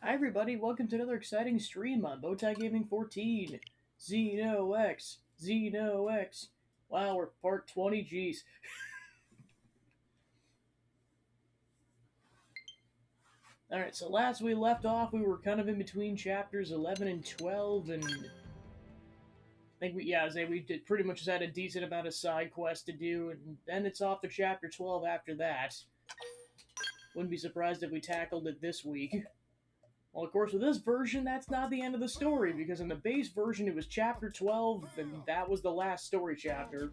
Hi everybody, welcome to another exciting stream on Bowtie Gaming 14. Xeno X. Wow, we're part 20, jeez. Alright, so last we left off, we were kind of in between chapters 11 and 12, and I think we did pretty much just had a decent amount of side quests to do, and then it's off to chapter 12 after that. Wouldn't be surprised if we tackled it this week. Well, of course, with this version, that's not the end of the story, because in the base version, it was chapter 12, and that was the last story chapter.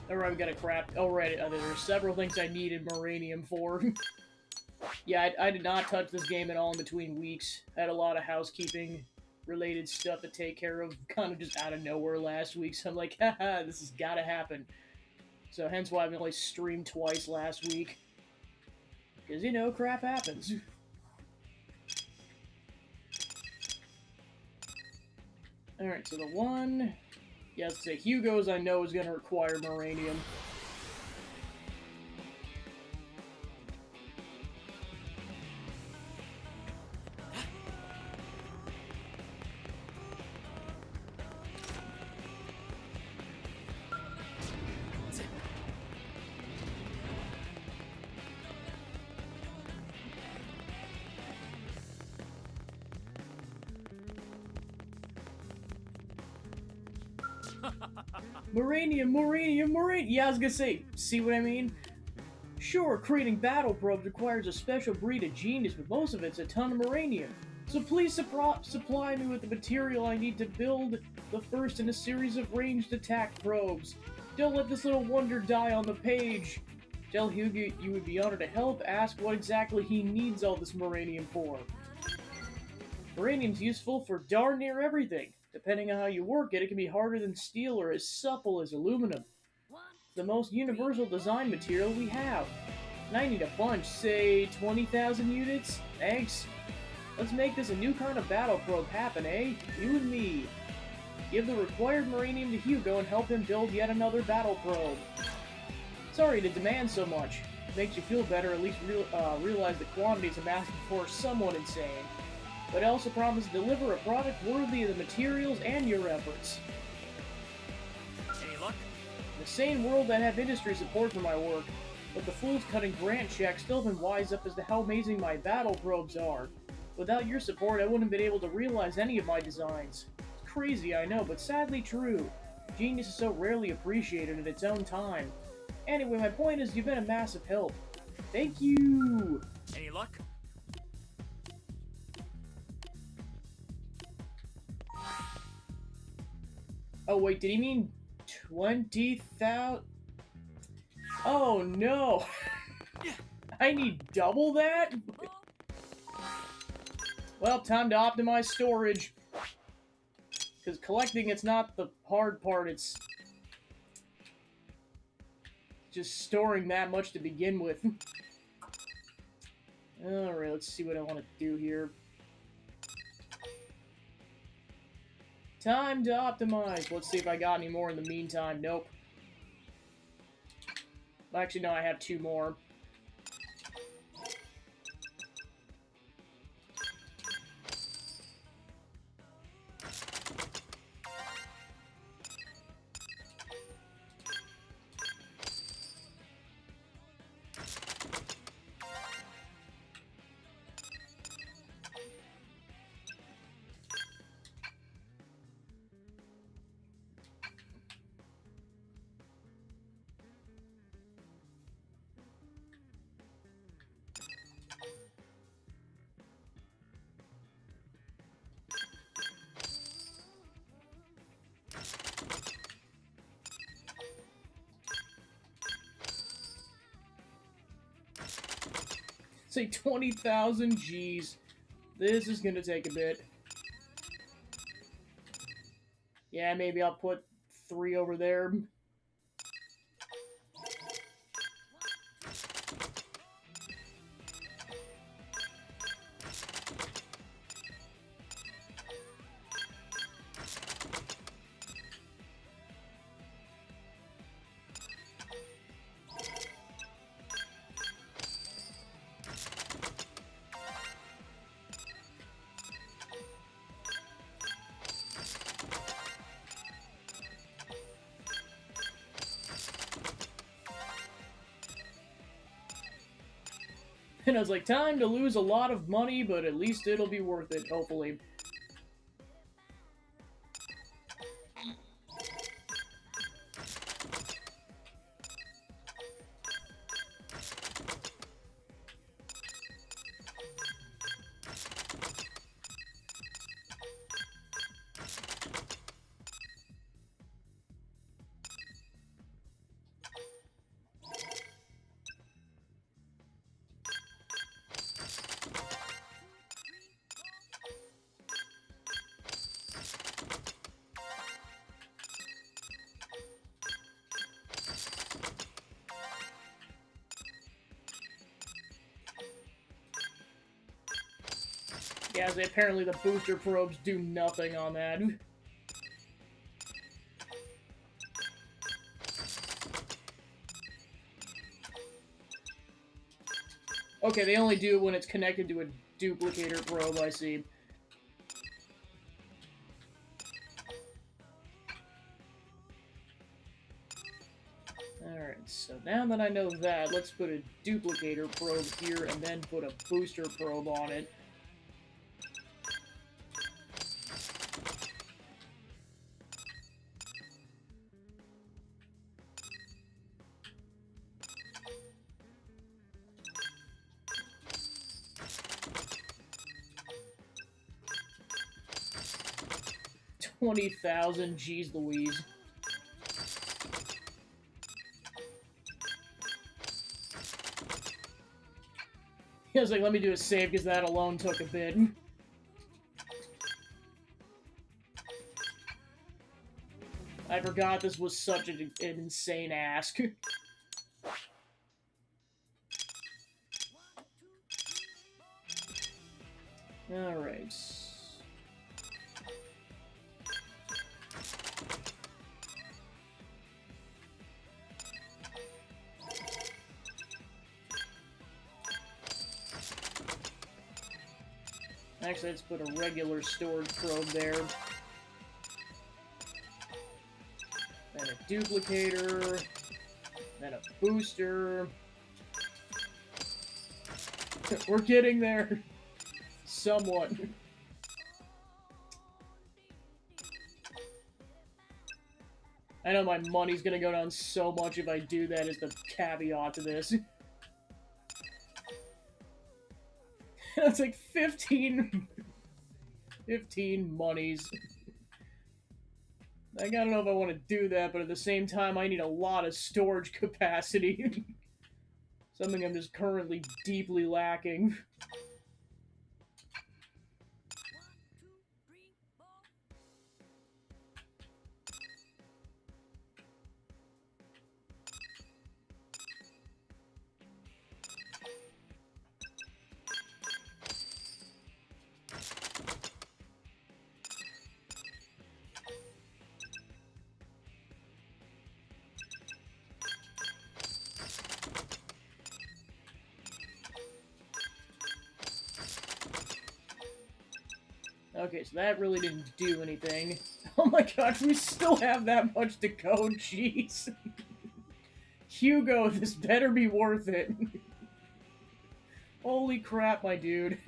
Alright, we got a crap. Alright, there's several things I needed Moranium for. Yeah, I did not touch this game at all in between weeks. I had a lot of housekeeping related stuff to take care of, kind of just out of nowhere last week, so I'm like, haha, this has gotta happen. So hence why I've only streamed twice last week. Because, you know, crap happens. Alright, so the one... Yeah, let's say Hugo's I know is going to require Moranium. Moranium! Yeah, I was gonna say, see what I mean? Sure, creating battle probes requires a special breed of genius, but most of it's a ton of Moranium. So please supply me with the material I need to build the first in a series of ranged attack probes. Don't let this little wonder die on the page. Tell Hugo you would be honored to help. Ask what exactly he needs all this Moranium for. Moranium's useful for darn near everything. Depending on how you work it, it can be harder than steel or as supple as aluminum. It's the most universal design material we have. And I need a bunch, say 20,000 units? Thanks. Let's make this a new kind of battle probe happen, eh? You and me. Give the required Moranium to Hugo and help him build yet another battle probe. Sorry to demand so much. It makes you feel better, at least realize the quantities I'm asking for are somewhat insane. But I also promise to deliver a product worthy of the materials and your efforts. Any luck? In the sane world, I'd have industry support for my work, but the fools cutting grant checks still haven't wise up as to how amazing my battle probes are. Without your support, I wouldn't have been able to realize any of my designs. It's crazy, I know, but sadly true. Genius is so rarely appreciated at its own time. Anyway, my point is you've been a massive help. Thank you! Any luck? Oh wait, did he mean 20,000? Oh no! I need double that? Well, time to optimize storage. Because collecting, it's not the hard part, it's just storing that much to begin with. Alright, let's see what I want to do here. Time to optimize. Let's see if I got any more in the meantime. Nope. Actually, no, I have two more. Say 20,000, jeez. This is gonna take a bit. Yeah, maybe I'll put 3 over there. And I was like, time to lose a lot of money, but at least it'll be worth it, hopefully. Yeah, apparently the booster probes do nothing on that. Okay, they only do it when it's connected to a duplicator probe, I see. Alright, so now that I know that, let's put a duplicator probe here and then put a booster probe on it. $20,000, jeez Louise. I was like, let me do a save because that alone took a bit. I forgot this was such an insane ask. Alright. Actually, let's put a regular storage probe there. Then a duplicator. Then a booster. We're getting there. Somewhat. I know my money's gonna go down so much if I do that as the caveat to this. That's like 15 monies. I don't know if I want to do that, but at the same time, I need a lot of storage capacity. Something I'm just currently deeply lacking. Okay, so that really didn't do anything. Oh my god, we still have that much to go, jeez. Hugo, this better be worth it. Holy crap, my dude.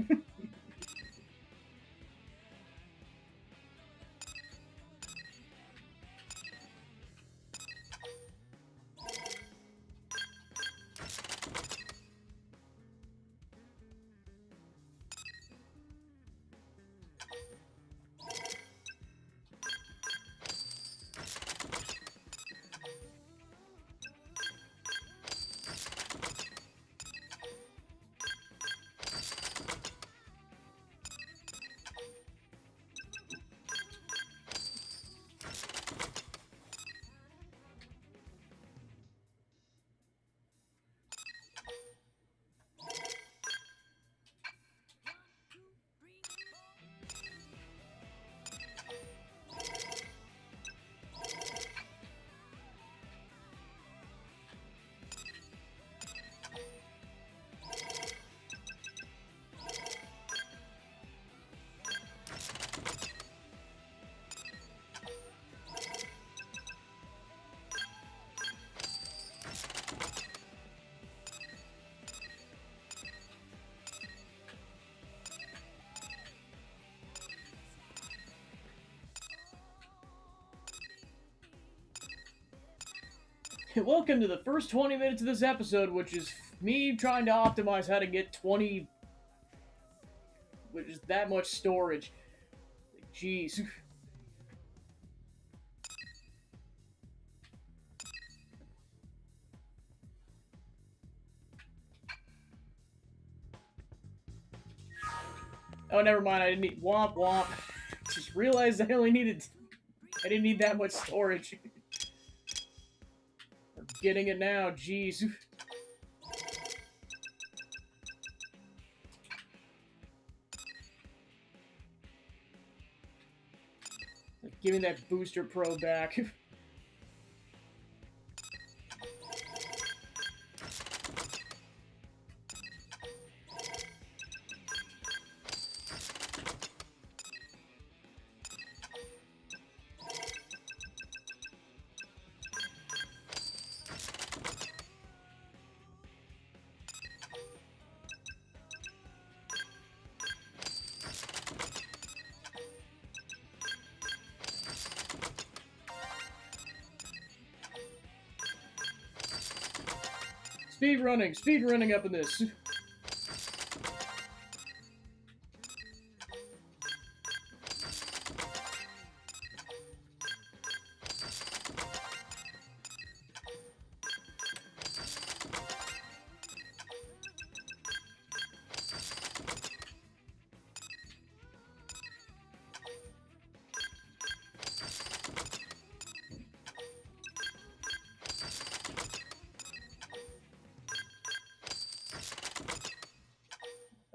Welcome to the first 20 minutes of this episode, which is me trying to optimize how to get 20... which is that much storage. Jeez. Oh, never mind, I didn't need... Womp womp. Just realized I only needed... I didn't need that much storage. We're getting it now, jeez. Give me that booster pro back. Speed running up in this.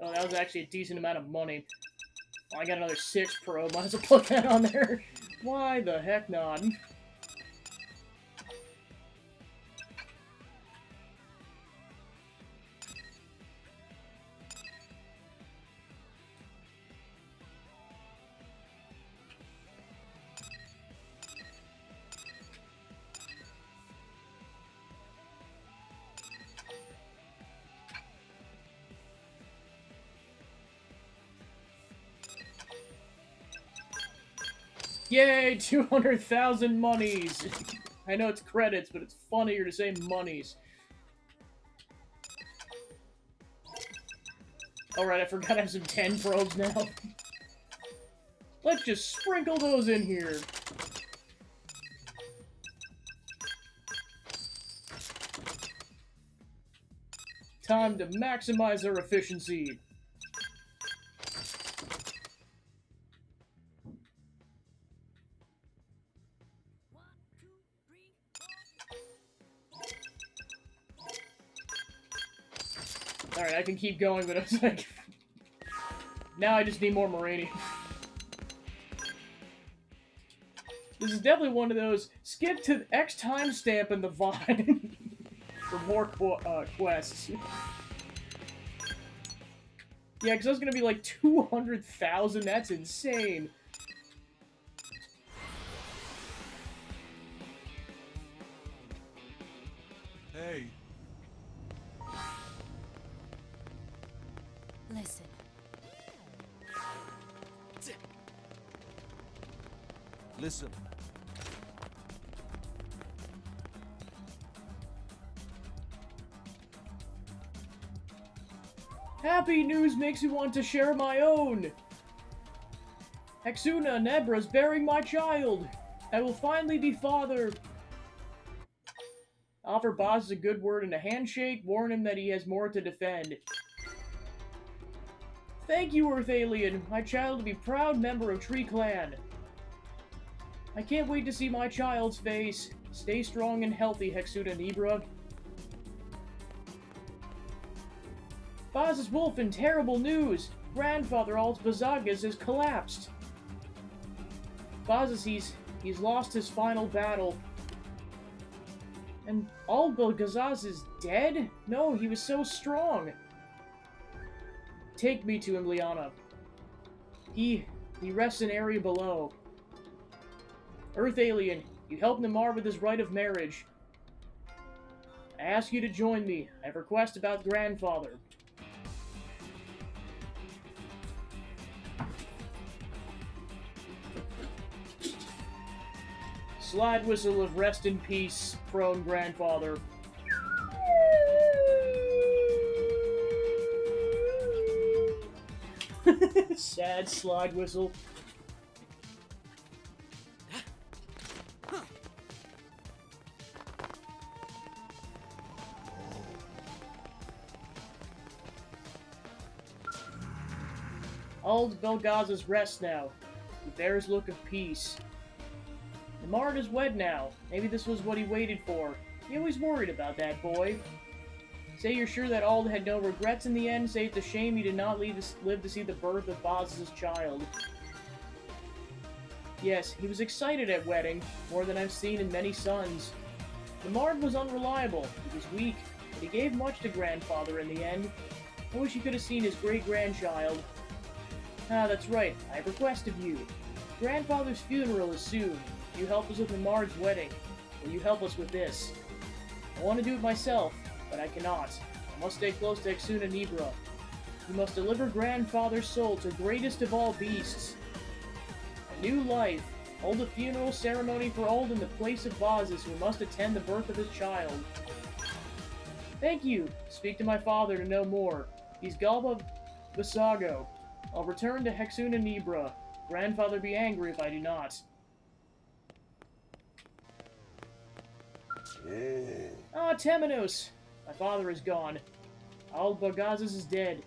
Oh, that was actually a decent amount of money. Oh, I got another 6 pro. Might as well put that on there. Why the heck not? Yay, 200,000 monies! I know it's credits, but it's funnier to say monies. Alright, I forgot I have some 10 probes now. Let's just sprinkle those in here. Time to maximize their efficiency. Alright, I can keep going, but it's like... now I just need more Moranium. This is definitely one of those skip to X timestamp in the Vine for more quests. Yeah, because that's gonna be like 200,000, that's insane. Hey. Listen. Listen. Happy news makes me want to share my own! Hexuna Nebra's bearing my child! I will finally be father! Offer Boz a good word and a handshake, warn him that he has more to defend. Thank you, Earth Alien! My child will be a proud member of Tree Clan. I can't wait to see my child's face. Stay strong and healthy, Hexuna Nebra. Boz's wolf and terrible news! Grandfather Alt Bazagas has collapsed. Boz's he's lost his final battle. And Alt Bagazaz is dead? No, he was so strong. Take me to him, Liana. He rests in area below. Earth Alien, you help Namar with his rite of marriage. I ask you to join me. I have a request about grandfather. Slide whistle of rest in peace, prone grandfather. Sad slide whistle. Old Belgaza's rest now. He bears look of peace. The Mard is wed now. Maybe this was what he waited for. He always worried about that boy. Say you're sure that Ald had no regrets in the end. Say it's a shame he did not live to see the birth of Boz's child. Yes, he was excited at wedding, more than I've seen in many sons. The Mard was unreliable. He was weak, but he gave much to grandfather in the end. I wish he could have seen his great-grandchild. Ah, that's right. I have a request of you. Grandfather's funeral is soon. You help us with the Mard's wedding. Will you help us with this? I want to do it myself, but I cannot. I must stay close to Xuna Nibra. You must deliver grandfather's soul to greatest of all beasts. A new life. Hold a funeral ceremony for Ald in the place of Boz's, who must attend the birth of his child. Thank you. Speak to my father to know more. He's Galba Basago. I'll return to Xuna Nibra. Grandfather be angry if I do not. Ah, Temenos! My father is gone. Ald Bagazis is dead.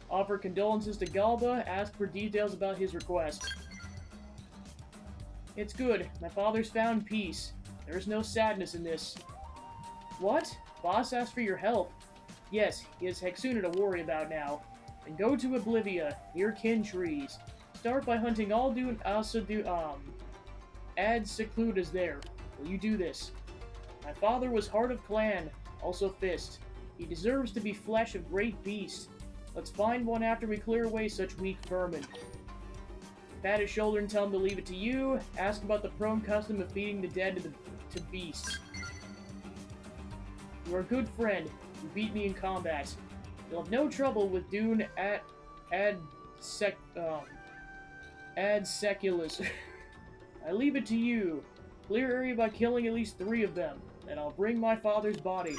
Offer condolences to Galba, ask for details about his request. It's good. My father's found peace. There is no sadness in this. What? Boss asked for your help. Yes, he has Xuna to worry about now. And go to Oblivia, near kin trees. Start by hunting all Ad Secludas there. Will you do this? My father was Heart of Clan, also Fist. He deserves to be flesh of great beast. Let's find one after we clear away such weak vermin. Pat his shoulder and tell him to leave it to you. Ask about the prone custom of feeding the dead to beasts. You are a good friend. You beat me in combat. You'll have no trouble with Dune Ad Seculus. I leave it to you. Clear area by killing at least 3 of them, and I'll bring my father's body.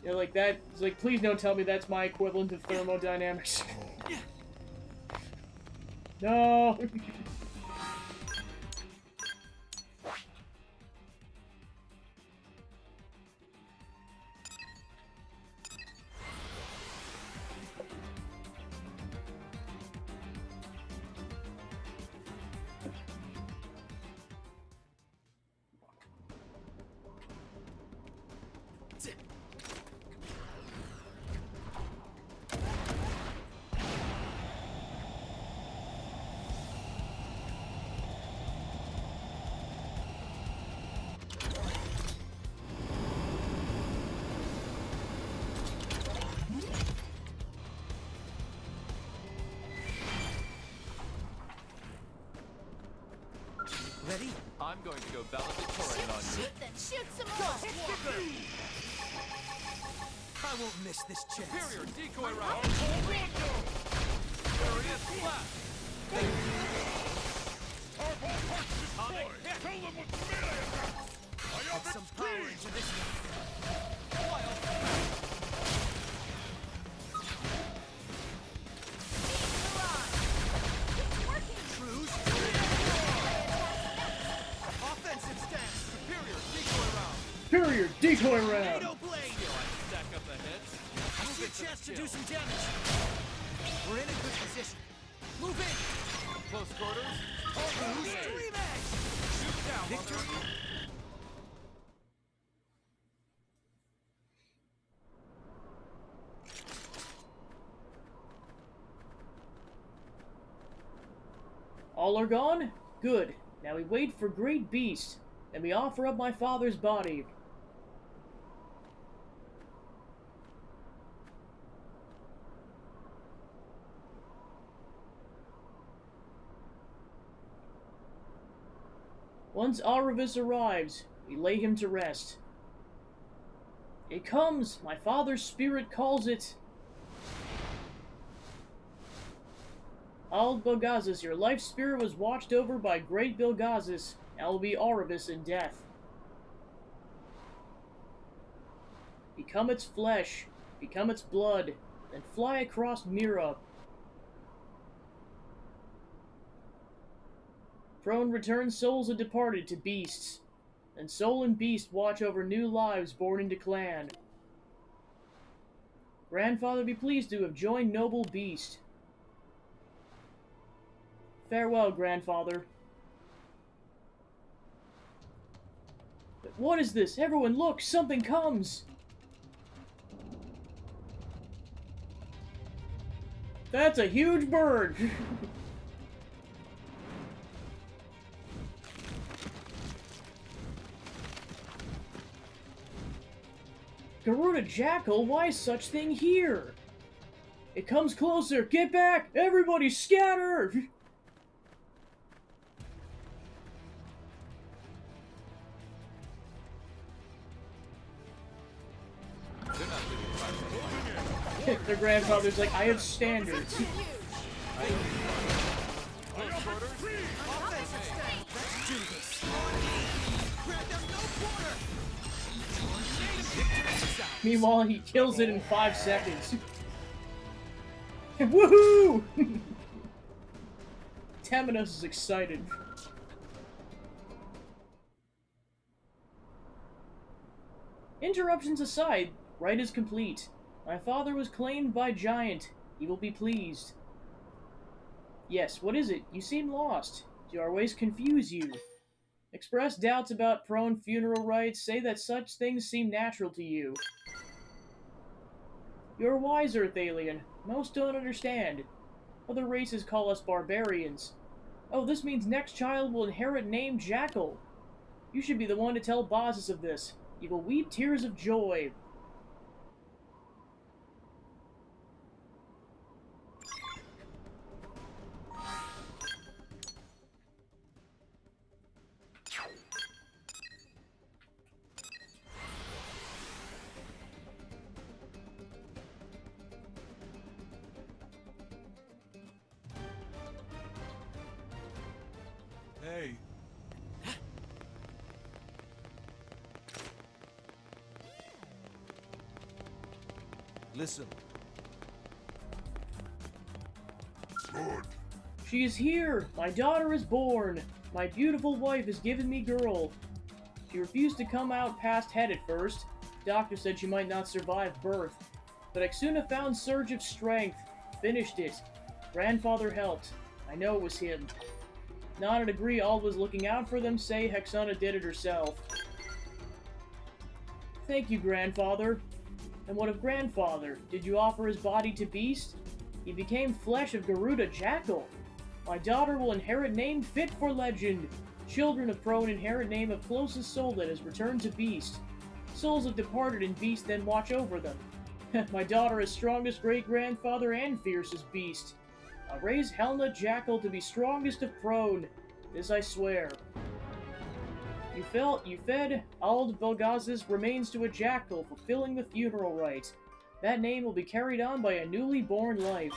You know, like that. It's like, please don't tell me that's my equivalent of thermodynamics. No. Ready? I'm going to go valedictorian on you. Shoot them! Shoot some more! I won't miss this chance. Superior decoy round. There it is, flat. Add some power into this Cruise. Offensive stance. Superior decoy round. Superior decoy round. Tornado blade. Feel I stack up the hits. I see a chance to do some damage. We're in a good position. Move in. Close quarters. Cruise. Dream edge. Shoot down. Victory. All are gone? Good. Now we wait for great beast, and we offer up my father's body. Once Aravis arrives, we lay him to rest. It comes! My father's spirit calls it! Ald Bogazis, your life spirit was watched over by great Bilgazis. Now will be Oribus in death. Become its flesh, become its blood, then fly across Mira. Prone returns souls of departed to beasts, and soul and beast watch over new lives born into clan. Grandfather be pleased to have joined noble beast. Farewell, grandfather. But what is this? Everyone look! Something comes! That's a huge bird! Garuda Jackal, why is such thing here? It comes closer! Get back! Everybody scatter! They're not doing it. Their grandfather's like, I have standards. Close quarters. Offensive stand. Let's do this. Grab them, no quarter. Meanwhile, he kills it in 5 seconds. Woohoo! Temenos is excited. Interruptions aside, rite is complete. My father was claimed by Giant. He will be pleased. Yes, what is it? You seem lost. Do our ways confuse you? Express doubts about prone funeral rites. Say that such things seem natural to you. You're wise, Earth alien. Most don't understand. Other races call us barbarians. Oh, this means next child will inherit name Jackal. You should be the one to tell bosses of this. You will weep tears of joy. Hey. Listen. She is here! My daughter is born! My beautiful wife has given me girl. She refused to come out past head at first. Doctor said she might not survive birth. But Xuna found surge of strength. Finished it. Grandfather helped. I know it was him. Not a degree all was looking out for them, say Hexuna did it herself. Thank you, Grandfather. And what of Grandfather? Did you offer his body to Beast? He became flesh of Garuda Jackal. My daughter will inherit name fit for legend. Children of Prone inherit name of closest soul that has returned to Beast. Souls have departed and Beast then watch over them. My daughter is strongest great-grandfather and fiercest Beast. I'll raise Helena Jackal to be strongest of Prone. This I swear. You fed Ald Belgaz's remains to a jackal, fulfilling the funeral rite. That name will be carried on by a newly born life.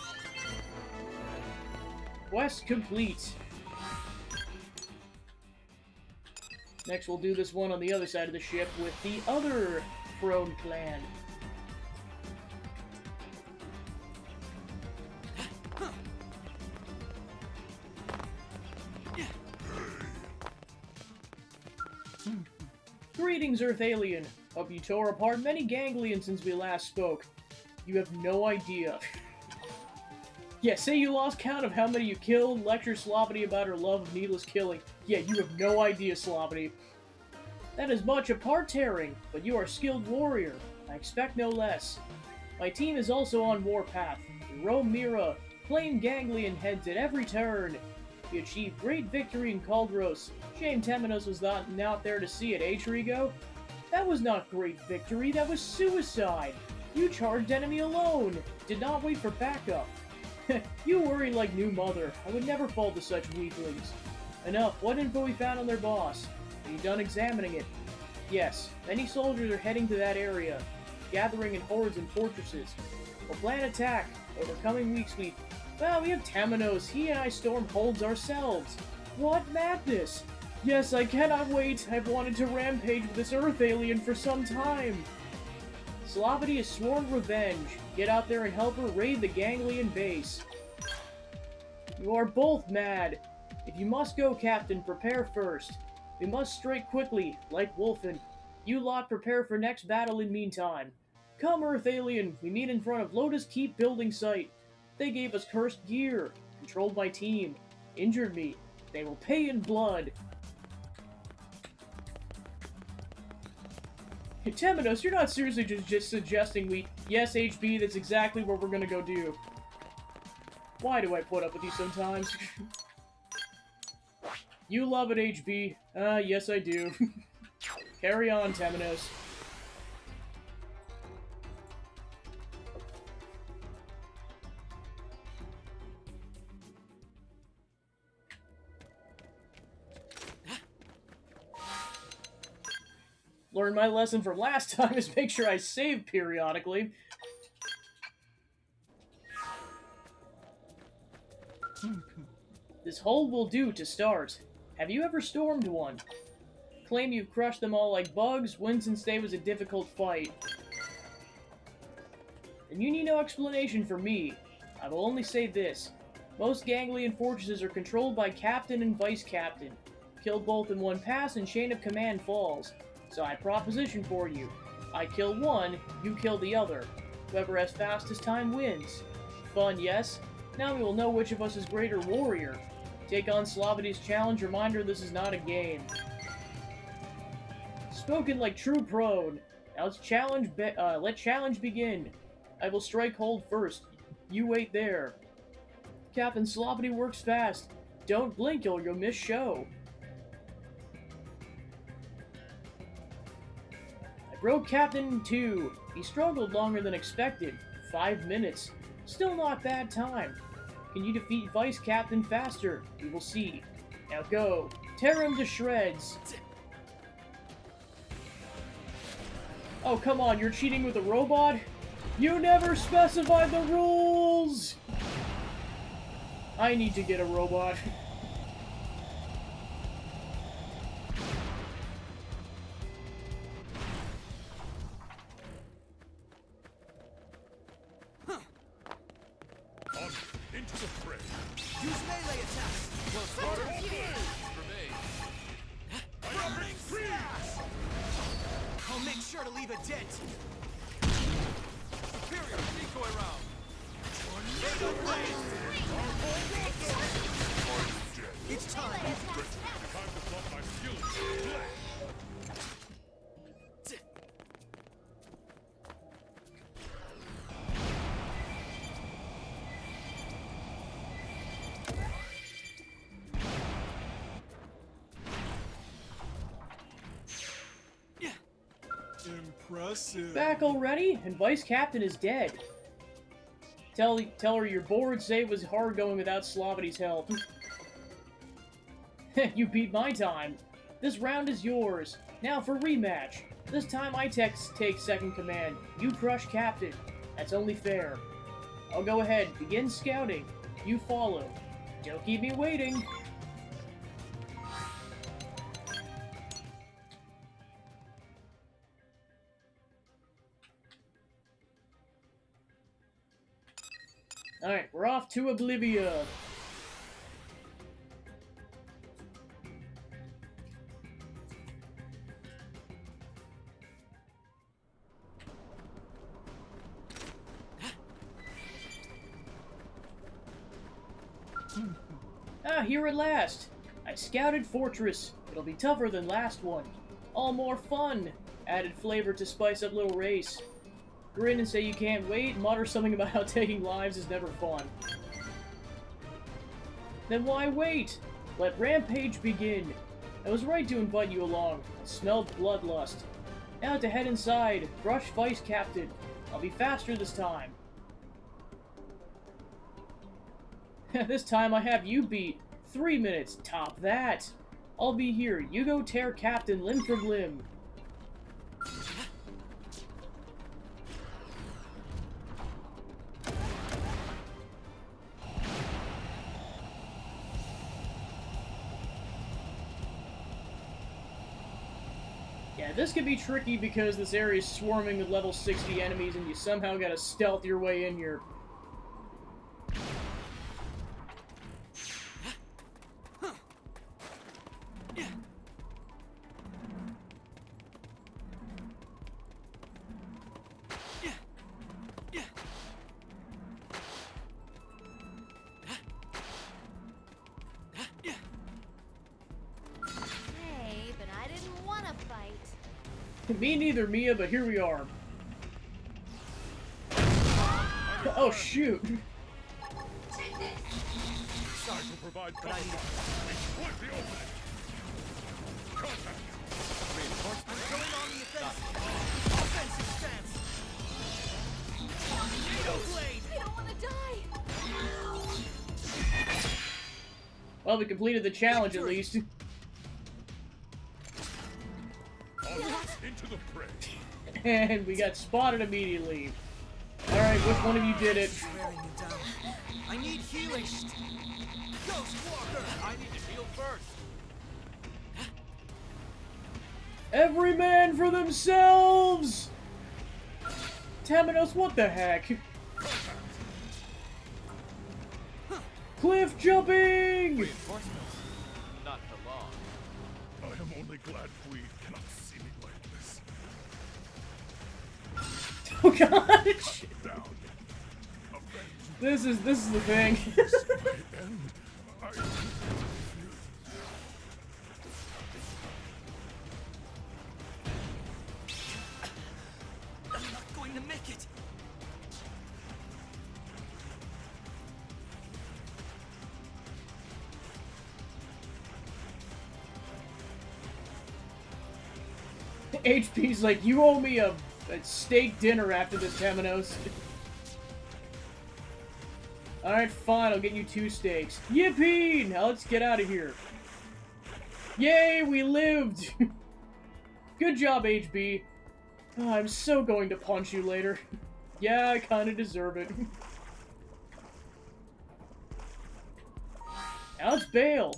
Quest complete. Next we'll do this one on the other side of the ship with the other Prone clan. Greetings, Earth alien. Hope you tore apart many ganglions since we last spoke. You have no idea. Yeah, say you lost count of how many you killed, lecture Sloppity about her love of needless killing. Yeah, you have no idea, Sloppity. That is much apart tearing, but you are a skilled warrior. I expect no less. My team is also on warpath. We roam Mira, claim ganglion heads at every turn. We achieved great victory in Kaldros. Shame Temenos was not there to see it, eh, Trigo? That was not great victory, that was suicide! You charged enemy alone! Did not wait for backup. You worry like new mother. I would never fall to such weaklings. Enough, what info we found on their boss? Are you done examining it? Yes, many soldiers are heading to that area, gathering in hordes and fortresses. We'll plan attack. Over coming weeks we have Temenos. He and I storm holds ourselves. What madness! Yes, I cannot wait. I've wanted to rampage with this Earth alien for some time. Slavity has sworn revenge. Get out there and help her raid the Ganglion base. You are both mad. If you must go, Captain, prepare first. We must strike quickly, like Wolfen. You lot prepare for next battle in meantime. Come, Earth alien. We meet in front of Lotus Keep building site. They gave us cursed gear. Controlled my team. Injured me. They will pay in blood. Temenos, you're not seriously just suggesting we... Yes, HB, that's exactly what we're gonna go do. Why do I put up with you sometimes? You love it, HB. Yes I do. Carry on, Temenos. Learn my lesson from last time is make sure I save periodically. This hole will do to start. Have you ever stormed one? Claim you've crushed them all like bugs. Winston's Day was a difficult fight. And you need no explanation from me. I will only say this. Most Ganglion fortresses are controlled by Captain and Vice Captain. Kill both in one pass and chain of command falls. So I proposition for you. I kill one, you kill the other. Whoever has fastest time wins. Fun, yes? Now we will know which of us is greater warrior. Take on Slavity's challenge. Reminder, this is not a game. Spoken like true prone. Now let challenge begin. I will strike hold first. You wait there. Captain Slavity works fast. Don't blink or you'll miss show. I broke Captain in two. He struggled longer than expected. 5 minutes. Still not bad time. Can you defeat Vice Captain faster? We will see. Now go. Tear him to shreds. Oh, come on, you're cheating with a robot? You never specified the rules! I need to get a robot. Into the fray. Use melee attacks. Close quarters. Remain. Burning blast! I'll make sure to leave a dent. Superior decoy round. Tornado blade! It's time. Time to plot my skills. Impressive. Back already? And Vice Captain is dead. Tell her you're bored, say it was hard going without Slavity's help. You beat my time. This round is yours. Now for rematch. This time I take second command. You crush Captain. That's only fair. I'll go ahead. Begin scouting. You follow. Don't keep me waiting. Alright, we're off to Oblivia. Here at last! I scouted Fortress. It'll be tougher than last one. All more fun! Added flavor to spice up little race. Grin and say you can't wait, mutter something about how taking lives is never fun. Then why wait? Let Rampage begin. I was right to invite you along. I smelled bloodlust. Now to head inside. Crush Vice Captain. I'll be faster this time. This time I have you beat. 3 minutes, top that. I'll be here. You go tear Captain limb from limb. Yeah, this could be tricky because this area is swarming with level 60 enemies and you somehow gotta stealth your way in here. Hey, but I didn't want to fight. Me neither, Mia, but here we are. Oh, shoot. Side will provide But I need Exploit the opening. Contact. I'm going on the offensive. Offensive stance. Xenoblade. I don't want to die. Well, we completed the challenge at least. Onwards into the fray. And we got spotted immediately. Alright, which one of you did it? Wearing you down. I need healing. Ghost Walker. I need to heal first. Every man for themselves! Tamanos, what the heck? Cliff jumping! Reinforcements. Not for long. I am only glad we cannot see me like this. Oh gosh! Down. Avenge This is the thing. my end. I I'm not going to make it. HP's like, you owe me a steak dinner after this, Tamanos. Alright, fine, I'll get you 2 steaks. Yippee! Now let's get out of here. Yay, we lived! Good job, HB. Oh, I'm so going to punch you later. Yeah, I kinda deserve it. Now let's bail.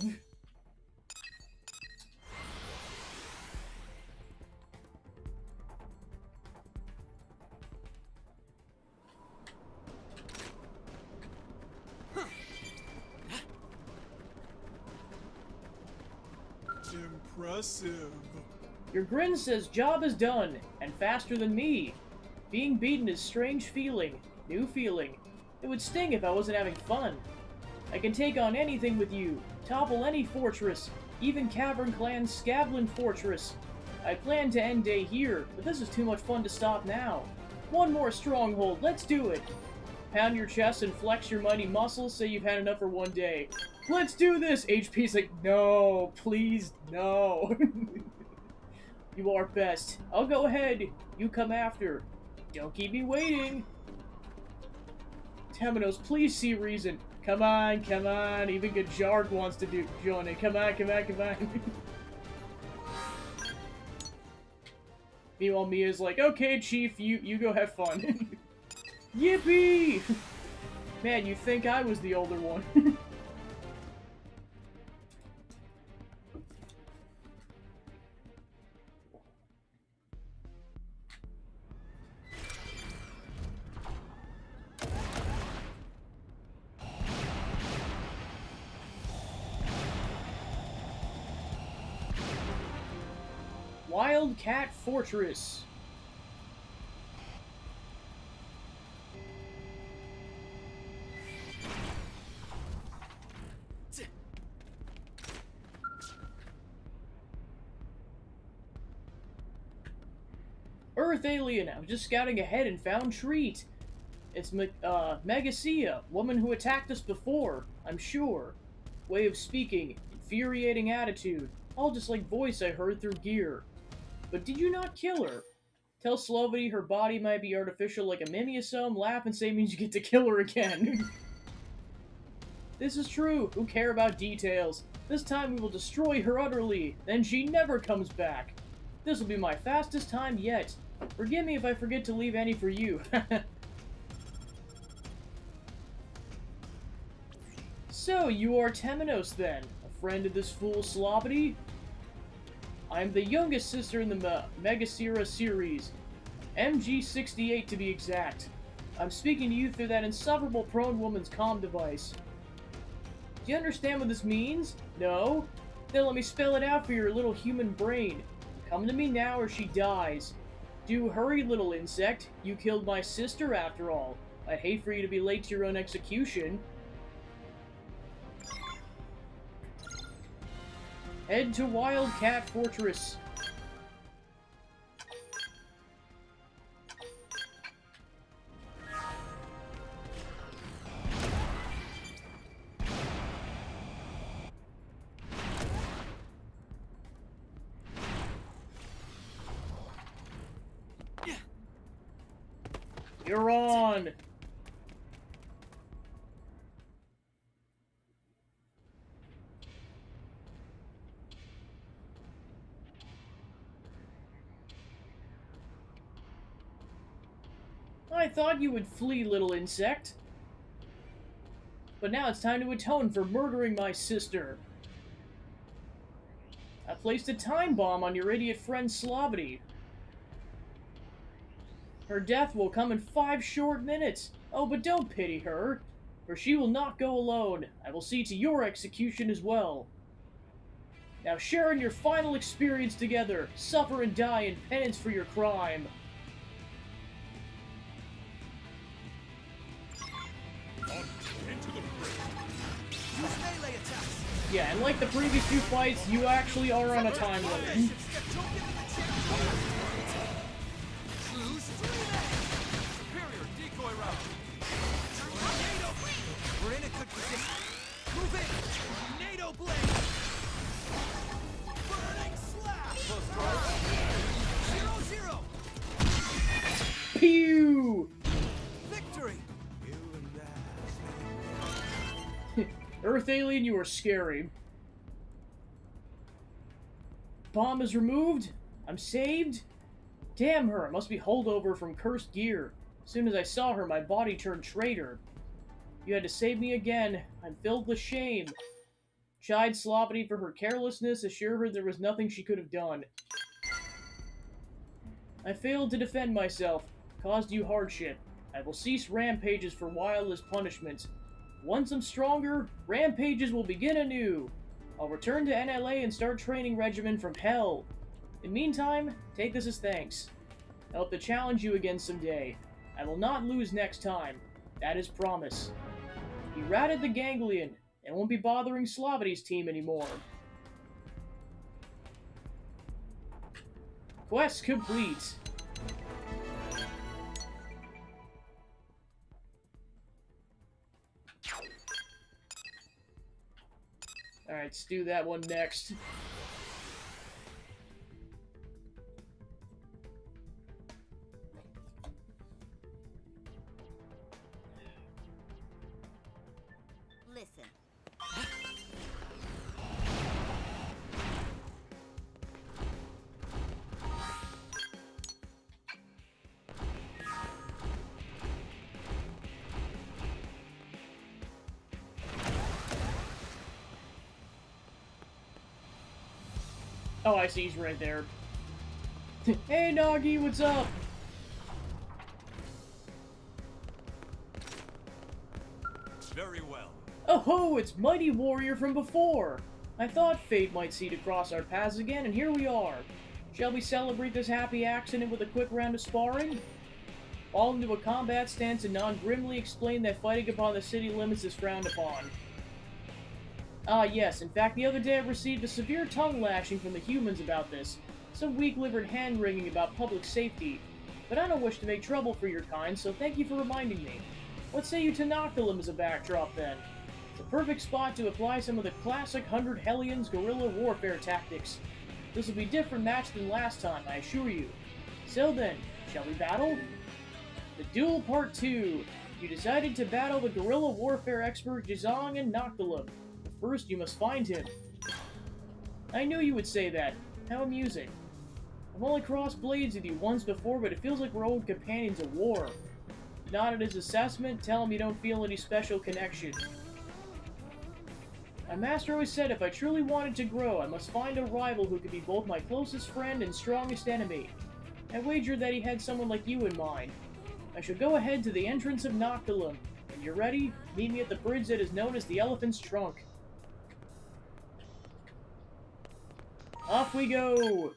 Impressive. Your grin says job is done, and faster than me. Being beaten is strange feeling, new feeling. It would sting if I wasn't having fun. I can take on anything with you, topple any fortress, even Cavern Clan's Scablin Fortress. I planned to end day here, but this is too much fun to stop now. One more stronghold, let's do it. Pound your chest and flex your mighty muscles, say you've had enough for one day. Let's do this! HP's like, no, please, no. You are best. I'll go ahead. You come after. Don't keep me waiting. Tamanos, please see reason. Come on, come on. Even Gajarg wants to join it. Come on, come on, come on. Meanwhile, Mia's like, okay, Chief, you go have fun. Yippee! Man, you think I was the older one. Wildcat Fortress. Earth alien, I was just scouting ahead and found treat. It's Megacia, woman who attacked us before, I'm sure. Way of speaking, infuriating attitude, all just like voice I heard through gear. But did you not kill her? Tell Slovity her body might be artificial like a mimeosome, laugh and say means you get to kill her again. This is true, who care about details? This time we will destroy her utterly, then she never comes back. This will be my fastest time yet. Forgive me if I forget to leave any for you. So, you are Temenos then? A friend of this fool Slovity? I'm the youngest sister in the Megacera series, MG68 to be exact. I'm speaking to you through that insufferable prone woman's comm device. Do you understand what this means? No? Then let me spell it out for your little human brain. Come to me now or she dies. Do hurry, little insect. You killed my sister after all. I'd hate for you to be late to your own execution. Head to Wildcat Fortress. You're on! I thought you would flee, little insect. But now it's time to atone for murdering my sister. I placed a time bomb on your idiot friend Slavity. Her death will come in 5 short minutes. Oh, but don't pity her, for she will not go alone. I will see to your execution as well. Now share in your final experience together. Suffer and die in penance for your crime. Into the Use melee attacks. Yeah, and like the previous 2 fights, you actually are on a time limit. Don't give it the chance. True streaming. superior decoy route. Tornado. We're in a good position. Move in. Tornado blade. Burning slap. 0-0. Pew! Victory. Earth alien, you are scary. Bomb is removed? I'm saved? Damn her, it must be holdover from cursed gear. As soon as I saw her, my body turned traitor. You had to save me again. I'm filled with shame. Chide Slavity for her carelessness, assure her there was nothing she could have done. I failed to defend myself, caused you hardship. I will cease rampages for a while as punishment. Once I'm stronger, rampages will begin anew. I'll return to NLA and start training regimen from hell. In the meantime, take this as thanks. I hope to challenge you again someday. I will not lose next time. That is promise. He ratted the ganglion, and won't be bothering Slavity's team anymore. Quest complete. Alright, let's do that one next. Listen. Oh, I see, he's right there. Hey, Nagi, what's up? Very well. Oh ho, it's Mighty Warrior from before! I thought fate might see to cross our paths again, and here we are. Shall we celebrate this happy accident with a quick round of sparring? Fall into a combat stance and non-grimly explain that fighting upon the city limits is frowned upon. Ah, yes. In fact, the other day I received a severe tongue lashing from the humans about this. Some weak-livered hand-wringing about public safety. But I don't wish to make trouble for your kind, so thank you for reminding me. What say you to Noctilum as a backdrop, then? It's a perfect spot to apply some of the classic 100 Hellions guerrilla warfare tactics. This will be a different match than last time, I assure you. So then, shall we battle? The Duel Part 2. You decided to battle the guerrilla warfare expert Jizong and Noctilum. First, you must find him. I knew you would say that. How amusing. I've only crossed blades with you once before, but it feels like we're old companions of war. Not at his assessment, tell him you don't feel any special connection. My master always said if I truly wanted to grow, I must find a rival who could be both my closest friend and strongest enemy. I wager that he had someone like you in mind. I shall go ahead to the entrance of Noctilum. When you're ready, meet me at the bridge that is known as the Elephant's Trunk. Off we go!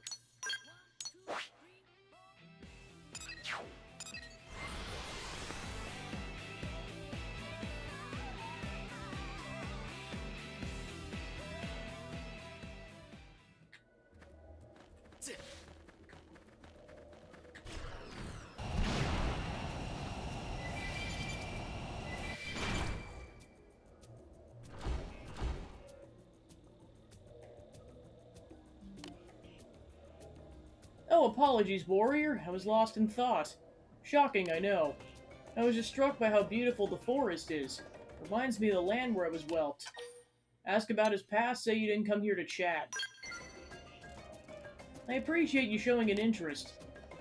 Oh, apologies, warrior. I was lost in thought. Shocking, I know. I was just struck by how beautiful the forest is. Reminds me of the land where I was whelped. Ask about his past, say you didn't come here to chat. I appreciate you showing an interest.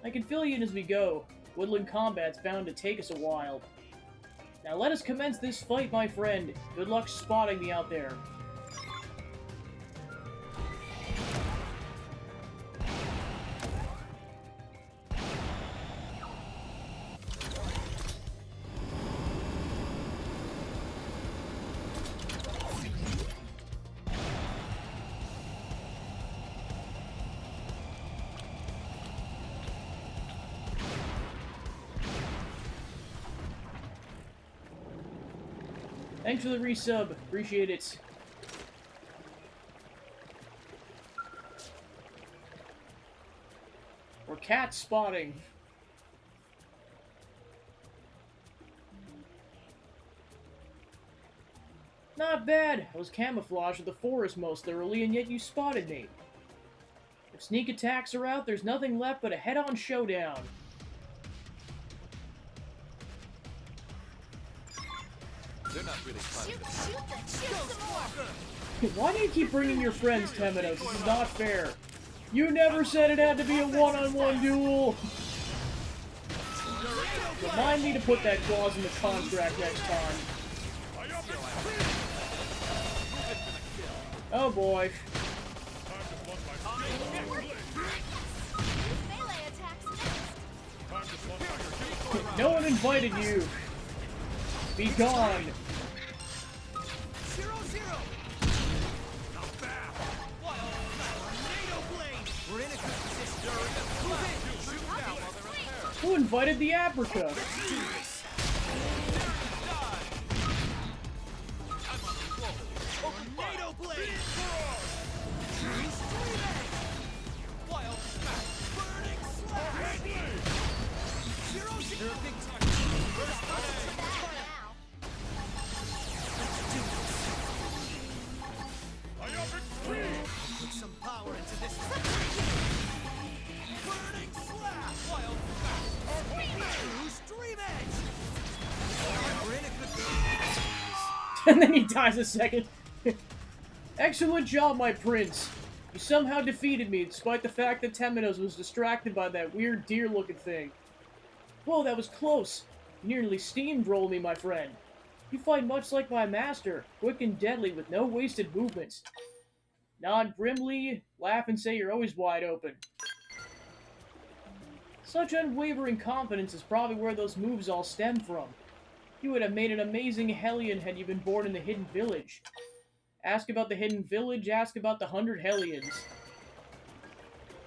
I can fill you in as we go. Woodland combat's bound to take us a while. Now let us commence this fight, my friend. Good luck spotting me out there. Thanks for the resub. Appreciate it. We're cat spotting. Not bad. I was camouflaged with the forest most thoroughly, and yet you spotted me. If sneak attacks are out, there's nothing left but a head-on showdown. They're not really fun. Why do you keep bringing your friends, Temenos? This is not fair. You never said it had to be a one-on-one duel! Remind me to put that clause in the contract next time. Oh boy. No one invited you! Be gone! 0-0. Not bad. Tornado blade. We're in a good position. Move in. Who invited the Aprica? Tornado blade. Wild smash. Burning slash. 0-0. They're a big target. First put some power into this. Burning slash. Wild smash. Stream edge. We're in a good position. And then he dies a second. Excellent job, my prince. You somehow defeated me, despite the fact that Temenos was distracted by that weird deer-looking thing. Whoa, that was close. You nearly steamrolled me, my friend. You fight much like my master, quick and deadly with no wasted movements. Nod grimly, laugh and say you're always wide open. Such unwavering confidence is probably where those moves all stem from. You would have made an amazing Hellion had you been born in the Hidden Village. Ask about the Hidden Village, ask about the 100 Hellions.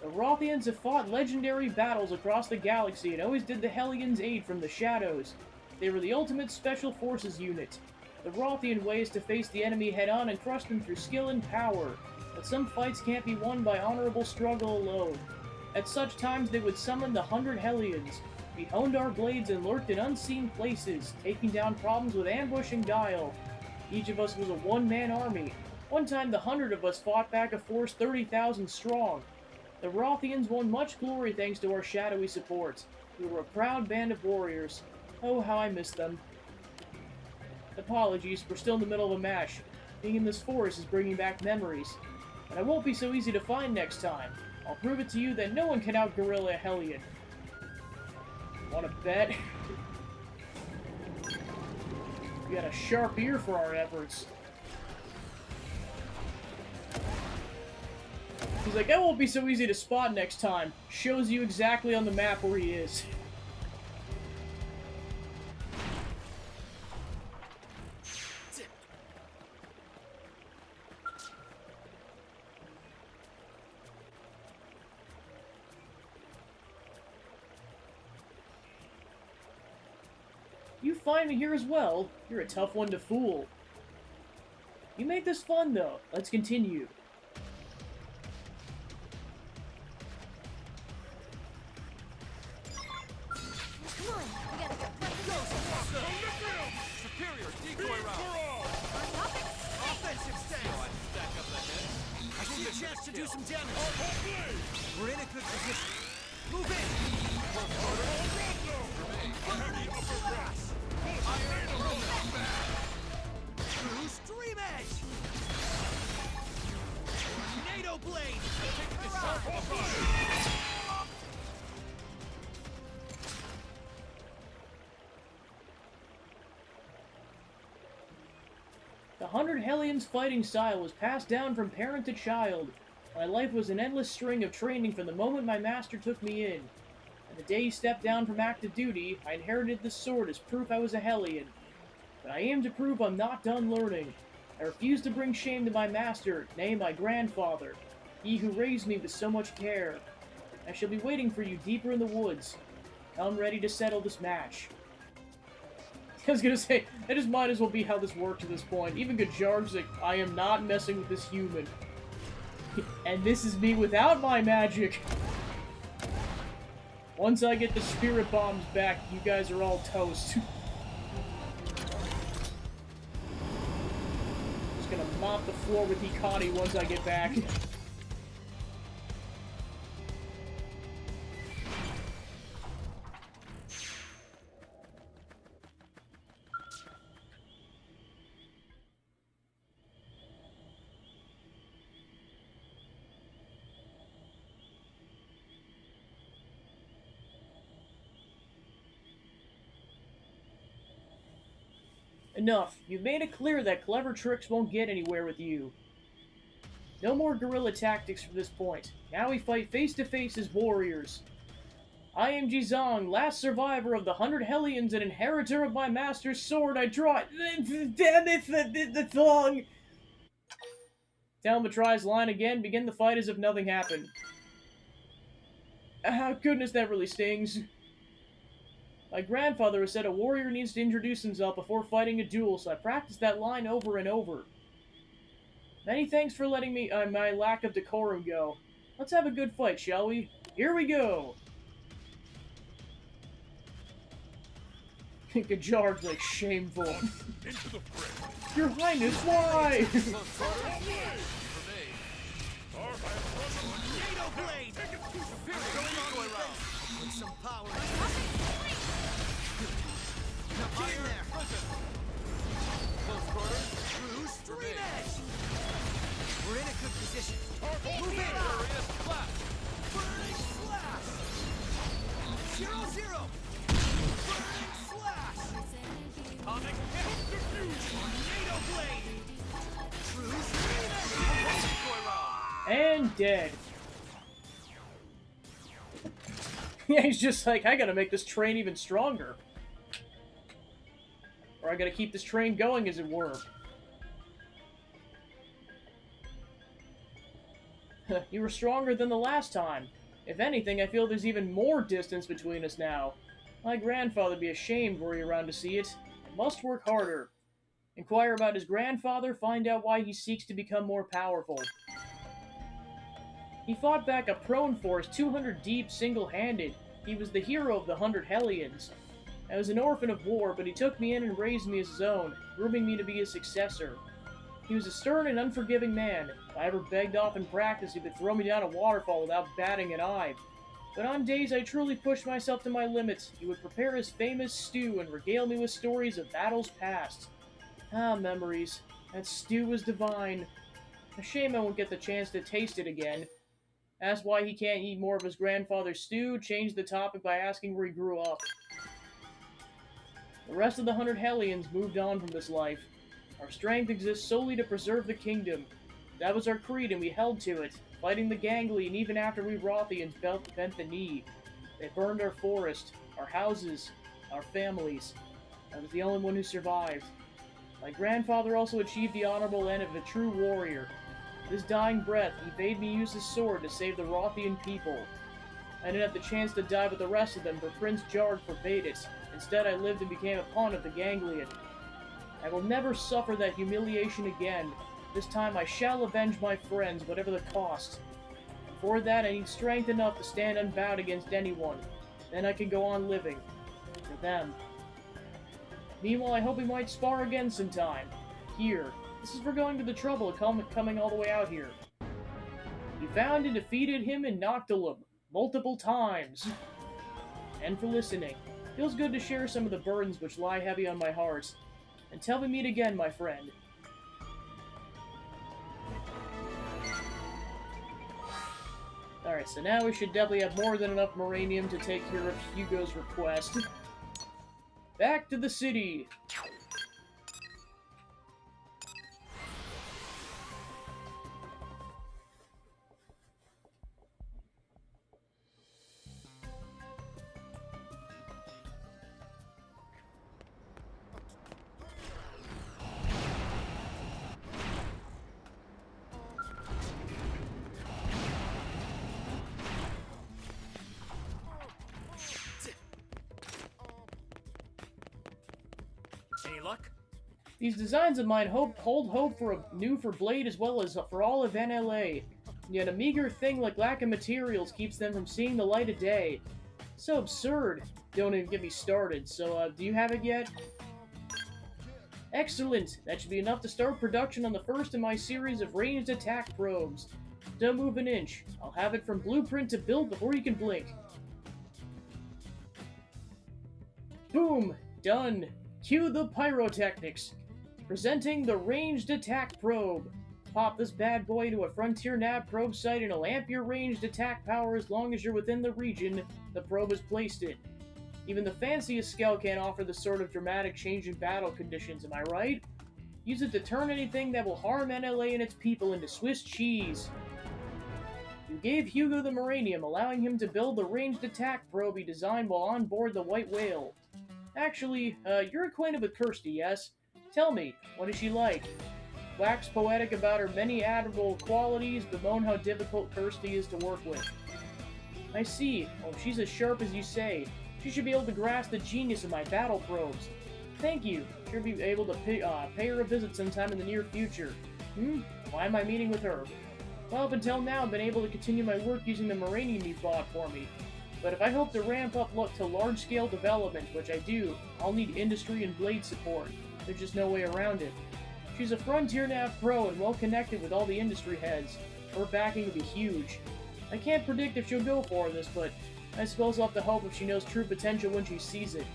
The Rothians have fought legendary battles across the galaxy and always did the Hellions aid from the shadows. They were the ultimate special forces unit. The Rothian way is to face the enemy head-on and crush them through skill and power, but some fights can't be won by honorable struggle alone. At such times they would summon the 100 Hellions. We honed our blades and lurked in unseen places, taking down problems with ambush and guile. Each of us was a one-man army. One time the 100 of us fought back a force 30,000 strong. The Rothians won much glory thanks to our shadowy support. We were a proud band of warriors. Oh, how I miss them. Apologies, we're still in the middle of a match. Being in this forest is bringing back memories. And I won't be so easy to find next time. I'll prove it to you that no one can out-gorilla a Hellion. Wanna bet? We got a sharp ear for our efforts. He's like, that won't be so easy to spot next time. Shows you exactly on the map where he is. You find me here as well. You're a tough one to fool. You make this fun, though. Let's continue. Come on, we gotta get Superior decoy round. Offensive stance. Stack up the head. I see a chance to do some damage. We're in a good position. Move in. True stream edge. Tornado blade. The 100 Hellions fighting style was passed down from parent to child. My life was an endless string of training from the moment my master took me in. And the day he stepped down from active duty, I inherited this sword as proof I was a Hellion. But I aim to prove I'm not done learning. I refuse to bring shame to my master, nay, my grandfather, he who raised me with so much care. I shall be waiting for you deeper in the woods. Come ready to settle this match. I was gonna say, that just might as well be how this works at this point. Even Gajar's like, I am not messing with this human. And this is me without my magic. Once I get the spirit bombs back, you guys are all toast. Just gonna mop the floor with Hikari once I get back. Enough. You've made it clear that clever tricks won't get anywhere with you. No more guerrilla tactics from this point. Now we fight face-to-face as warriors. I am Jizong, last survivor of the 100 Hellions and inheritor of my master's sword. I draw it. Damn it, the thong! Telma tries line again. Begin the fight as if nothing happened. Goodness, that really stings. My grandfather has said a warrior needs to introduce himself before fighting a duel, so I practiced that line over and over. Many thanks for letting me my lack of decorum go. Let's have a good fight, shall we? Here we go! Gajar's like shameful. Your Highness, why? Tornado blade. With some power. Get in there. Close quarters. True stream edge. We're in a good position. Move in. Furious blast. Burning slash. 0-0. Burning slash. Atomic hit. Tornado blade. True stream edge. Decoy round. And dead. Yeah, he's just like, I gotta make this train even stronger. Or I gotta keep this train going, as it were. You were stronger than the last time. If anything, I feel there's even more distance between us now. My grandfather'd be ashamed were he around to see it. I must work harder. Inquire about his grandfather, find out why he seeks to become more powerful. He fought back a prone force 200 deep single-handed. He was the hero of the 100 Hellions. I was an orphan of war, but he took me in and raised me as his own, grooming me to be his successor. He was a stern and unforgiving man. If I ever begged off in practice, he would throw me down a waterfall without batting an eye. But on days I truly pushed myself to my limits, he would prepare his famous stew and regale me with stories of battles past. Ah, memories. That stew was divine. A shame I won't get the chance to taste it again. Ask why he can't eat more of his grandfather's stew, change the topic by asking where he grew up. The rest of the 100 Hellions moved on from this life. Our strength exists solely to preserve the kingdom. That was our creed and we held to it, fighting the gangly, and even after we Rothians bent the knee. They burned our forest, our houses, our families. I was the only one who survived. My grandfather also achieved the honorable end of a true warrior. With his dying breath, he bade me use his sword to save the Rothian people. I didn't have the chance to die with the rest of them, for Prince Jarg forbade it. Instead, I lived and became a pawn of the Ganglion. I will never suffer that humiliation again. This time I shall avenge my friends, whatever the cost. For that, I need strength enough to stand unbowed against anyone. Then I can go on living. For them. Meanwhile, I hope we might spar again sometime. Here. This is for going to the trouble of coming all the way out here. You found and defeated him in Noctilum. Multiple times. And for listening. Feels good to share some of the burdens which lie heavy on my heart. Until we meet again, my friend. Alright, so now we should definitely have more than enough Moranium to take care of Hugo's request. Back to the city! Any luck? These designs of mine hold hope for Blade as well as for all of NLA. Yet a meager thing like lack of materials keeps them from seeing the light of day. So absurd. Don't even get me started. So, do you have it yet? Excellent! That should be enough to start production on the first in my series of ranged attack probes. Don't move an inch. I'll have it from blueprint to build before you can blink. Boom! Done! Cue the pyrotechnics! Presenting the ranged attack probe. Pop this bad boy to a frontier nav probe site and it'll amp your ranged attack power as long as you're within the region the probe is placed in. Even the fanciest scale can't offer the sort of dramatic change in battle conditions, am I right? Use it to turn anything that will harm NLA and its people into Swiss cheese. You gave Hugo the Moranium, allowing him to build the ranged attack probe he designed while on board the White Whale. Actually, you're acquainted with Kirsty, yes? Tell me, what is she like? Wax poetic about her many admirable qualities, bemoan how difficult Kirsty is to work with. I see. Oh, she's as sharp as you say. She should be able to grasp the genius of my battle probes. Thank you. She'll be able to pay her a visit sometime in the near future. Why am I meeting with her? Well, up until now, I've been able to continue my work using the Moranium you bought for me. But if I hope to ramp up to large-scale development, which I do, I'll need industry and blade support. There's just no way around it. She's a Frontier Nav Pro and well-connected with all the industry heads. Her backing will be huge. I can't predict if she'll go for this, but I suppose I'll have to hope if she knows true potential when she sees it.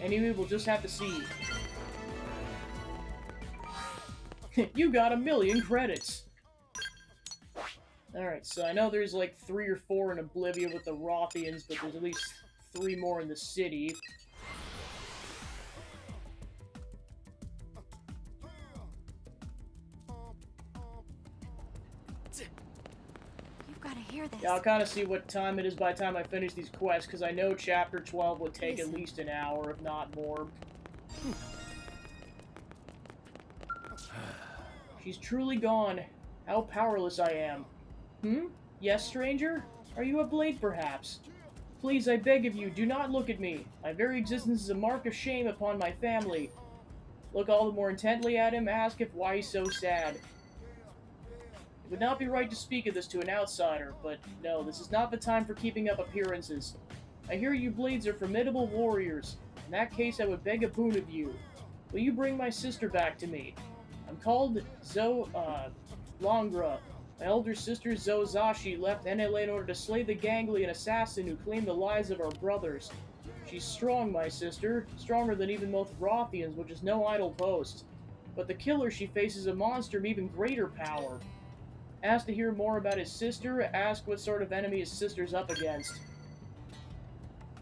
Anyway, we'll just have to see. You got 1,000,000 credits! Alright, so I know there's like 3 or 4 in Oblivion with the Rothians, but there's at least 3 more in the city. You've got to hear this. Yeah, I'll kind of see what time it is by the time I finish these quests, because I know Chapter 12 would take at least an hour, if not more. She's truly gone. How powerless I am. Yes, stranger? Are you a blade, perhaps? Please, I beg of you, do not look at me. My very existence is a mark of shame upon my family. Look all the more intently at him, ask if why he's so sad. It would not be right to speak of this to an outsider, but no, this is not the time for keeping up appearances. I hear you blades are formidable warriors. In that case, I would beg a boon of you. Will you bring my sister back to me? I'm called Longra. My elder sister Zozashi left NLA in order to slay the Ganglion assassin who claimed the lives of our brothers. She's strong, my sister, stronger than even most Rothians, which is no idle boast. But the killer she faces a monster of even greater power. Ask to hear more about his sister, ask what sort of enemy his sister's up against.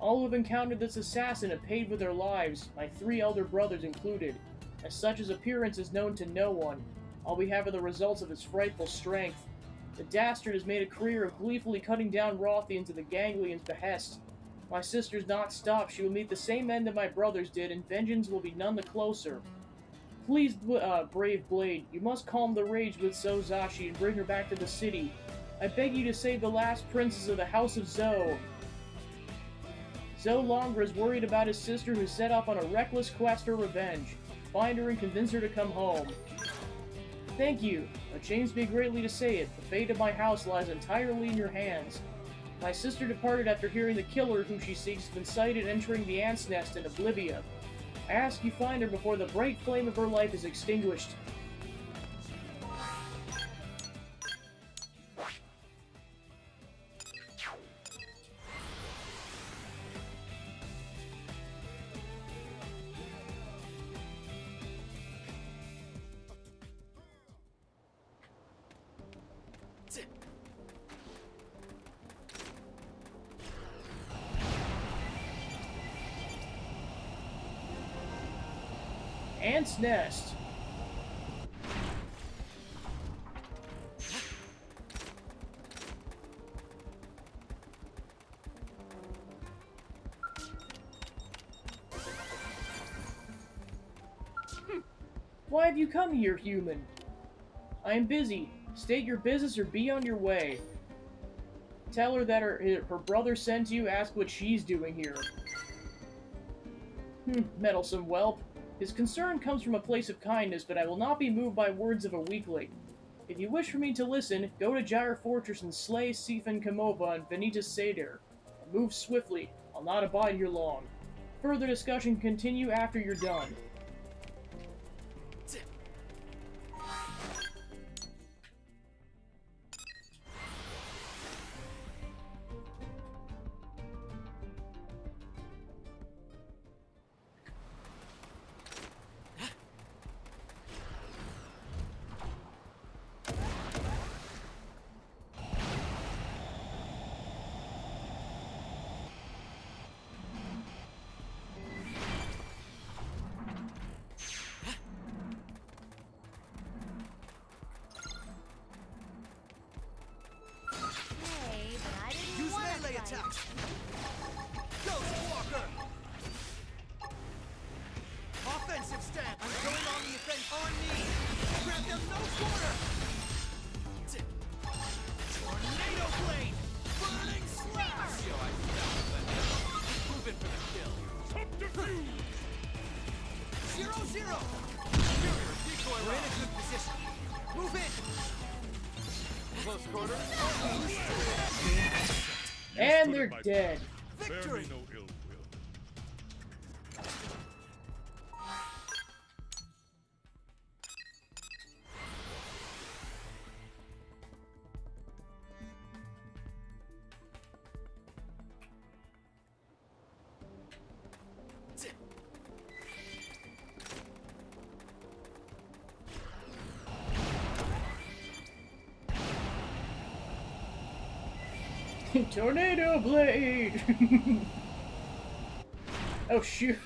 All who have encountered this assassin have paid with their lives, my 3 elder brothers included. As such, his appearance is known to no one. All we have are the results of his frightful strength. The dastard has made a career of gleefully cutting down Rothians at the Ganglions' behest. My sister's not stopped. She will meet the same end that my brothers did, and vengeance will be none the closer. Please, brave Blade, you must calm the rage with Zozashi and bring her back to the city. I beg you to save the last princess of the House of Zo. Zo Longra is worried about his sister who set off on a reckless quest for revenge. Find her and convince her to come home. Thank you. It shames me greatly to say it. The fate of my house lies entirely in your hands. My sister departed after hearing the killer whom she seeks has been sighted entering the ant's nest in Oblivia. I ask you find her before the bright flame of her life is extinguished. Ant's nest. Why have you come here, human? I am busy. State your business or be on your way. Tell her that her brother sent you, ask what she's doing here. Meddlesome whelp. His concern comes from a place of kindness, but I will not be moved by words of a weakling. If you wish for me to listen, go to Gyre Fortress and slay Sifan Kamova and Vanitas Seder. And move swiftly. I'll not abide here long. Further discussion continue after you're done. Hey, but I didn't Use want to melee fight. attacks. Ghost Walker. Offensive stance. I'm going on the offense on me. Grab them no quarter. Tornado blade. Burning slash. Yo, I smell that. Move in for the kill. Subterfuge. 0-0. Superior decoy We're in round. a good position. Move in. Close quarter. And they're dead. Bear Victory. me no ill will. Tornado blade! Oh shoot.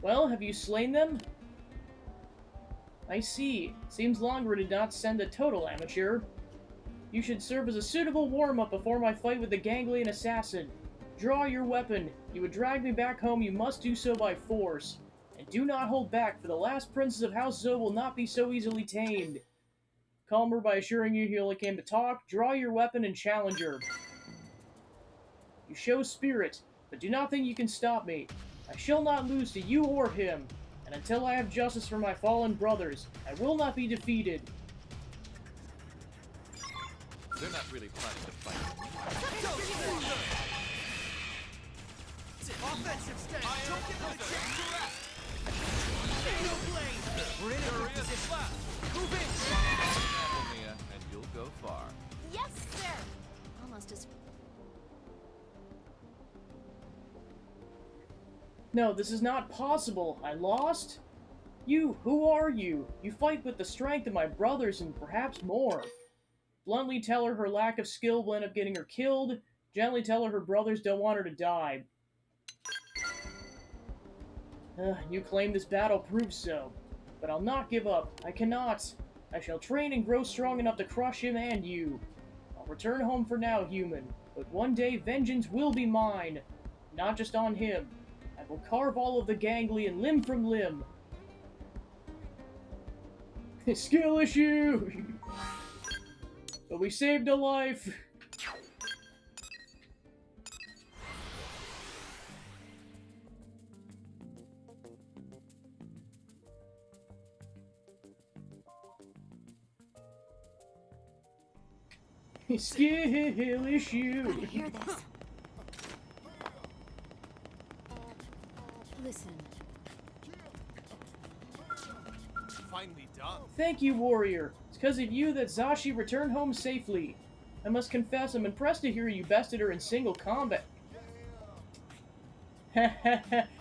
Well, have you slain them? I see. Seems Longra did not send a total amateur. You should serve as a suitable warm-up before my fight with the Ganglion assassin. Draw your weapon. You would drag me back home, you must do so by force. And do not hold back, for the last princess of House Zo will not be so easily tamed. Calm her by assuring you he only came to talk, draw your weapon and challenge her. You show spirit, but do not think you can stop me. I shall not lose to you or him, and until I have justice for my fallen brothers, I will not be defeated. They're not really planning to fight. Offensive stance. Don't give them a chance to rest. Tornado blade. We're in a good Furious position. blast. Move in. Handle Mia, and you'll go far. Yes, sir. Almost as No, this is not possible. I lost? You, who are you? You fight with the strength of my brothers and perhaps more. Bluntly tell her lack of skill will end up getting her killed. Gently tell her brothers don't want her to die. You claim this battle proves so. But I'll not give up. I cannot. I shall train and grow strong enough to crush him and you. I'll return home for now, human. But one day vengeance will be mine. Not just on him. I will carve all of the ganglion limb from limb. Skill issue! But we saved a life! Skill issue! I hear this. Listen. Finally done. Thank you, warrior. It's because of you that Zashi returned home safely. I must confess, I'm impressed to hear you bested her in single combat.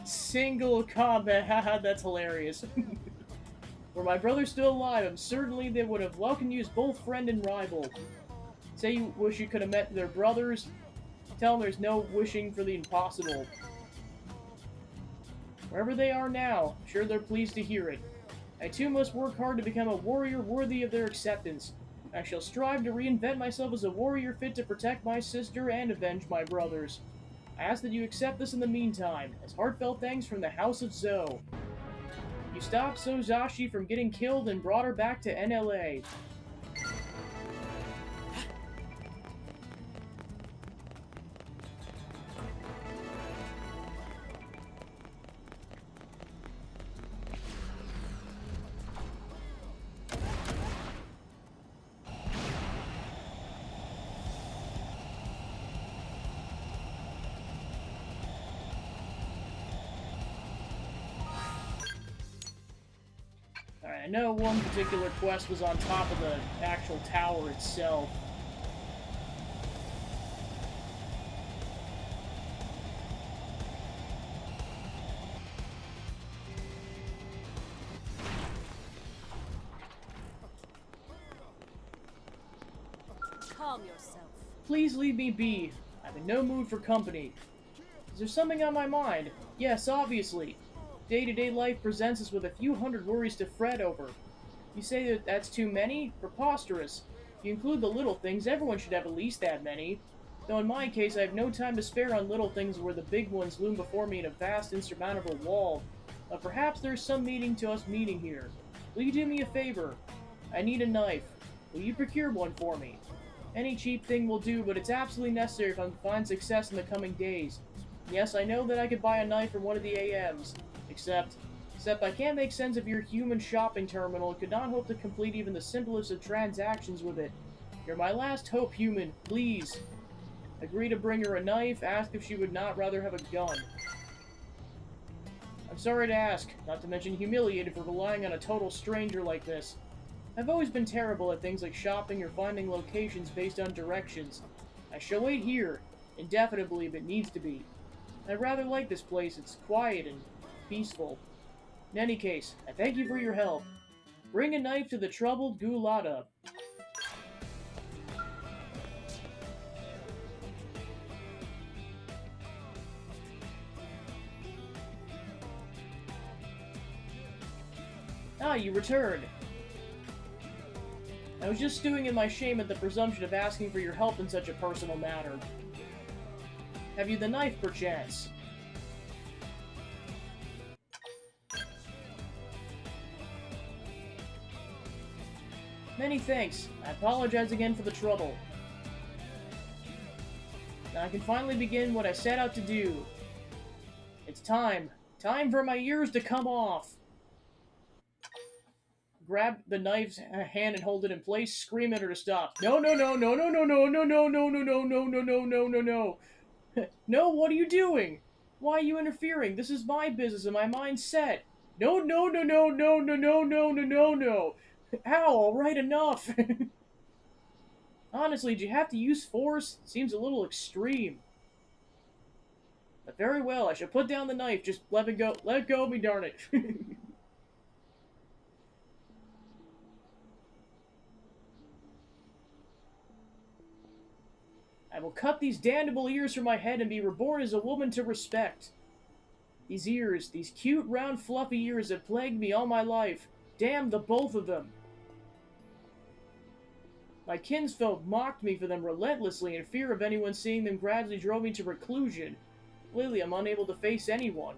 Single combat, haha, that's hilarious. Were my brother still alive, I'm certainly they would have welcomed you as both friend and rival. Say you wish you could have met their brothers. Tell them there's no wishing for the impossible. Wherever they are now, I'm sure they're pleased to hear it. I too must work hard to become a warrior worthy of their acceptance. I shall strive to reinvent myself as a warrior fit to protect my sister and avenge my brothers. I ask that you accept this in the meantime, as heartfelt thanks from the House of Zo. You stopped Sozashi from getting killed and brought her back to NLA. Alright, I know one particular quest was on top of the actual tower itself. Calm yourself. Please leave me be. I'm in no mood for company. Is there something on my mind? Yes, obviously. Day-to-day life presents us with a few hundred worries to fret over. You say that that's too many? Preposterous. If you include the little things, everyone should have at least that many. Though in my case, I have no time to spare on little things where the big ones loom before me in a vast, insurmountable wall. But perhaps there's some meaning to us meeting here. Will you do me a favor? I need a knife. Will you procure one for me? Any cheap thing will do, but it's absolutely necessary if I'm to find success in the coming days. Yes, I know that I could buy a knife from one of the AMs. Except I can't make sense of your human shopping terminal and could not hope to complete even the simplest of transactions with it. You're my last hope, human. Please. Agree to bring her a knife, ask if she would not rather have a gun. I'm sorry to ask, not to mention humiliated for relying on a total stranger like this. I've always been terrible at things like shopping or finding locations based on directions. I shall wait here, indefinitely if it needs to be. I rather like this place, it's quiet and peaceful. In any case, I thank you for your help. Bring a knife to the troubled Gulata. Ah, you returned. I was just stewing in my shame at the presumption of asking for your help in such a personal matter. Have you the knife, perchance? Many thanks. I apologize again for the trouble. Now I can finally begin what I set out to do. It's time. Time for my ears to come off. Grab the knife's hand and hold it in place, scream at her to stop. No, no, no, no, no, no, no, no, no, no, no, no, no, no, no, no, no, no. No, what are you doing? Why are you interfering? This is my business and my mind's set. No, no, no, no, no, no, no, no, no, no, no. Ow, alright, enough. Honestly, do you have to use force? Seems a little extreme. But very well, I shall put down the knife. Just let it go. Let go of me, darn it. I will cut these damnable ears from my head and be reborn as a woman to respect. These ears, these cute, round, fluffy ears have plagued me all my life. Damn the both of them! My kinsfolk mocked me for them relentlessly, and fear of anyone seeing them gradually drove me to reclusion. Lately, I'm unable to face anyone.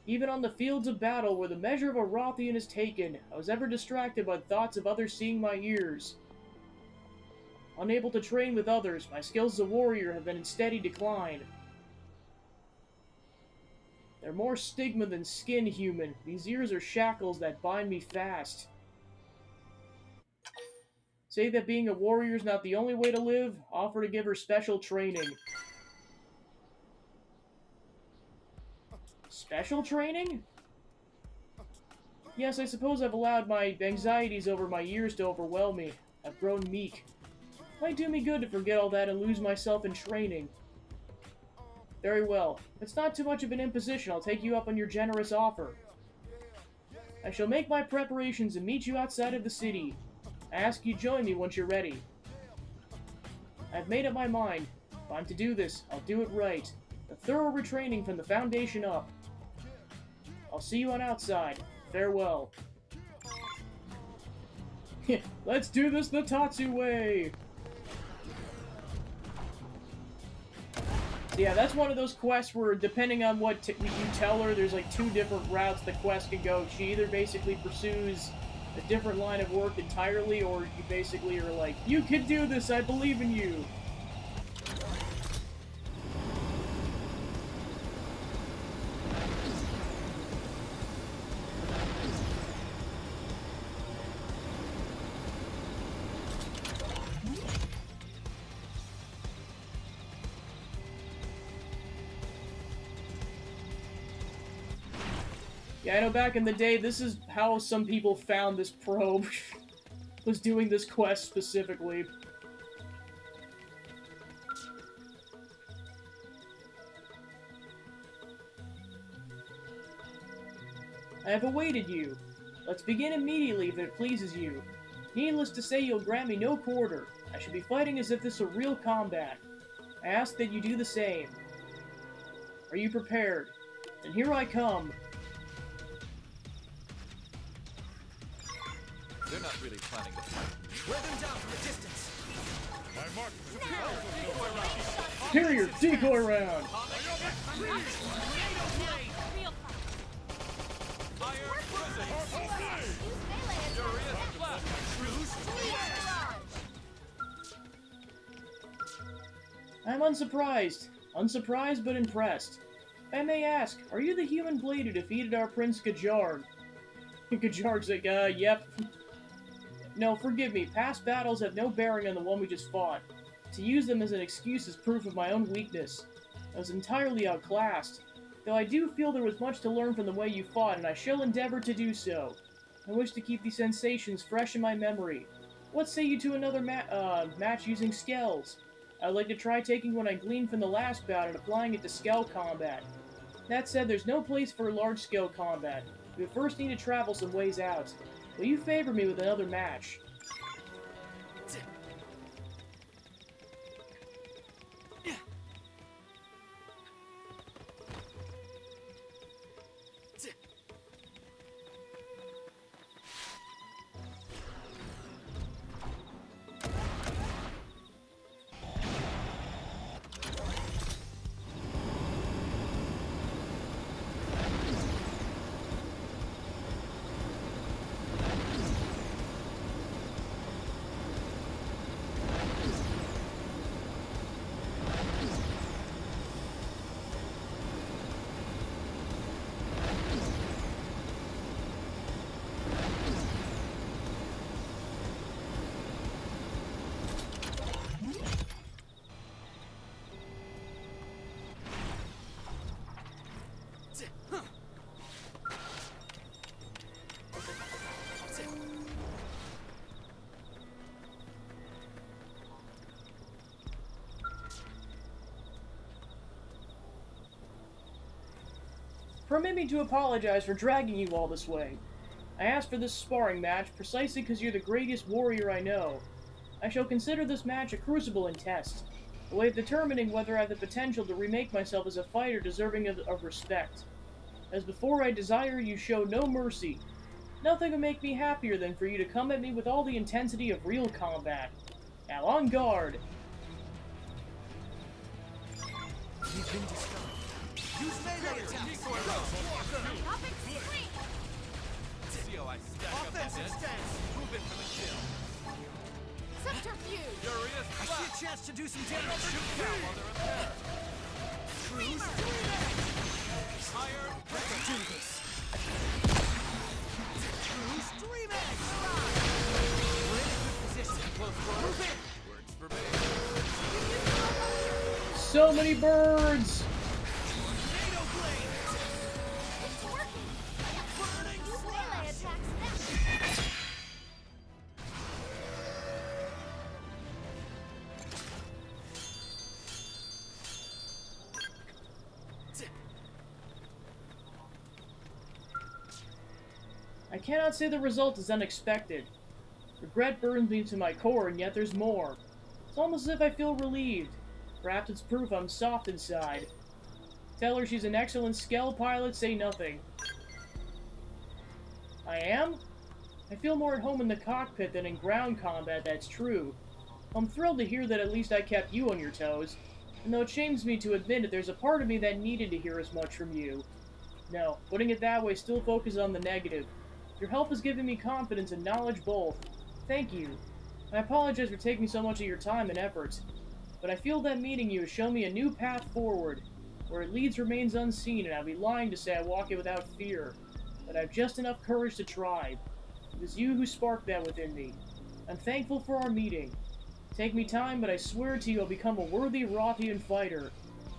Even on the fields of battle, where the measure of a Rothian is taken, I was ever distracted by thoughts of others seeing my ears. Unable to train with others, my skills as a warrior have been in steady decline. They're more stigma than skin human. These ears are shackles that bind me fast. Say that being a warrior is not the only way to live, offer to give her special training. Special training? Yes, I suppose I've allowed my anxieties over my years to overwhelm me. I've grown meek. Might do me good to forget all that and lose myself in training. Very well. If it's not too much of an imposition, I'll take you up on your generous offer. I shall make my preparations and meet you outside of the city. I ask you join me once you're ready. I've made up my mind. If I'm to do this, I'll do it right. A thorough retraining from the foundation up. I'll see you on outside. Farewell. Let's do this the Tatsu way! Yeah, that's one of those quests where, depending on what you tell her, there's like 2 different routes the quest can go. She either basically pursues a different line of work entirely, or you basically are like, you can do this, I believe in you! Yeah, I know back in the day, this is how some people found this probe. Was doing this quest specifically. I have awaited you. Let's begin immediately if it pleases you. Needless to say, you'll grant me no quarter. I should be fighting as if this were real combat. I ask that you do the same. Are you prepared? Then here I come. They're not really planning to fight. Wear them down from a distance. My mark. Carry your decoy round! I'm unsurprised. Unsurprised but impressed. If I may ask, are you the human blade who defeated our Prince Gajarg? Gajarg's like, yep. No, forgive me, past battles have no bearing on the one we just fought. To use them as an excuse is proof of my own weakness. I was entirely outclassed, though I do feel there was much to learn from the way you fought, and I shall endeavor to do so. I wish to keep these sensations fresh in my memory. What say you to another match using Skells? I'd like to try taking what I gleaned from the last bout and applying it to Skell combat. That said, there's no place for large-scale combat. We would first need to travel some ways out. Will you favor me with another match? Permit me to apologize for dragging you all this way. I asked for this sparring match precisely because you're the greatest warrior I know. I shall consider this match a crucible and test. a way of determining whether I have the potential to remake myself as a fighter deserving of respect. As before, I desire you show no mercy. Nothing would make me happier than for you to come at me with all the intensity of real combat. Now on guard! We've been discovered. Use melee attacks! Topic three. See how I stack up Offensive against? stance! Move in for the kill. Subterfuge. Furious I see blast. a chance to do some damage! Shoot down while they're up there. True stream edge! Iron Let's do this! True stream edge! We're in a good position. close quarters. Move in! Works for me. So many birds! Tornado blade! It's working. Burning Use melee slash! attacks now. I cannot say the result is unexpected. Regret burns me to my core, and yet there's more. It's almost as if I feel relieved. Perhaps it's proof I'm soft inside. Tell her she's an excellent Skell pilot, say nothing. I am? I feel more at home in the cockpit than in ground combat, that's true. I'm thrilled to hear that at least I kept you on your toes. And though it shames me to admit it, there's a part of me that needed to hear as much from you. No, putting it that way still focuses on the negative. Your help has given me confidence and knowledge both. Thank you. I apologize for taking so much of your time and effort, but I feel that meeting you has shown me a new path forward. Where it leads remains unseen, and I'd be lying to say I walk it without fear. But I have just enough courage to try. It was you who sparked that within me. I'm thankful for our meeting. Take me time, but I swear to you I'll become a worthy Rothian fighter.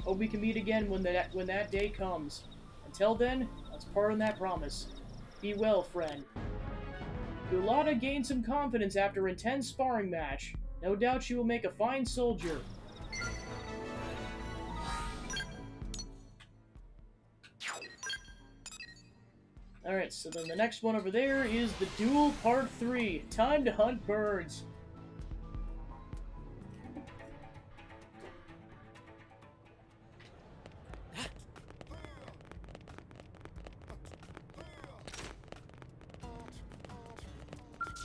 Hope we can meet again when that day comes. Until then, let's part on that promise. Be well, friend. Gulata gained some confidence after an intense sparring match. No doubt she will make a fine soldier. Alright, so then the next one over there is the Duel Part 3. Time to hunt birds.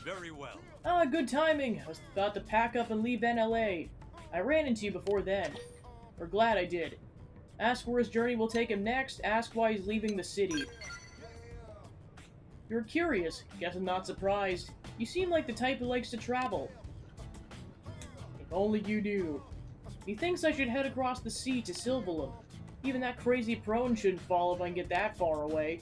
Very well. Ah, good timing. I was about to pack up and leave NLA. I ran into you before then. Or glad I did. Ask where his journey will take him next, ask why he's leaving the city. You're curious. Guess I'm not surprised. You seem like the type who likes to travel. If only you knew. He thinks I should head across the sea to Silvalum. Even that crazy prone shouldn't fall if I can get that far away.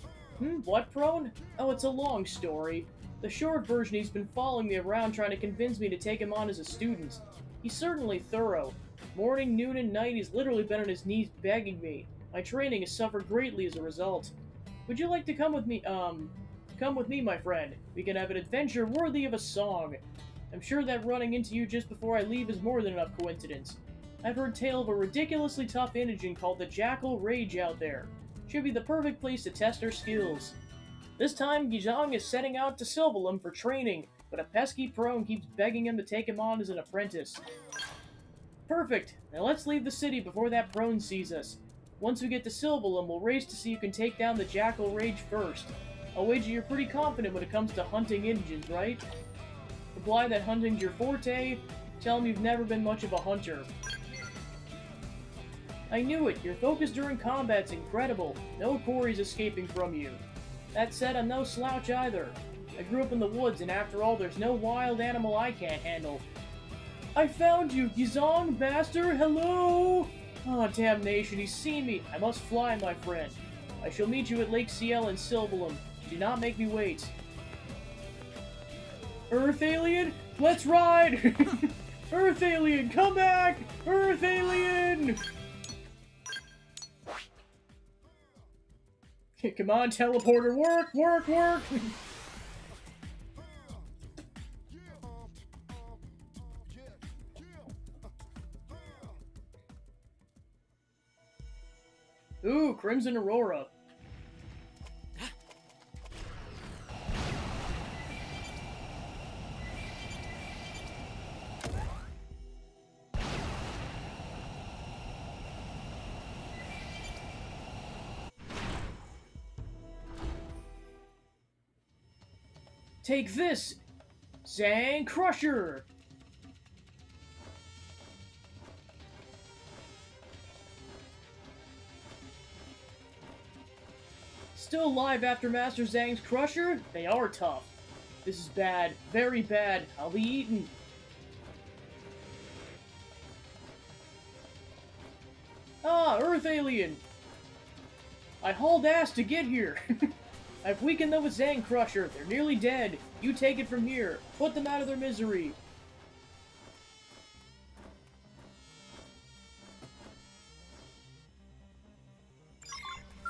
What prone? Oh, it's a long story. The short version, he's been following me around trying to convince me to take him on as a student. He's certainly thorough. Morning, noon, and night, he's literally been on his knees begging me. My training has suffered greatly as a result. Would you like to come with me, my friend? We can have an adventure worthy of a song. I'm sure that running into you just before I leave is more than enough coincidence. I've heard tale of a ridiculously tough indigene called the Jackal Rage out there. Should be the perfect place to test our skills. This time, Gizong is setting out to Silvalum for training, but a pesky prone keeps begging him to take him on as an apprentice. Perfect! Now let's leave the city before that prone sees us. Once we get to Silvalum, we'll race to see who can take down the Jackal Rage first. I'll wager you're pretty confident when it comes to hunting Indians, right? Reply that hunting's your forte, tell him you've never been much of a hunter. I knew it, your focus during combat's incredible. No quarries escaping from you. That said, I'm no slouch either. I grew up in the woods, and after all, there's no wild animal I can't handle. I found you, Gizong, bastard, hello! Oh, damnation, he's seen me. I must fly, my friend. I shall meet you at Lake Ciel in Silvalum. Do not make me wait. Earth alien, let's ride! Earth alien, come back! Earth alien! Come on, teleporter, work, work, work! Ooh, Crimson Aurora. Take this, Zang Crusher! Still alive after Master Zhang's Crusher? They are tough. This is bad. Very bad. I'll be eaten. Ah, Earth Alien! I hauled ass to get here. I've weakened them with Zang Crusher. They're nearly dead. You take it from here. Put them out of their misery.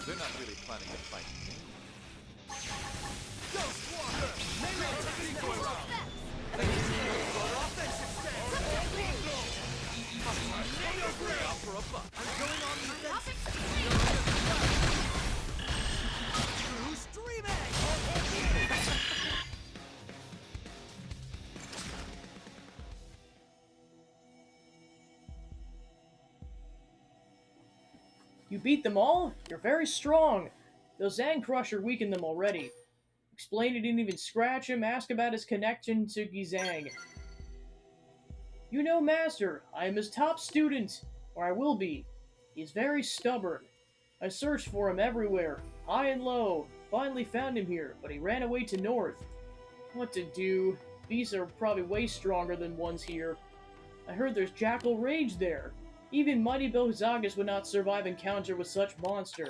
They're not really planning to fight me. Ghost Walker! Melee technique going wrong! Floater offensive stance! Out for a buck. I'm going on the offensive. True Stream Edge! You beat them all? You're very strong. Those Zang Crusher weakened them already. Explain he didn't even scratch him, ask about his connection to Gizang. You know, Master, I am his top student, or I will be. He's very stubborn. I searched for him everywhere, high and low. Finally found him here, but he ran away to North. What to do? Beasts are probably way stronger than ones here. I heard there's Jackal Rage there. Even Mighty Bozagus would not survive encounter with such monster.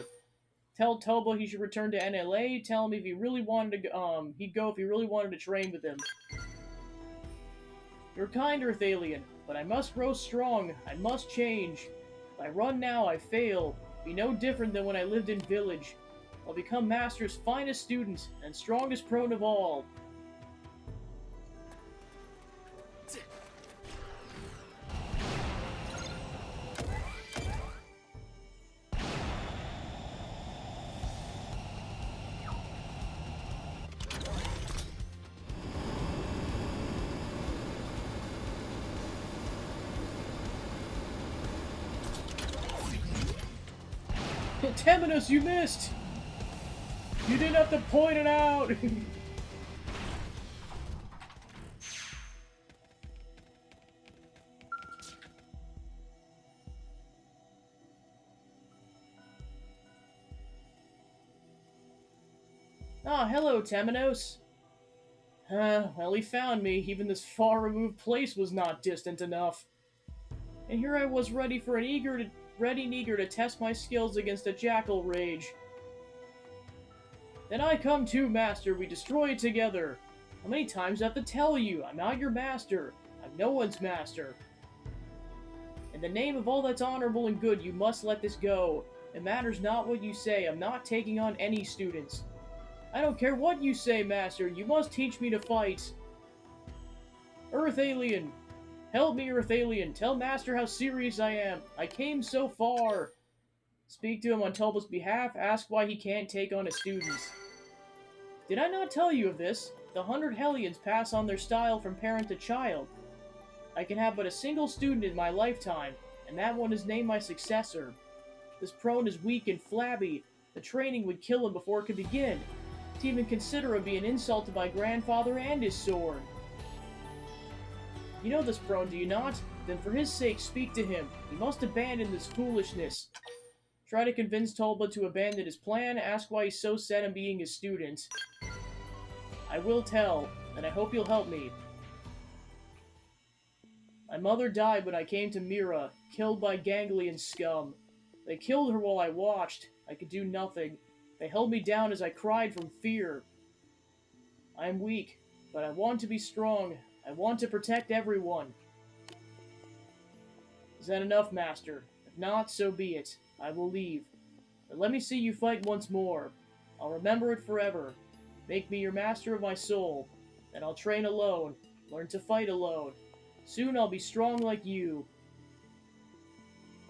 Tell Toba he should return to NLA. Tell him if he really wanted to, he'd go if he really wanted to train with him. You're kind, Earth Alien, but I must grow strong. I must change. If I run now, I fail. Be no different than when I lived in Village. I'll become Master's finest student and strongest prone of all. Temenos, you missed! You didn't have to point it out! Ah, hello, Temenos. Well, he found me. Even this far-removed place was not distant enough. And here I was ready and eager to test my skills against a Jackal Rage. Then I come to, Master. We destroy it together. How many times do I have to tell you? I'm not your master. I'm no one's master. In the name of all that's honorable and good, you must let this go. It matters not what you say. I'm not taking on any students. I don't care what you say, Master. You must teach me to fight. Earth Alien. Help me, Earth Alien. Tell Master how serious I am. I came so far. Speak to him on Tulba's behalf. Ask why he can't take on his students. Did I not tell you of this? The 100 Hellions pass on their style from parent to child. I can have but a single student in my lifetime, and that one is named my successor. This prone is weak and flabby. The training would kill him before it could begin. To even consider him be an insult to my grandfather and his sword. You know this prone, do you not? Then for his sake, speak to him. He must abandon this foolishness. Try to convince Tulba to abandon his plan. Ask why he's so set on being his student. I will tell, and I hope you'll help me. My mother died when I came to Mira, killed by ganglion scum. They killed her while I watched. I could do nothing. They held me down as I cried from fear. I am weak, but I want to be strong. I want to protect everyone. Is that enough, Master? If not, so be it. I will leave. But let me see you fight once more. I'll remember it forever. Make me your master of my soul. Then I'll train alone. Learn to fight alone. Soon I'll be strong like you.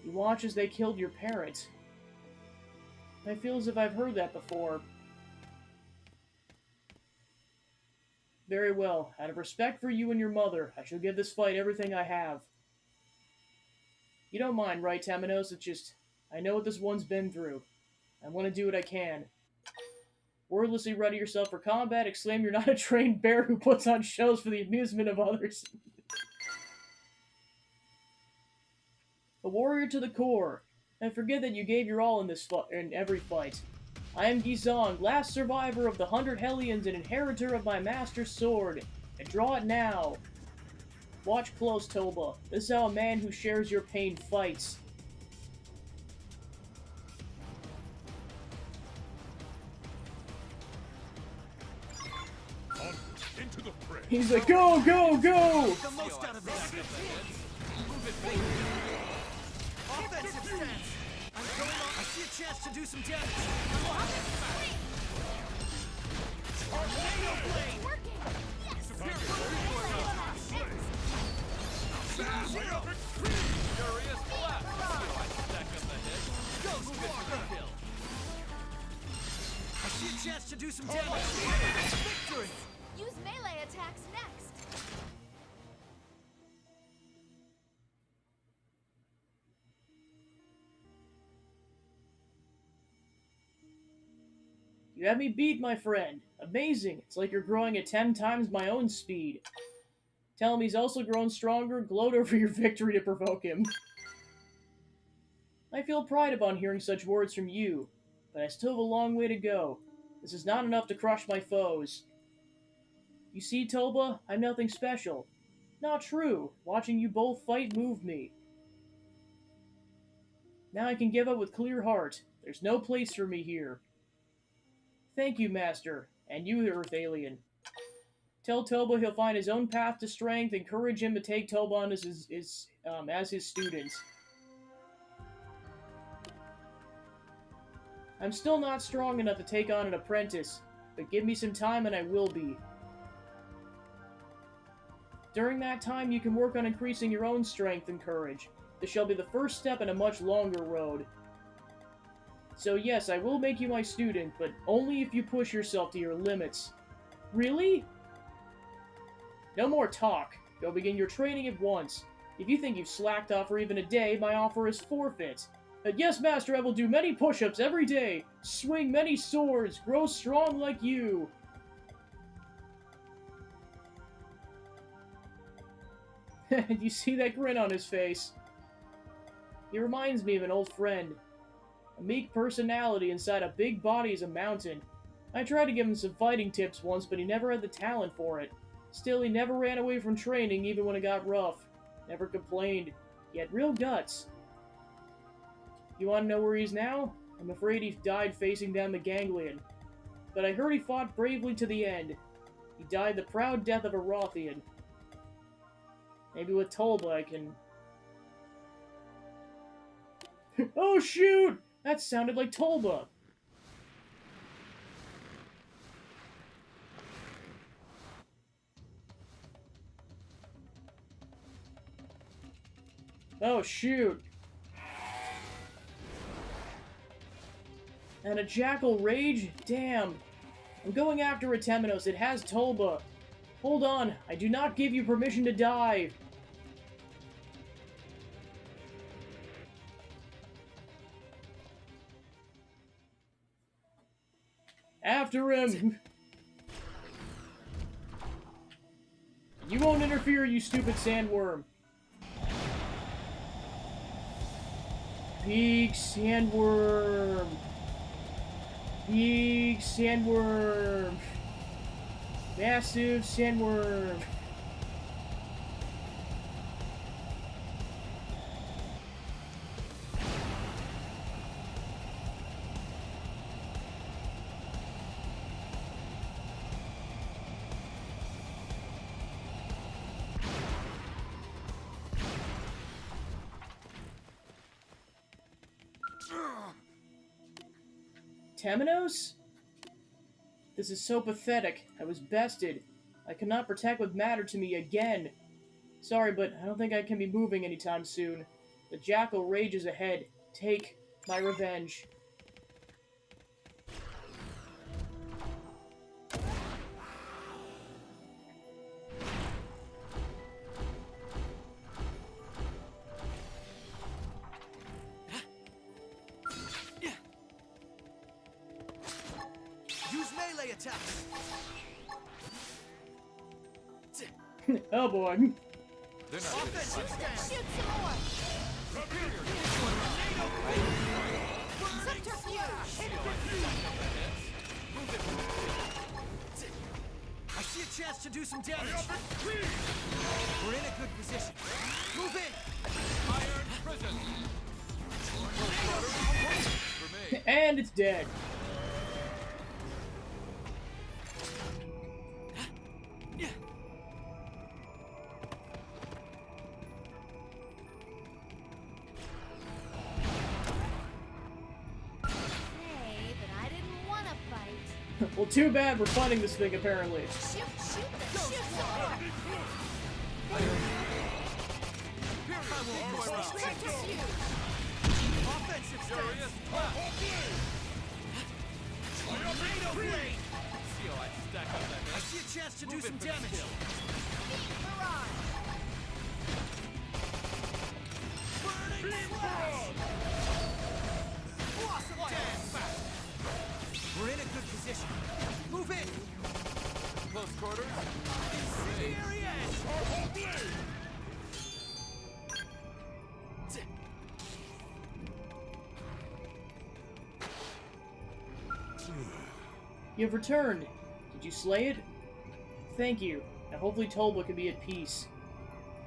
You watch as they killed your parents. I feel as if I've heard that before. Very well. Out of respect for you and your mother, I shall give this fight everything I have. You don't mind, right, Temenos? It's just, I know what this one's been through. I want to do what I can. Wordlessly ready yourself for combat, exclaim you're not a trained bear who puts on shows for the amusement of others. A warrior to the core, and forget that you gave your all in in every fight. I am Gizong, last survivor of the 100 Hellions and inheritor of my master's sword, and draw it now. Watch close, Toba. This is how a man who shares your pain fights. Into the fray. He's like, go, go, go! The most out of this. Move it, baby. Offensive stance. I'm going on. I see a chance to do some damage. Tornado blade. Working! Yes! Furious blast. Stack up ahead. Ghost kill. I see a chance to do some damage. Victory. Use melee attacks next! You have me beat, my friend. Amazing. It's like you're growing at 10 times my own speed. Tell him he's also grown stronger, gloat over your victory to provoke him. I feel pride upon hearing such words from you, but I still have a long way to go. This is not enough to crush my foes. You see, Toba, I'm nothing special. Not true. Watching you both fight moved me. Now I can give up with clear heart. There's no place for me here. Thank you, Master, and you, Earth Alien. Tell Toba he'll find his own path to strength. Encourage him to take Toba on as his student. I'm still not strong enough to take on an apprentice, but give me some time and I will be. During that time, you can work on increasing your own strength and courage. This shall be the first step in a much longer road. So yes, I will make you my student, but only if you push yourself to your limits. Really? No more talk. Go begin your training at once. If you think you've slacked off for even a day, my offer is forfeit. But yes, Master, I will do many push-ups every day, swing many swords, grow strong like you. You see that grin on his face? He reminds me of an old friend. A meek personality inside a big body is a mountain. I tried to give him some fighting tips once, but he never had the talent for it. Still, he never ran away from training even when it got rough. Never complained. He had real guts. You want to know where he is now? I'm afraid he died facing down the ganglion. But I heard he fought bravely to the end. He died the proud death of a Rothian. Maybe with Toba I can... Oh shoot! That sounded like Toba! Oh shoot! And a Jackal Rage? Damn! I'm going after Ateminos. It has Toba. Hold on, I do not give you permission to die. After him! You won't interfere, you stupid sandworm. Big sandworm. Big sandworm. Massive sandworm. Temenos? This is so pathetic. I was bested. I cannot protect what mattered to me again. Sorry, but I don't think I can be moving anytime soon. The Jackal rages ahead. Take my revenge. Use attacks. Oh boy. They're not good. Offensive stance. Shoot some more! Superior. I see a chance to do some damage. We're in a good position. Move in. Iron prison. For me. And it's dead. Hey, but I didn't want to fight. Well, too bad we're fighting this thing, apparently. Shoot some more! Offensive Furious stance. clap. Tornado blade. See how I stack up that I hit? see a chance to do Move it some for damage. skill. Barrage! Burning blast. Blossom dance. We're in a good position. Move in. Close quarters. Incendiary edge. You've returned. Did you slay it? Thank you. Now hopefully Tolba can be at peace.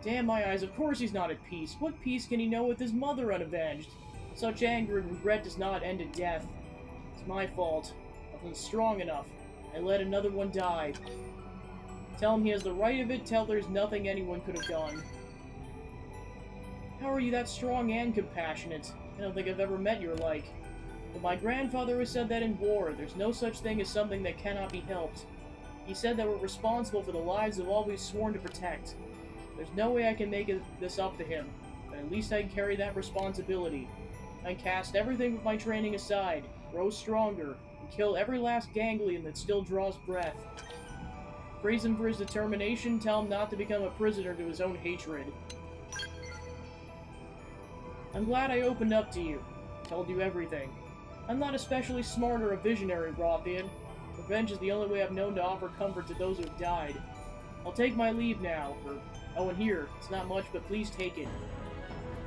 Damn my eyes, of course he's not at peace. What peace can he know with his mother unavenged? Such anger and regret does not end in death. It's my fault. I wasn't strong enough. I let another one die. Tell him he has the right of it, tell there's nothing anyone could have done. How are you that strong and compassionate? I don't think I've ever met your like. But my grandfather always said that in war, there's no such thing as something that cannot be helped. He said that we're responsible for the lives of all we've sworn to protect. There's no way I can make this up to him, but at least I can carry that responsibility. I can cast everything with my training aside, grow stronger, and kill every last ganglion that still draws breath. Praise him for his determination, tell him not to become a prisoner to his own hatred. I'm glad I opened up to you, told you everything. I'm not especially smart or a visionary, Rawthian. Revenge is the only way I've known to offer comfort to those who have died. I'll take my leave now, oh, and here, it's not much, but please take it.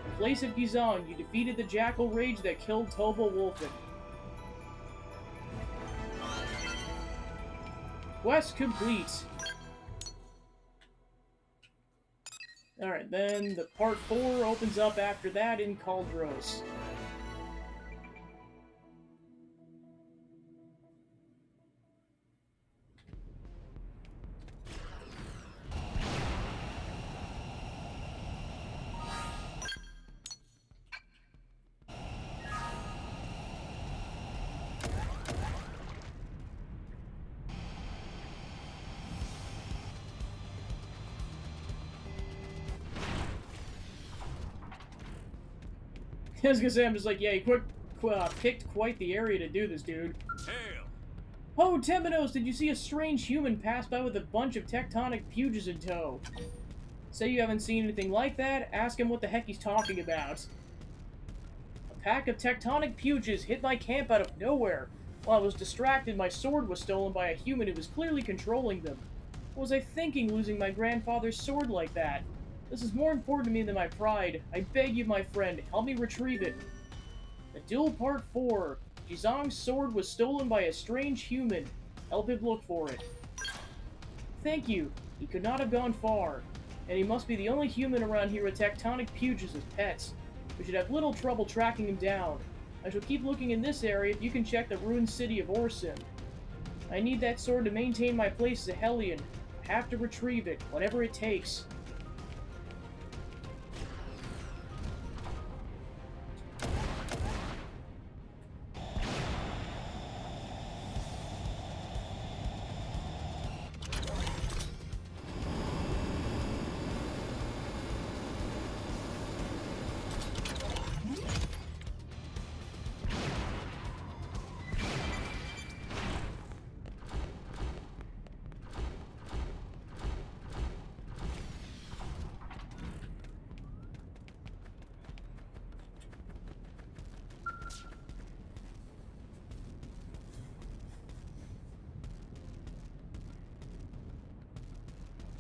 In place of Gizong, you defeated the Jackal Rage that killed Toba Wolfen. Quest complete. Alright, then the part 4 opens up after that in Caldros. I was gonna say, I'm just like, yeah, you picked quite the area to do this, dude. Hail. Oh, Temenos, did you see a strange human pass by with a bunch of tectonic puges in tow? Say you haven't seen anything like that, ask him what the heck he's talking about. A pack of tectonic puges hit my camp out of nowhere. While I was distracted, my sword was stolen by a human who was clearly controlling them. What was I thinking losing my grandfather's sword like that? This is more important to me than my pride. I beg you, my friend, help me retrieve it. The Duel Part 4. Jizong's sword was stolen by a strange human. Help him look for it. Thank you. He could not have gone far. And he must be the only human around here with tectonic puges as pets. We should have little trouble tracking him down. I shall keep looking in this area if you can check the ruined city of Orsim. I need that sword to maintain my place as a Hellion. I have to retrieve it, whatever it takes.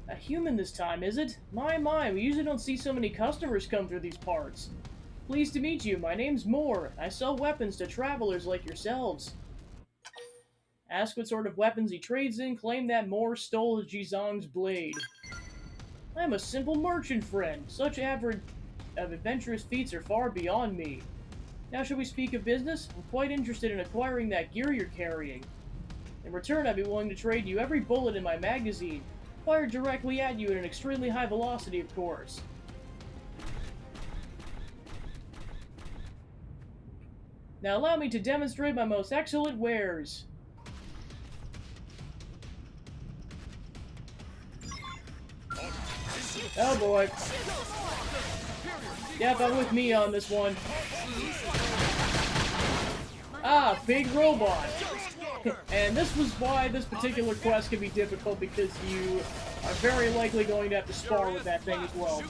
A human this time, is it? My, we usually don't see so many customers come through these parts. Pleased to meet you, my name's Moore. I sell weapons to travelers like yourselves. Ask what sort of weapons he trades in, claim that Moore stole Jizong's blade. I am a simple merchant friend. Such average of adventurous feats are far beyond me. Now shall we speak of business? I'm quite interested in acquiring that gear you're carrying. In return, I'd be willing to trade you every bullet in my magazine, fired directly at you at an extremely high velocity, of course. Now allow me to demonstrate my most excellent wares. Oh boy. Yep, I'm with me on this one. Ah, big robot. And this was why this particular quest can be difficult, because you are very likely going to have to spar with that thing as well.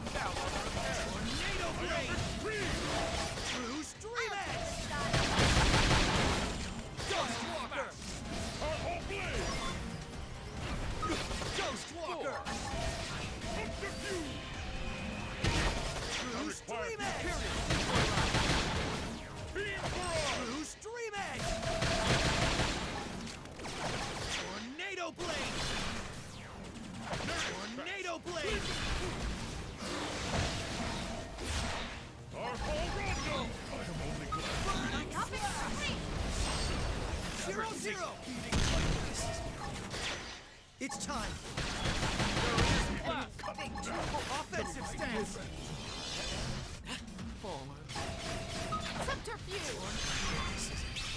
It's time. Offensive stance. Subterfuge.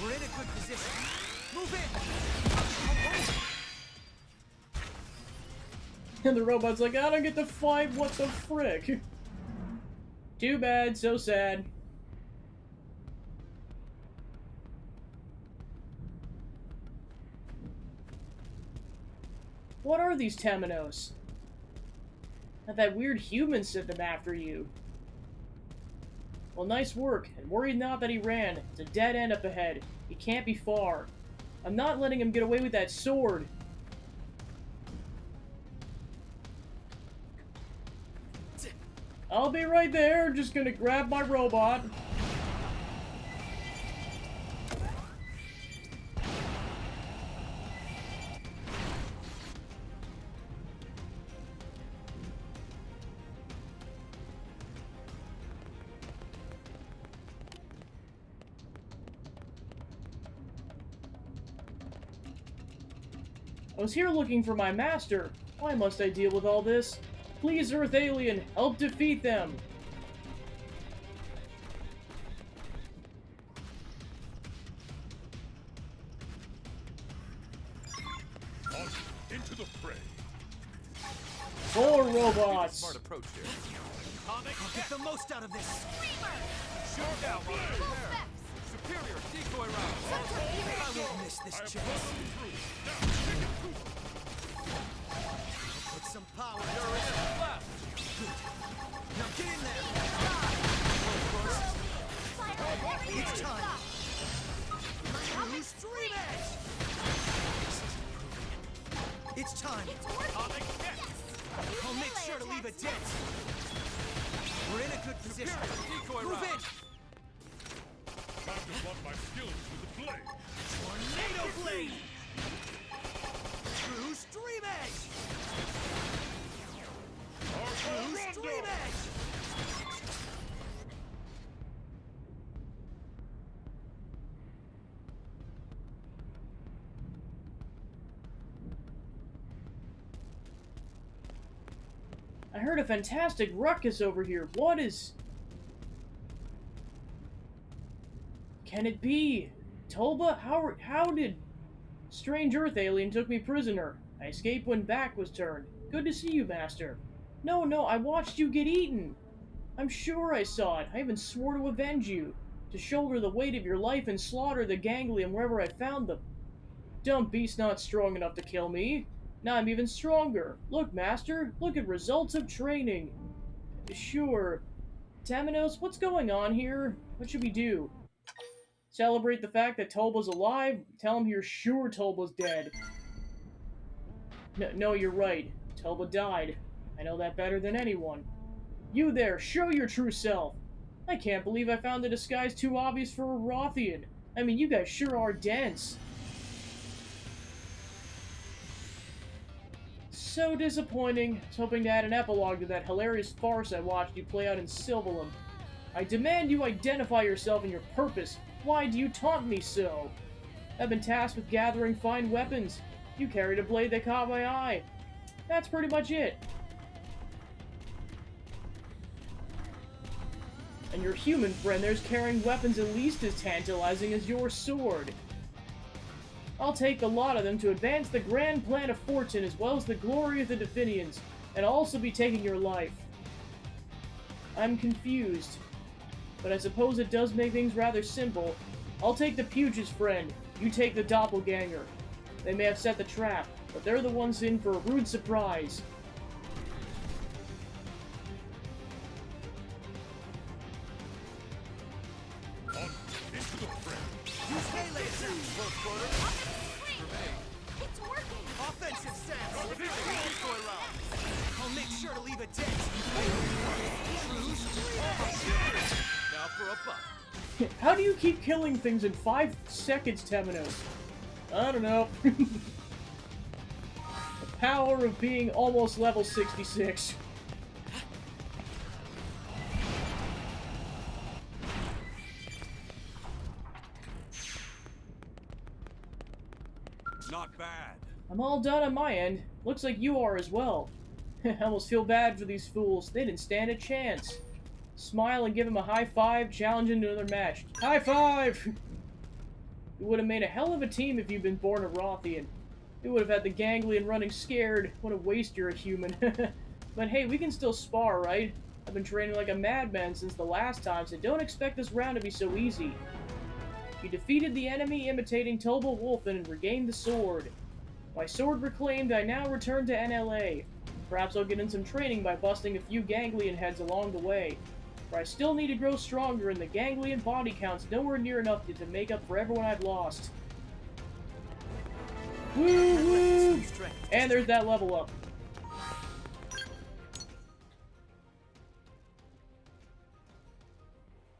We're in a good position. Move in. And the robot's like, I don't get to fight, what the frick? Too bad, so sad. What are these Temenos? That weird human sent them after you. Well, nice work, and worried not that he ran. It's a dead end up ahead. He can't be far. I'm not letting him get away with that sword. I'll be right there, just gonna grab my robot. I was here looking for my master. Why must I deal with all this? Please, Earth Alien, help defeat them! Into the fray. More robots! Smart approach here. I'll get the most out of this. Shoot down while we prepare. Superior decoy round. I won't miss this chance. Put some power. You're in left. Now get in there. It's time. Stream Edge. It's time. I'll make sure to leave a dent. We're in a good position. Decoy Move round. in. Time to plug my skills to the blade. Tornado Blade. True Stream Edge. True Stream Edge. I heard a fantastic ruckus over here. What is... Can it be? Tolba? How did... Strange Earth Alien took me prisoner. I escaped when back was turned. Good to see you, Master. No, I watched you get eaten. I'm sure I saw it. I even swore to avenge you. To shoulder the weight of your life and slaughter the ganglion wherever I found them. Dumb beast not strong enough to kill me. Now I'm even stronger. Look, Master. Look at results of training. Sure. Temenos, what's going on here? What should we do? Celebrate the fact that Tolba's alive? Tell him you're sure Tolba's dead. No, you're right. Tulba died. I know that better than anyone. You there, show your true self! I can't believe I found the disguise too obvious for a Rothian. I mean, you guys sure are dense. So disappointing. I was hoping to add an epilogue to that hilarious farce I watched you play out in Sylvalum. I demand you identify yourself and your purpose. Why do you taunt me so? I've been tasked with gathering fine weapons. You carried a blade that caught my eye. That's pretty much it. And your human friend there's carrying weapons at least as tantalizing as your sword. I'll take the lot of them to advance the grand plan of fortune as well as the glory of the Definians, and I'll also be taking your life. I'm confused, but I suppose it does make things rather simple. I'll take the Puge's friend, you take the doppelganger. They may have set the trap, but they're the ones in for a rude surprise. Into the friend. Use melee attacks, close quarters. It's working! Offensive stance. Decoy round. I'll make sure to leave a dent. Now for a buck. How do you keep killing things in 5 seconds, Temenos? I don't know. The power of being almost level 66. Not bad. I'm all done on my end. Looks like you are as well. I almost feel bad for these fools. They didn't stand a chance. Smile and give him a high five, challenge into another match. High five! You would have made a hell of a team if you'd been born a Rothian. You would have had the ganglion running scared. What a waste you're a human. But hey, we can still spar, right? I've been training like a madman since the last time, so don't expect this round to be so easy. You defeated the enemy imitating Tobal Wolfen and regained the sword. My sword reclaimed, I now return to NLA. Perhaps I'll get in some training by busting a few ganglion heads along the way. For I still need to grow stronger, and the ganglion body count's nowhere near enough to make up for everyone I've lost. Woo woo! And there's that level up.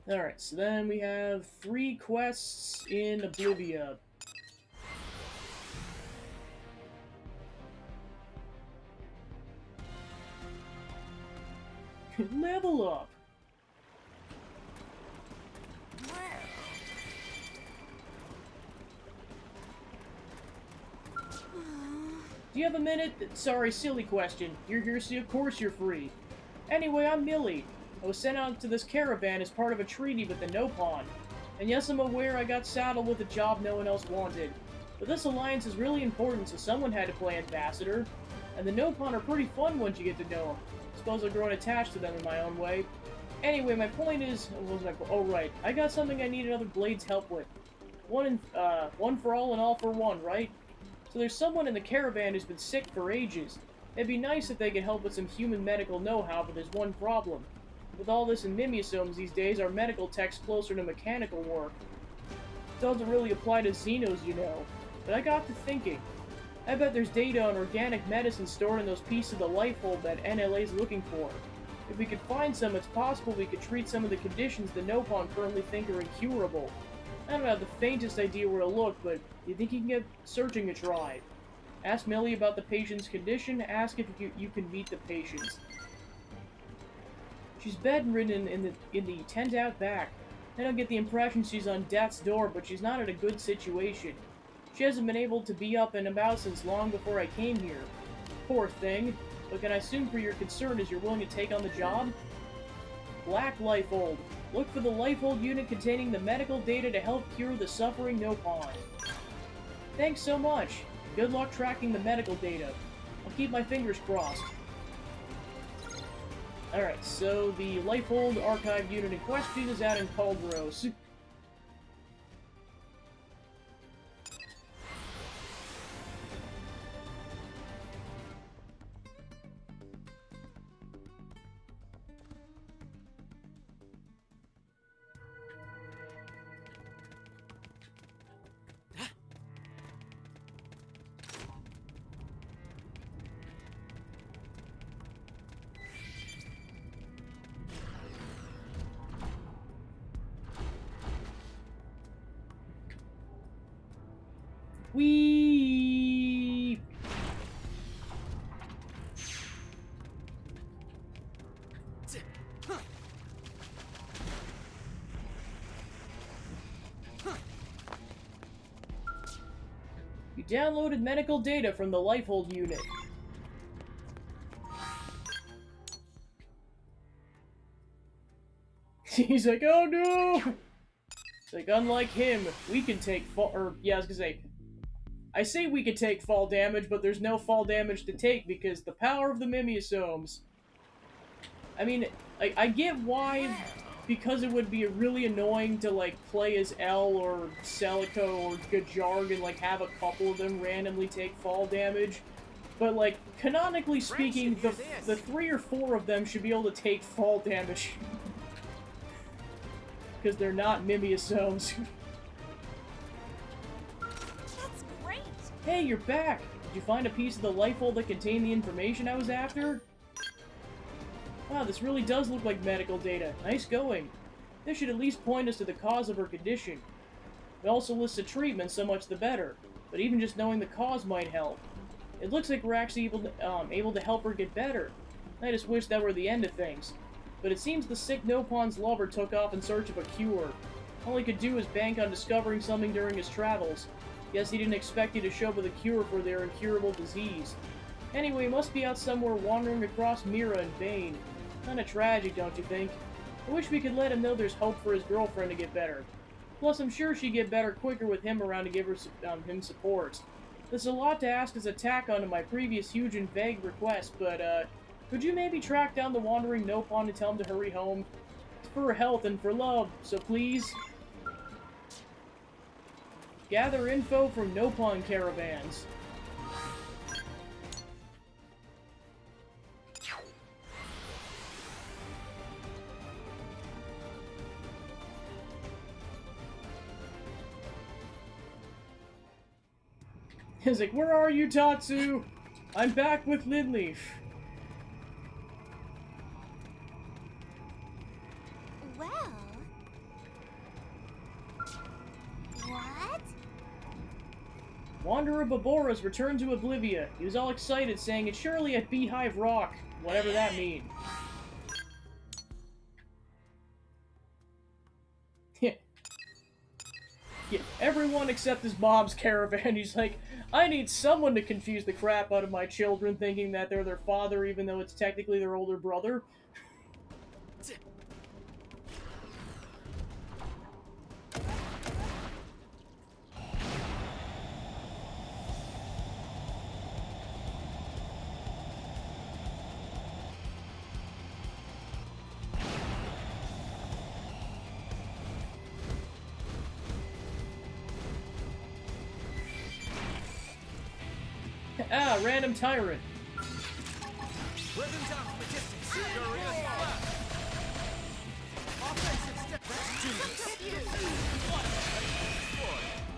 Alright, so then we have 3 quests in Oblivia. Level up! Do you have a minute? Sorry, silly question. You're here, so of course you're free. Anyway, I'm Millie. I was sent out to this caravan as part of a treaty with the Nopon. And yes, I'm aware I got saddled with a job no one else wanted. But this alliance is really important, so someone had to play ambassador. And the Nopon are pretty fun once you get to know them. Suppose I've grown attached to them in my own way. Anyway, my point is... Oh, right. I got something I need another Blade's help with. One for all and all for one, right? So there's someone in the caravan who's been sick for ages. It'd be nice if they could help with some human medical know-how, but there's one problem. With all this in mimeosomes these days, our medical tech's closer to mechanical work. Doesn't really apply to Xenos, you know. But I got to thinking. I bet there's data on organic medicine stored in those pieces of the life hold that NLA's looking for. If we could find some, it's possible we could treat some of the conditions the Nopon currently think are incurable. I don't have the faintest idea where to look, but do you think you can get searching a try? Ask Millie about the patient's condition, ask if you can meet the patients. She's bedridden in the tent out back. I don't get the impression she's on death's door, but she's not in a good situation. She hasn't been able to be up and about since long before I came here. Poor thing. But can I assume for your concern is you're willing to take on the job? Black Lifehold. Look for the Lifehold unit containing the medical data to help cure the suffering Nopon. Thanks so much. Good luck tracking the medical data. I'll keep my fingers crossed. Alright, so the Lifehold archive unit in question is out in Caldros. Whee! You downloaded medical data from the Lifehold unit. He's like, oh no! It's like, unlike him, we can take fall- or, yeah, I was gonna say we could take fall damage, but there's no fall damage to take because the power of the Mimiosomes. I mean, I get why, because it would be really annoying to, like, play as L or Celico or Gajarg and, like, have a couple of them randomly take fall damage. But, like, canonically speaking, the 3 or 4 of them should be able to take fall damage. Because they're not Mimiosomes. That's great! Hey, you're back! Did you find a piece of the Lifehold that contained the information I was after? Wow, this really does look like medical data. Nice going. This should at least point us to the cause of her condition. It also lists a treatment, so much the better. But even just knowing the cause might help. It looks like we're actually able to help her get better. I just wish that were the end of things. But it seems the sick Nopon's lover took off in search of a cure. All he could do was bank on discovering something during his travels. Guess he didn't expect you to show up with a cure for their incurable disease. Anyway, he must be out somewhere wandering across Mira in vain. Kinda tragic, don't you think? I wish we could let him know there's hope for his girlfriend to get better. Plus, I'm sure she'd get better quicker with him around to give her him support. There's a lot to ask as a tack onto my previous huge and vague request, but, could you maybe track down the wandering Nopon and tell him to hurry home? It's for her health and for love, so please? Gather info from Nopon caravans. He's like, where are you, Tatsu? I'm back with Lidleaf. Well... What? Wanderer Babora's returned to Oblivia. He was all excited, saying it's surely at Beehive Rock, whatever that means. Yeah, everyone except his mom's caravan. He's like, I need someone to confuse the crap out of my children, thinking that they're their father, even though it's technically their older brother. Ah, random tyrant. Rhythm down from a distance. Furious blast. Offensive step.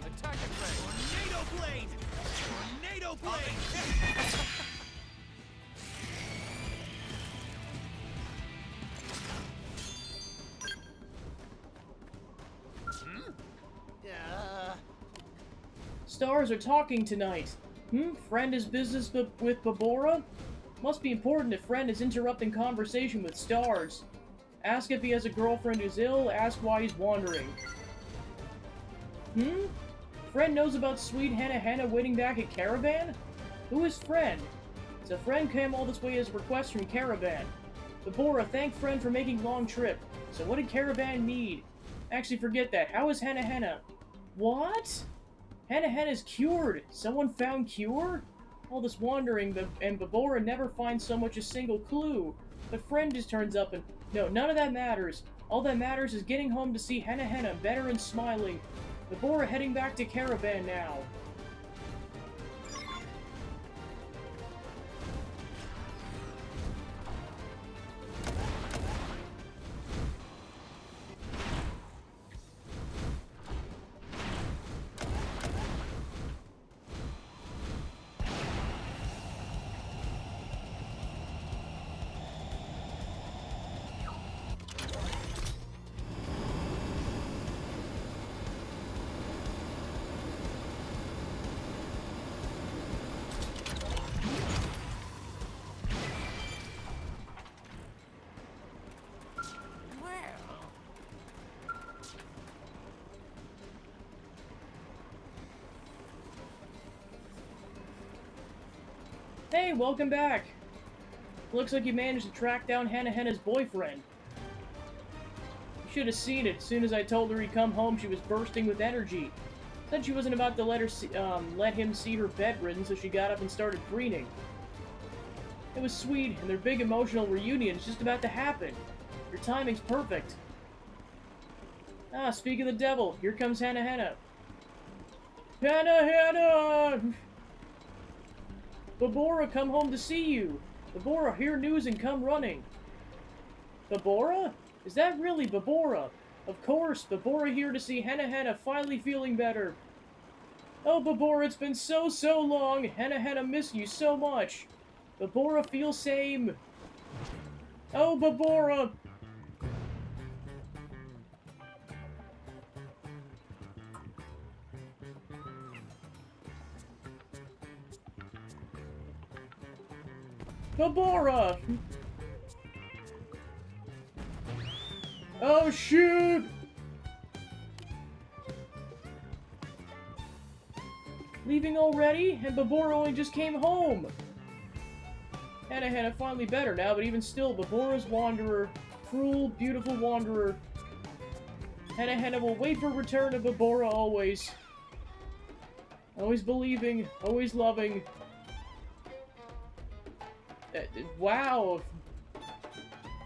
Attack and range. Tornado blade. Tornado blade. Stars are talking tonight. Friend is business with Babora? Must be important if Friend is interrupting conversation with Stars. Ask if he has a girlfriend who's ill, ask why he's wandering. Friend knows about sweet Henna waiting back at Caravan? Who is Friend? So Friend came all this way as a request from Caravan. Babora thanked Friend for making long trip. So what did Caravan need? Actually, forget that. How is Henna? What? Henna's cured! Someone found cure? All this wandering, and Babora never finds so much as a single clue. But Friend just turns up and... No, none of that matters. All that matters is getting home to see Henna better and smiling. Babora heading back to Caravan now. Hey, welcome back! Looks like you managed to track down Hana's boyfriend. You should have seen it. As soon as I told her he'd come home, she was bursting with energy. Said she wasn't about to let him see her bedridden, so she got up and started preening. It was sweet, and their big emotional reunion is just about to happen. Your timing's perfect. Ah, speak of the devil, here comes Hana. Hana! Babora, come home to see you. Babora, hear news and come running. Babora? Is that really Babora? Of course, Babora here to see Hana finally feeling better. Oh, Babora, it's been so long. Hana miss you so much. Babora feel same. Oh, Babora. Babora! Oh, shoot! Leaving already? And Babora only just came home! Hana finally better now, but even still, Babora's wanderer. Cruel, beautiful wanderer. Hana will wait for return of Babora always. Always believing, always loving. Wow.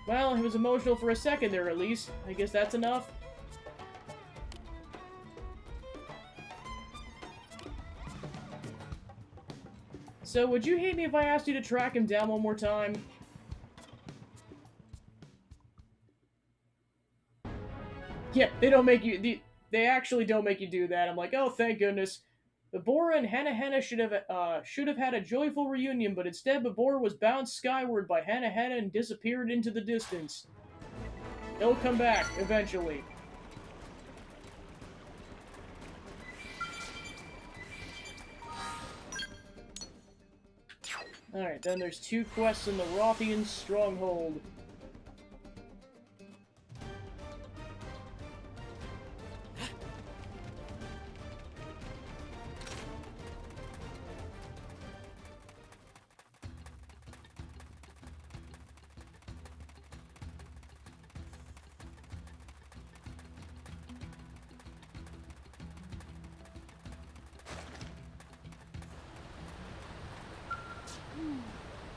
Well, it was emotional for a second there, at least. I guess that's enough. So, would you hate me if I asked you to track him down one more time? Yeah, they don't make you... They actually don't make you do that. I'm like, oh, thank goodness. Babora and Hana should have had a joyful reunion, but instead Babora was bounced skyward by Hana and disappeared into the distance. He'll come back, eventually. Alright, then there's 2 quests in the Rothian Stronghold.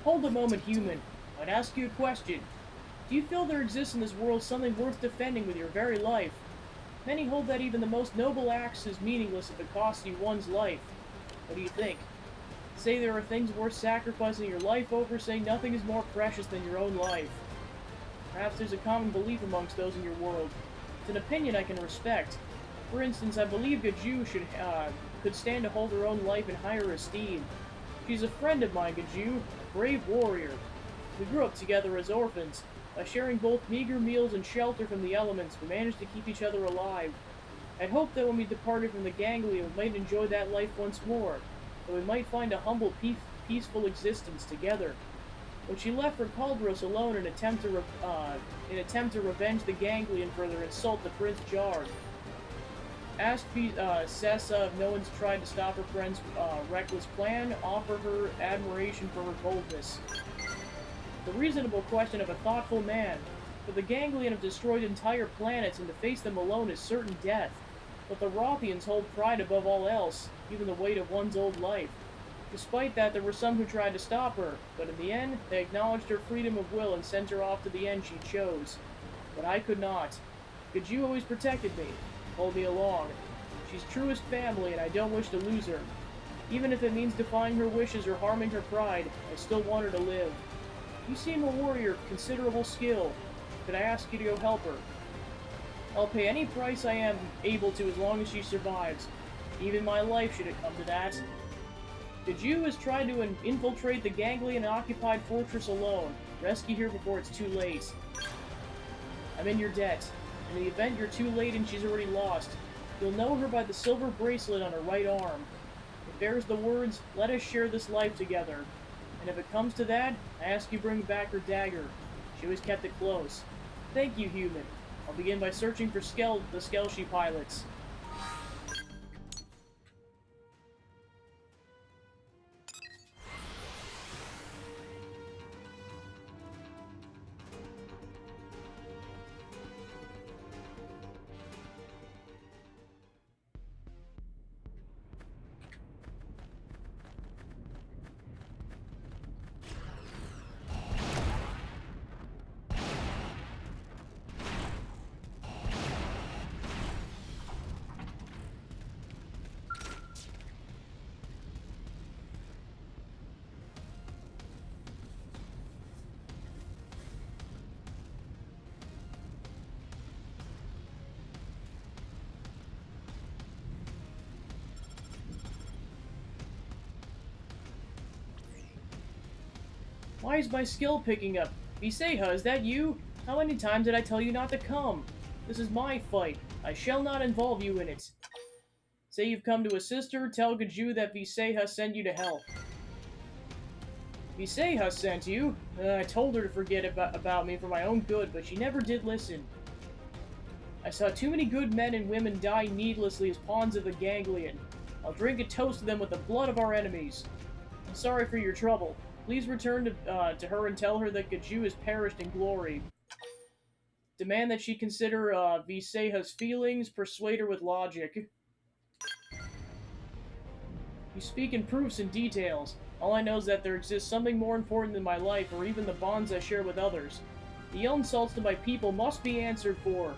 Hold a moment, human. I'd ask you a question. Do you feel there exists in this world something worth defending with your very life? Many hold that even the most noble acts is meaningless if it costs you one's life. What do you think? Say there are things worth sacrificing your life over, say nothing is more precious than your own life. Perhaps there's a common belief amongst those in your world. It's an opinion I can respect. For instance, I believe Gaju could stand to hold her own life in higher esteem. She's a friend of mine, Gaju, a brave warrior. We grew up together as orphans. By sharing both meager meals and shelter from the elements, we managed to keep each other alive. I'd hoped that when we departed from the ganglia, we might enjoy that life once more, that we might find a humble, peaceful existence together. When she left for Caldros alone in attempt to revenge the ganglion for their insult to Prince Jarg, asked Sessa if no one's tried to stop her friend's reckless plan, offer her admiration for her boldness. The reasonable question of a thoughtful man. For the ganglion have destroyed entire planets, and to face them alone is certain death. But the Rothians hold pride above all else, even the weight of one's old life. Despite that, there were some who tried to stop her, but in the end, they acknowledged her freedom of will and sent her off to the end she chose. But I could not. Gaju always protected me, hold me along. She's truest family, and I don't wish to lose her. Even if it means defying her wishes or harming her pride, I still want her to live. You seem a warrior of considerable skill. Could I ask you to go help her? I'll pay any price I am able to as long as she survives. Even my life should it come to that. Gaju has tried to infiltrate the ganglion-occupied fortress alone. Rescue her before it's too late. I'm in your debt. In the event you're too late and she's already lost, you'll know her by the silver bracelet on her right arm. It bears the words, "Let us share this life together." And if it comes to that, I ask you bring back her dagger. She always kept it close. Thank you, human. I'll begin by searching for the Skelshi pilots. Why is my skill picking up? Viseha, is that you? How many times did I tell you not to come? This is my fight. I shall not involve you in it. Say you've come to assist her, tell Gaju that Viseha sent you to help. Viseha sent you? I told her to forget about me for my own good, but she never did listen. I saw too many good men and women die needlessly as pawns of the ganglion. I'll drink a toast to them with the blood of our enemies. I'm sorry for your trouble. Please return to her and tell her that Gaju has perished in glory. Demand that she consider Viseha's feelings, persuade her with logic. You speak in proofs and details. All I know is that there exists something more important than my life or even the bonds I share with others. The insults to my people must be answered for.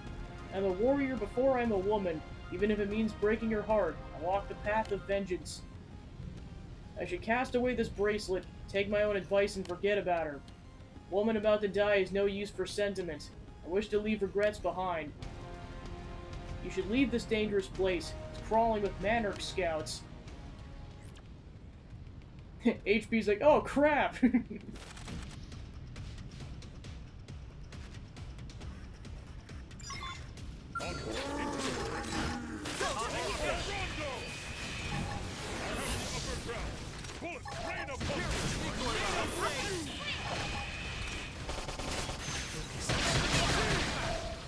I'm a warrior before I'm a woman, even if it means breaking her heart. I walk the path of vengeance. I should cast away this bracelet, take my own advice, and forget about her. Woman about to die is no use for sentiment. I wish to leave regrets behind. You should leave this dangerous place. It's crawling with Manarch scouts. HP's like, oh crap!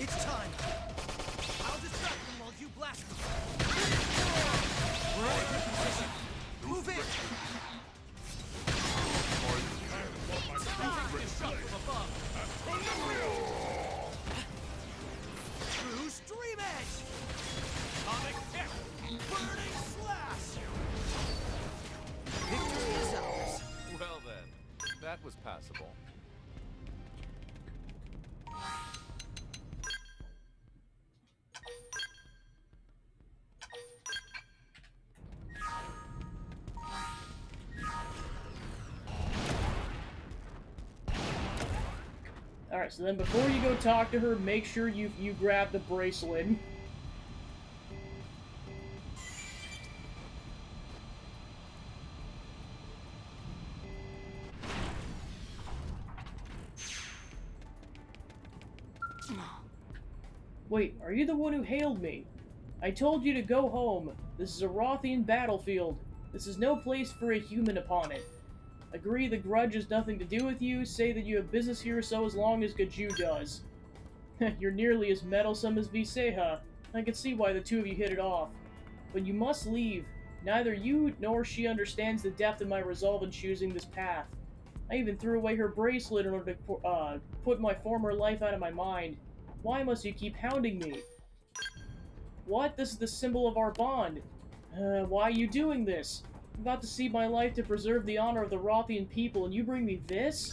It's time. I'll distract them while you blast them. We're in a good position. Move it. True Stream Edge! Atomic Kick! Burning Slash! Victory is ours. Well then, that was passable. Alright, so then before you go talk to her, make sure you grab the bracelet. Wait, are you the one who hailed me? I told you to go home. This is a Rothian battlefield. This is no place for a human upon it. Agree the grudge has nothing to do with you, say that you have business here so as long as Gaju does. You're nearly as meddlesome as Viseha. I can see why the two of you hit it off. But you must leave. Neither you nor she understands the depth of my resolve in choosing this path. I even threw away her bracelet in order to put my former life out of my mind. Why must you keep hounding me? What? This is the symbol of our bond. Why are you doing this? I'm about to cede my life to preserve the honor of the Rothian people, and you bring me this?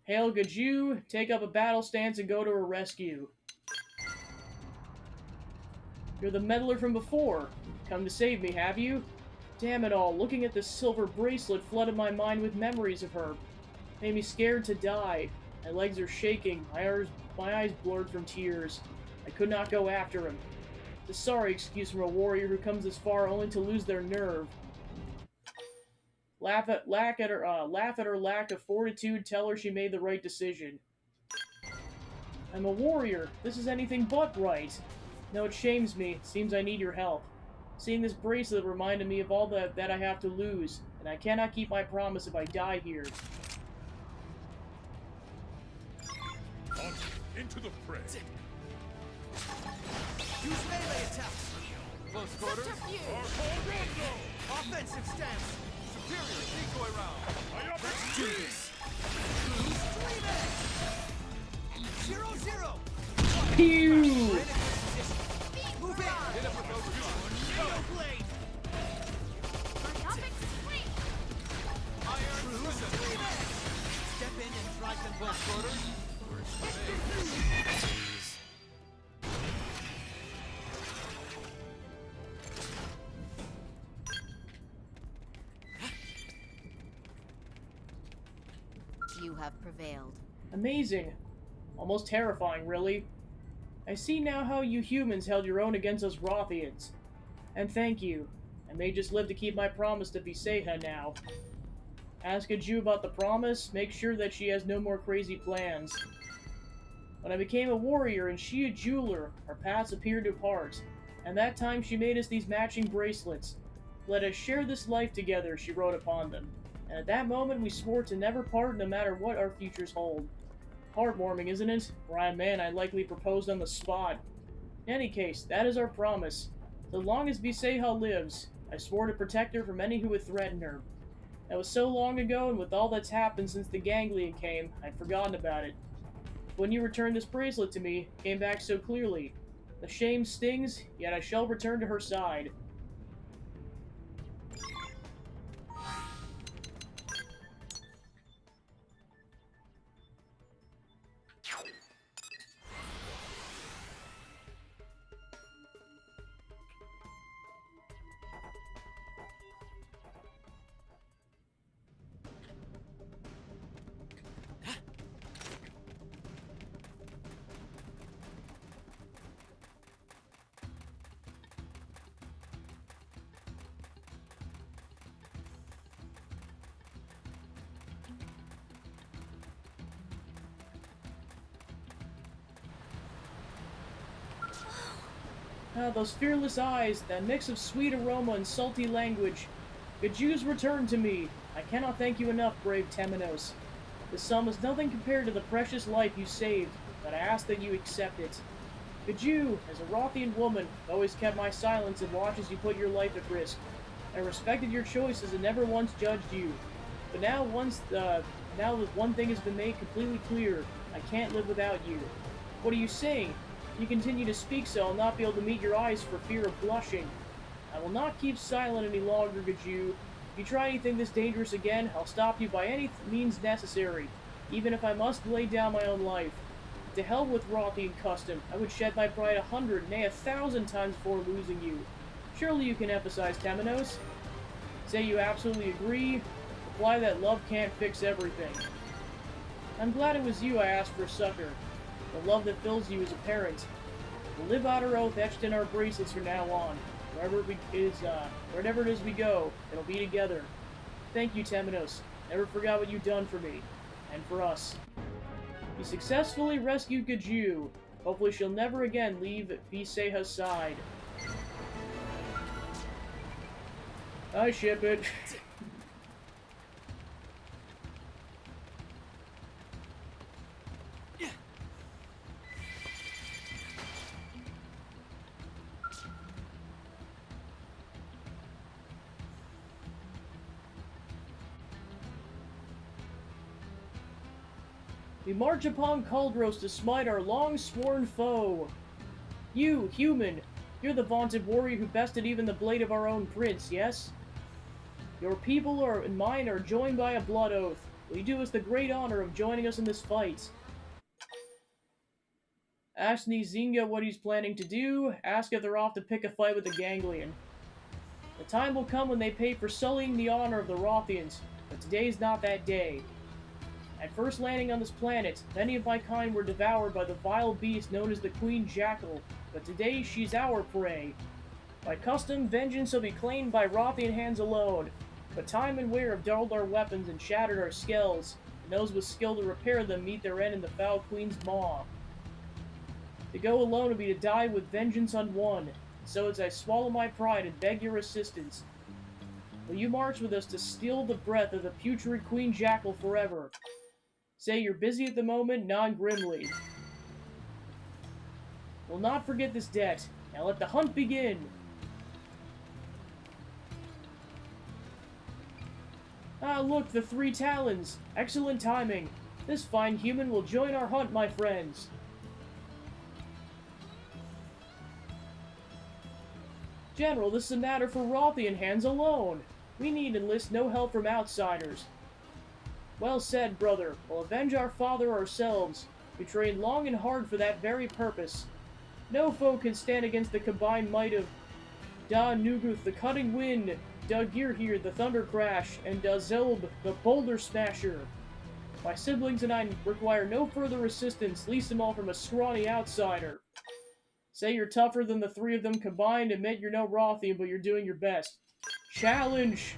Hail Gaju, take up a battle stance and go to her rescue. You're the meddler from before. Come to save me, have you? Damn it all, looking at this silver bracelet flooded my mind with memories of her. Made me scared to die. My legs are shaking, my eyes blurred from tears. I could not go after him. It's a sorry excuse from a warrior who comes this far only to lose their nerve. Laugh at her lack of fortitude, tell her she made the right decision. I'm a warrior. This is anything but right. No, it shames me. It seems I need your help. Seeing this bracelet reminded me of all that I have to lose, and I cannot keep my promise if I die here. Into the fray. Use melee attacks. Close quarters. Offensive stance. Superior decoy round. Let's do this. Stream Edge. 0-0. Pew! We're in a good position. Move in. Hit him with overdrive. Blade. Atomic Swing! True Stream Edge. Step in and drive them Close back. quarters. you have prevailed. Amazing. Almost terrifying, really. I see now how you humans held your own against us Rothians. And thank you. I may just live to keep my promise to Viseha now. Ask a Jew about the promise, make sure that she has no more crazy plans. When I became a warrior and she a jeweler, our paths appeared to part. And that time she made us these matching bracelets. Let us share this life together, she wrote upon them. And at that moment we swore to never part no matter what our futures hold. Heartwarming, isn't it? Brian, man, I likely proposed on the spot. In any case, that is our promise. So long as Viseha lives, I swore to protect her from any who would threaten her. That was so long ago, and with all that's happened since the ganglion came, I'd forgotten about it. When you returned this bracelet to me, it came back so clearly. The shame stings, yet I shall return to her side. Ah, those fearless eyes, that mix of sweet aroma and salty language. Gaju's return to me. I cannot thank you enough, brave Temenos. The sum is nothing compared to the precious life you saved, but I ask that you accept it. Gaju, as a Rothian woman, always kept my silence and watched as you put your life at risk. I respected your choices and never once judged you. But now now that one thing has been made completely clear, I can't live without you. What are you saying? If you continue to speak so, I'll not be able to meet your eyes for fear of blushing. I will not keep silent any longer, Gaju. If you try anything this dangerous again, I'll stop you by any means necessary, even if I must lay down my own life. To hell with Rothian custom. I would shed my pride 100, nay 1,000 times before losing you. Surely you can emphasize, Temenos. Say you absolutely agree. Reply that love can't fix everything. I'm glad it was you I asked for succor. The love that fills you is apparent. We'll live out our oath etched in our bracelets from now on. Wherever it is we go, it'll be together. Thank you, Temenos. Never forgot what you've done for me. And for us. You successfully rescued Gaju. Hopefully she'll never again leave Viseha's side. I ship it. We march upon Kaldros to smite our long-sworn foe. You, human, you're the vaunted warrior who bested even the blade of our own prince, yes? Your people and mine are joined by a blood oath. Will you do us the great honor of joining us in this fight? Ask Nizinga what he's planning to do. Ask if they're off to pick a fight with the Ganglion. The time will come when they pay for sullying the honor of the Rothians, but today's not that day. At first landing on this planet, many of my kind were devoured by the vile beast known as the Queen Jackal, but today she's our prey. By custom, vengeance will be claimed by Rothian hands alone, but time and wear have dulled our weapons and shattered our skulls, and those with skill to repair them meet their end in the foul Queen's maw. To go alone would be to die with vengeance unwon, and so as I swallow my pride and beg your assistance, will you march with us to steal the breath of the putrid Queen Jackal forever? Say you're busy at the moment, non-grimly. We'll not forget this debt. Now let the hunt begin! Ah, look, the 3 talons! Excellent timing! This fine human will join our hunt, my friends! General, this is a matter for Rothian hands alone! We need enlist no help from outsiders. Well said, brother. We'll avenge our father ourselves. We trained long and hard for that very purpose. No foe can stand against the combined might of Da Nuguth, the Cutting Wind, Da Girhir, the Thunder Crash, and Da Zelb, the Boulder Smasher. My siblings and I require no further assistance, least of all from a scrawny outsider. Say you're tougher than the three of them combined, admit you're no Rothian, but you're doing your best. Challenge!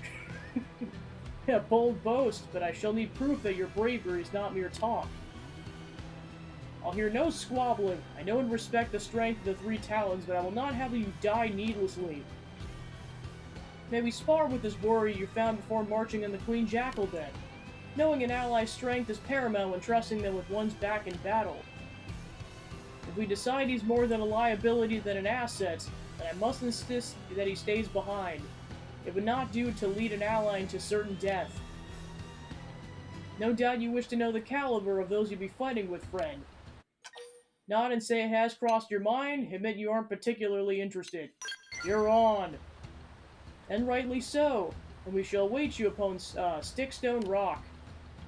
A bold boast, but I shall need proof that your bravery is not mere talk. I'll hear no squabbling. I know and respect the strength of the three Talons, but I will not have you die needlessly. May we spar with this warrior you found before marching in the Queen Jackal Den. Knowing an ally's strength is paramount when trusting them with one's back in battle. If we decide he's more than a liability than an asset, then I must insist that he stays behind. It would not do to lead an ally into certain death. No doubt you wish to know the caliber of those you'll be fighting with, friend. Nod and say it has crossed your mind, admit you aren't particularly interested. You're on. And rightly so, and we shall await you upon Stickstone Rock.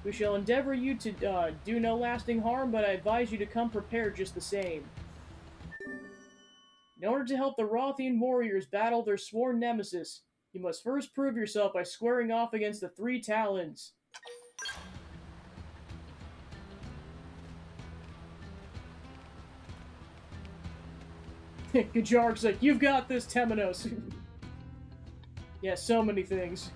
We shall endeavor you to do no lasting harm, but I advise you to come prepared just the same. In order to help the Rothian warriors battle their sworn nemesis, you must first prove yourself by squaring off against the three Talons. Gajark's like, you've got this, Temenos. Yeah, so many things.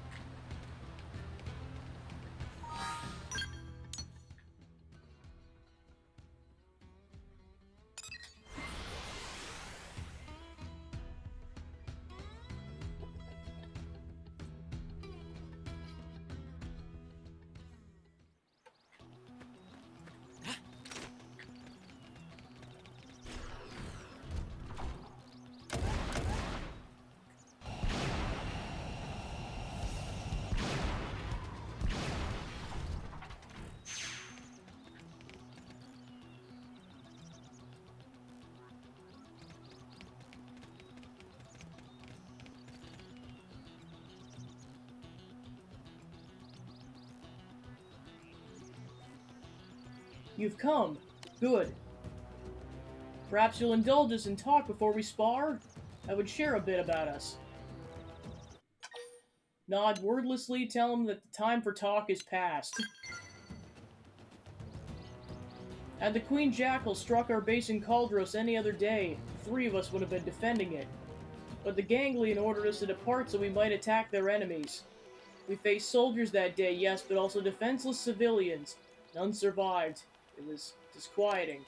You've come. Good. Perhaps you'll indulge us in talk before we spar? I would share a bit about us. Nod wordlessly, tell him that the time for talk is past. Had the Queen Jackal struck our base in Caldros any other day, the three of us would have been defending it. But the Ganglion ordered us to depart so we might attack their enemies. We faced soldiers that day, yes, but also defenseless civilians. None survived. It was disquieting.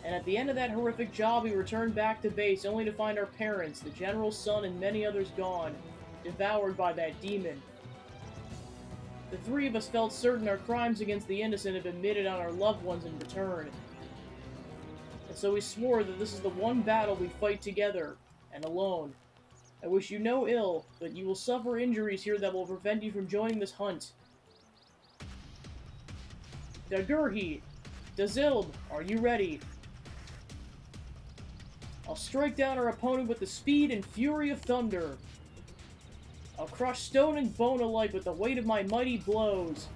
And at the end of that horrific job, we returned back to base only to find our parents, the General's son, and many others gone, devoured by that demon. The three of us felt certain our crimes against the innocent had been meted on our loved ones in return. And so we swore that this is the one battle we fight together, and alone. I wish you no ill, but you will suffer injuries here that will prevent you from joining this hunt. Dagurhi, Dazild, are you ready? I'll strike down our opponent with the speed and fury of thunder. I'll crush stone and bone alike with the weight of my mighty blows.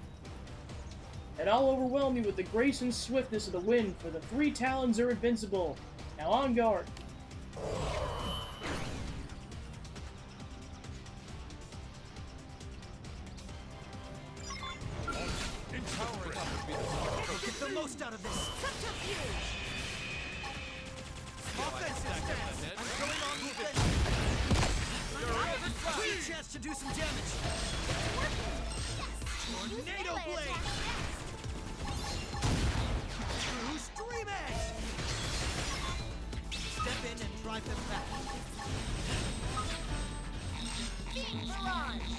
And I'll overwhelm you with the grace and swiftness of the wind, for the three Talons are invincible. Now on guard. Get the most out of this! Subterfuge! Offensive stance! I'm going on the offensive! I see a chance to do some damage! Tornado Blade! True Stream Edge! Step in and drive them back! Beam barrage!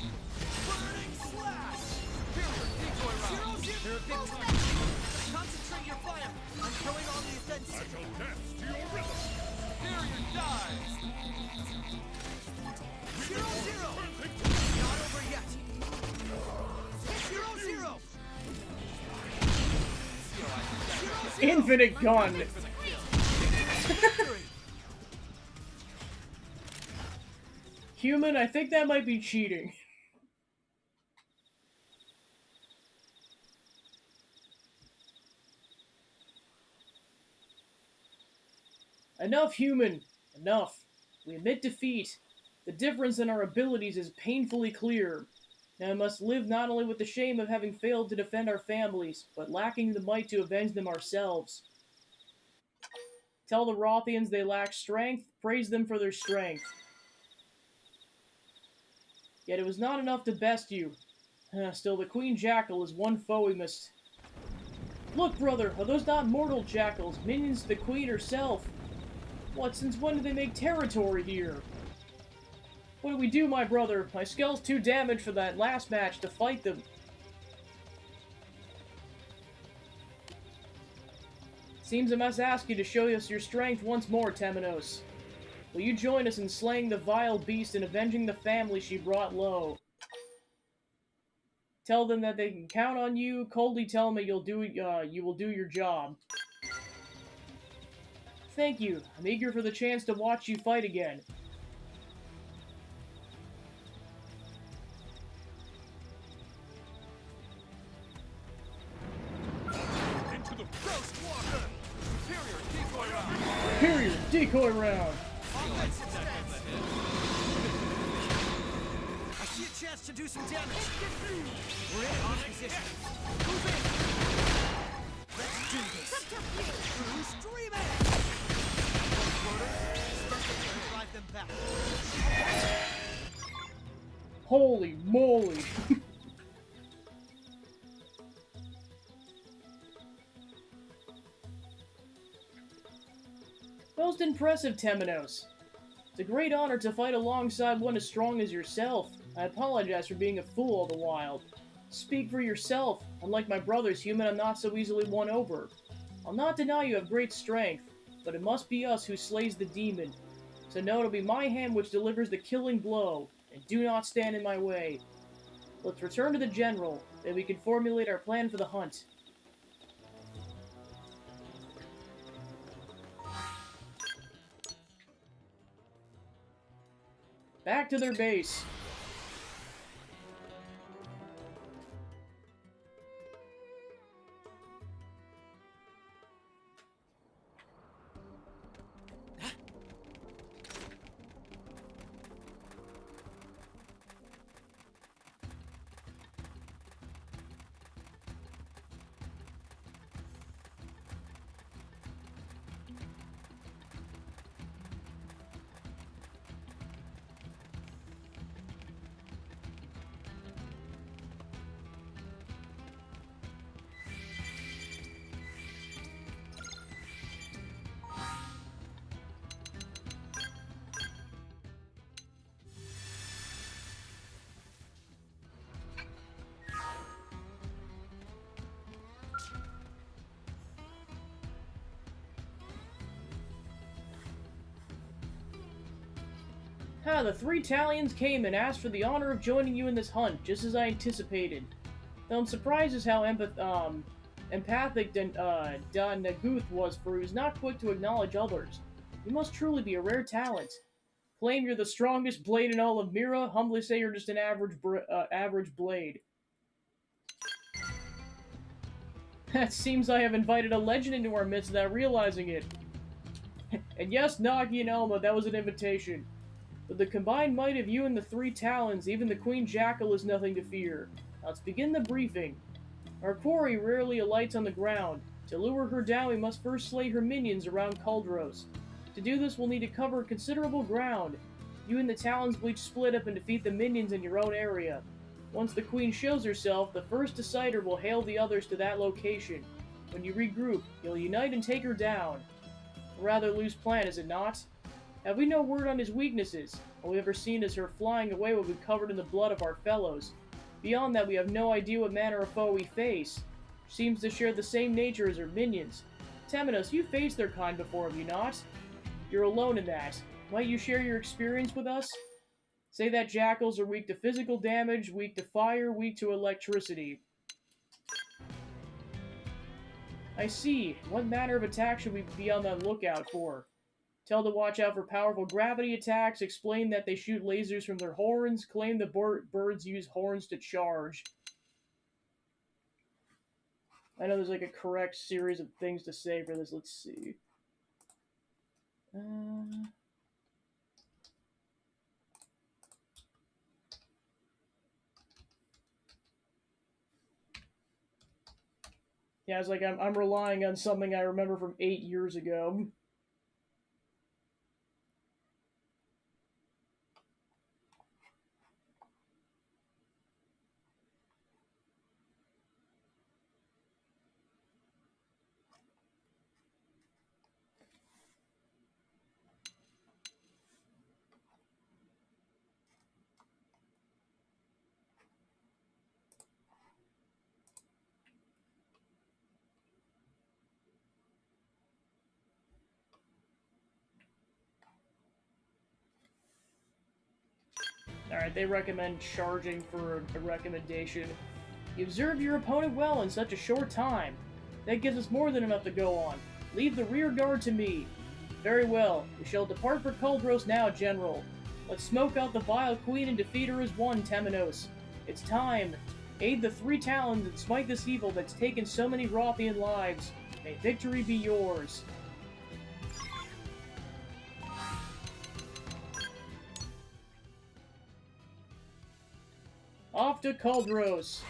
Burning Slash! Decoy round! They're a big Full target! Concentrate your fire! I'm going on the offensive! I shall dance to your rhythm. Barrier dies! 0-0! Not over yet! 0-0! Infinite gun! Victory! Human, I think that might be cheating. Enough, human! Enough. We admit defeat. The difference in our abilities is painfully clear. and must live not only with the shame of having failed to defend our families, but lacking the might to avenge them ourselves. Tell the Rothians they lack strength, praise them for their strength. Yet it was not enough to best you. Still, the Queen Jackal is one foe we must... Look, brother, are those not mortal jackals, minions to the Queen herself? What, since when did they make territory here? What do we do, my brother? My skull's too damaged for that last match to fight them. Seems I must ask you to show us your strength once more, Temenos. Will you join us in slaying the vile beast and avenging the family she brought low? Tell them that they can count on you. Coldly tell them that you will do your job. Thank you. I'm eager for the chance to watch you fight again. Into the Ghost Walker! Superior decoy round! Superior decoy round! Offensive stance! I see a chance to do some damage. We're in on position. Move in! Let's do this! True streaming! Drive them back. Holy moly! Most impressive, Temenos. It's a great honor to fight alongside one as strong as yourself. I apologize for being a fool all the while. Speak for yourself. Unlike my brothers, human, I'm not so easily won over. I'll not deny you have great strength, but it must be us who slays the demon. So know it'll be my hand which delivers the killing blow, and do not stand in my way. Let's return to the General, then we can formulate our plan for the hunt. Back to their base. The 3 Talions came and asked for the honor of joining you in this hunt, just as I anticipated. Though I'm surprised as how empathic Don Naguth was, for he was not quick to acknowledge others. You must truly be a rare talent. Claim you're the strongest blade in all of Mira, humbly say you're just an average blade. It seems I have invited a legend into our midst without realizing it. And yes, Nagi and Elma, that was an invitation. With the combined might of you and the 3 Talons, even the Queen Jackal is nothing to fear. Now let's begin the briefing. Our quarry rarely alights on the ground. To lure her down, we must first slay her minions around Kuldros. To do this, we'll need to cover considerable ground. You and the Talons will each split up and defeat the minions in your own area. Once the Queen shows herself, the first decider will hail the others to that location. When you regroup, you'll unite and take her down. A rather loose plan, is it not? Have we no word on his weaknesses? All we've ever seen is her flying away will be covered in the blood of our fellows. Beyond that, we have no idea what manner of foe we face. She seems to share the same nature as her minions. Temenos, you faced their kind before, have you not? You're alone in that. Might you share your experience with us? Say that jackals are weak to physical damage, weak to fire, weak to electricity. I see. What manner of attack should we be on the lookout for? Tell to watch out for powerful gravity attacks, explain that they shoot lasers from their horns, claim the birds use horns to charge. I know there's like a correct series of things to say for this. Let's see. Yeah, it's like I'm relying on something I remember from 8 years ago. Alright, they recommend charging for a recommendation. You observe your opponent well in such a short time. That gives us more than enough to go on. Leave the rear guard to me. Very well. We shall depart for Kuldros now, General. Let's smoke out the vile queen and defeat her as one, Temenos. It's time. Aid the three talons and smite this evil that's taken so many Rothian lives. May victory be yours. Off to Kuldros.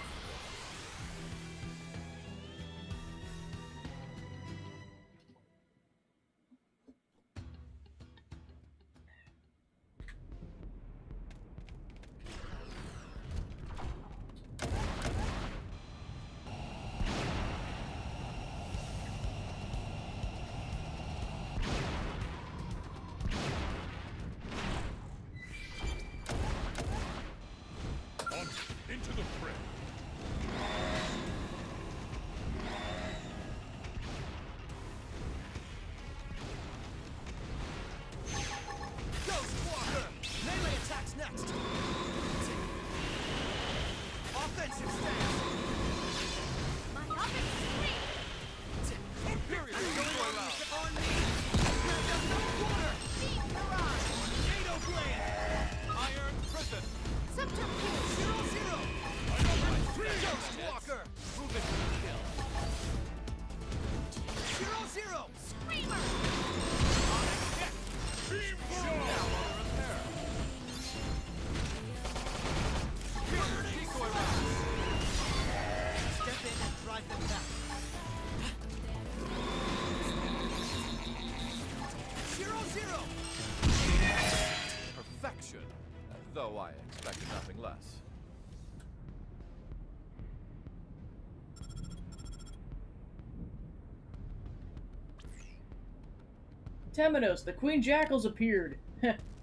Into the fray. Ghost Walker! Melee attacks next! Offensive stance! My offense Imperial going on me! Grab them no quarter! Beam barrage! Tornado blade! Iron prison. Subterfuge! 0-0! Ghost Walker! Move it to kill. 0-0! Screamer! Beam barrage. Repair. Decoy round. Step in and drive them back. 0-0! Perfection. Though I expected nothing less. Temenos, the Queen Jackal's appeared.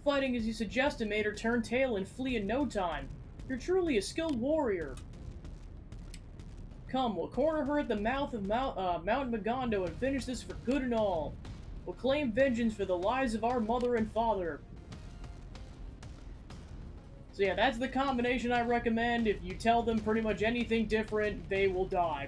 Fighting as you suggested made her turn tail and flee in no time. You're truly a skilled warrior. Come, we'll corner her at the mouth of Mount Magondo and finish this for good and all. We'll claim vengeance for the lives of our mother and father. So yeah, that's the combination I recommend. If you tell them pretty much anything different, they will die.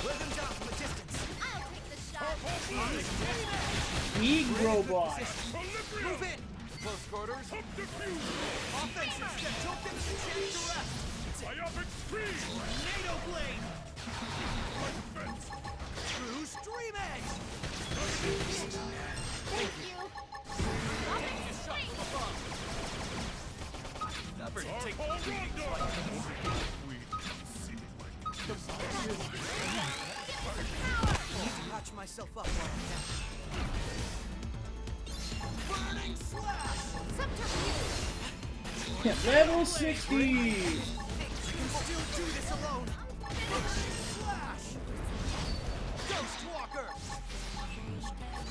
Let them down from a distance. I'll take the shot! Big robot. Move in! Close quarters. Offensive step! Don't give us a chance to rest! Myopic scream. Tornado blade! True stream edge! Thank you! Offense swing! Never take I need to patch myself up while I can. Burning slash! Subterfuge! Level 60! You can still do this alone! Burning slash! Ghost Walker!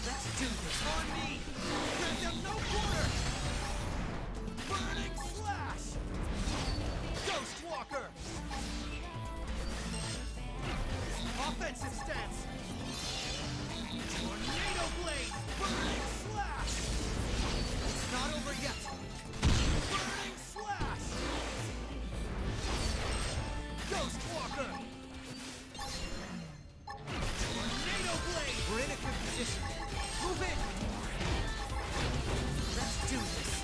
Let's do this on me! Grab them no quarter! Burning slash! Ghost Walker! Offensive stance! Tornado blade! Burning slash! It's not over yet! Burning slash! Ghost Walker! Tornado blade! We're in a good position. Move in! Let's do this!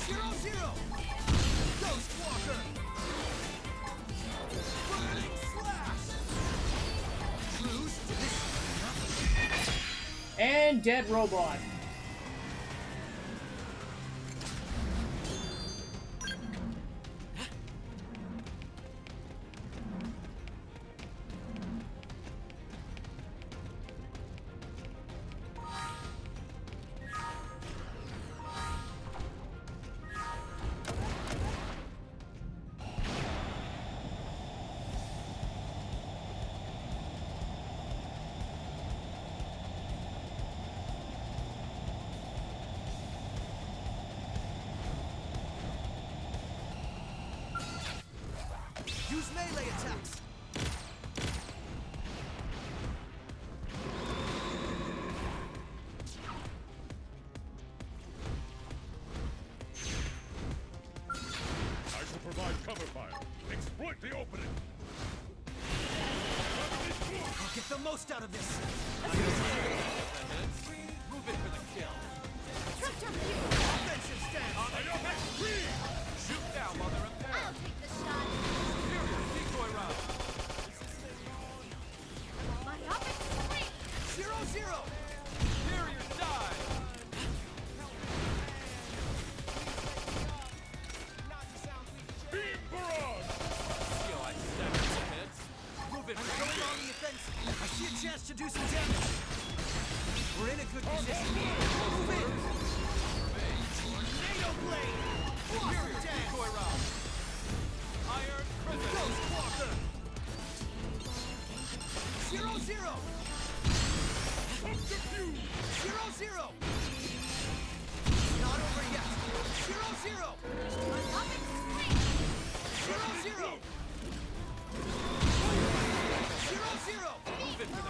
0-0! Ghost Walker! Burning slash! Bruce, this And dead robot. melee attacks. I shall provide cover fire. Exploit the opening. I'll get the most out of this. Move it for the kill. Subterfuge! Offensive stance. Shoot now while they're up there. I'll take the shot. Superior decoy round. Myopic swing! 0-0. Superior die. Beam barrage. Feel like stabbing some heads. Move it I'm for the going kill. on the offensive. I see a chance to do some damage. We're in a good position. Move in. Xenoblade. Superior decoy round. Iron prison. Ghost Walker. 0-0. 0-0. Not over yet. 0-0. Myopic swing! 0-0. 0-0. Move it for the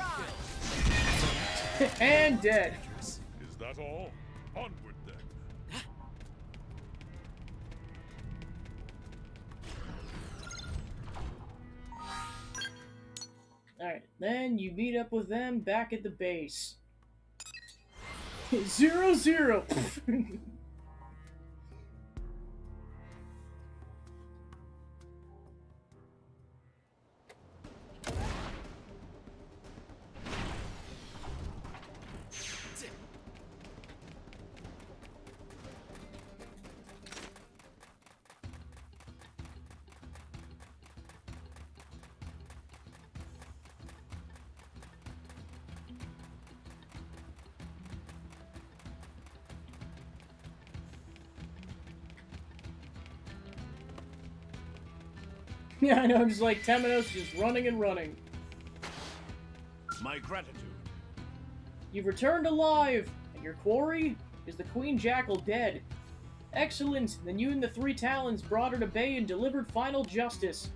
kill. And dead. Is that all? Onward then. Alright, then you meet up with them back at the base. 0-0. Yeah, I know, I'm just like Temenos just running and running. My gratitude. You've returned alive, and your quarry is the Queen Jackal dead. Excellent, then you and the Three Talons brought her to bay and delivered final justice.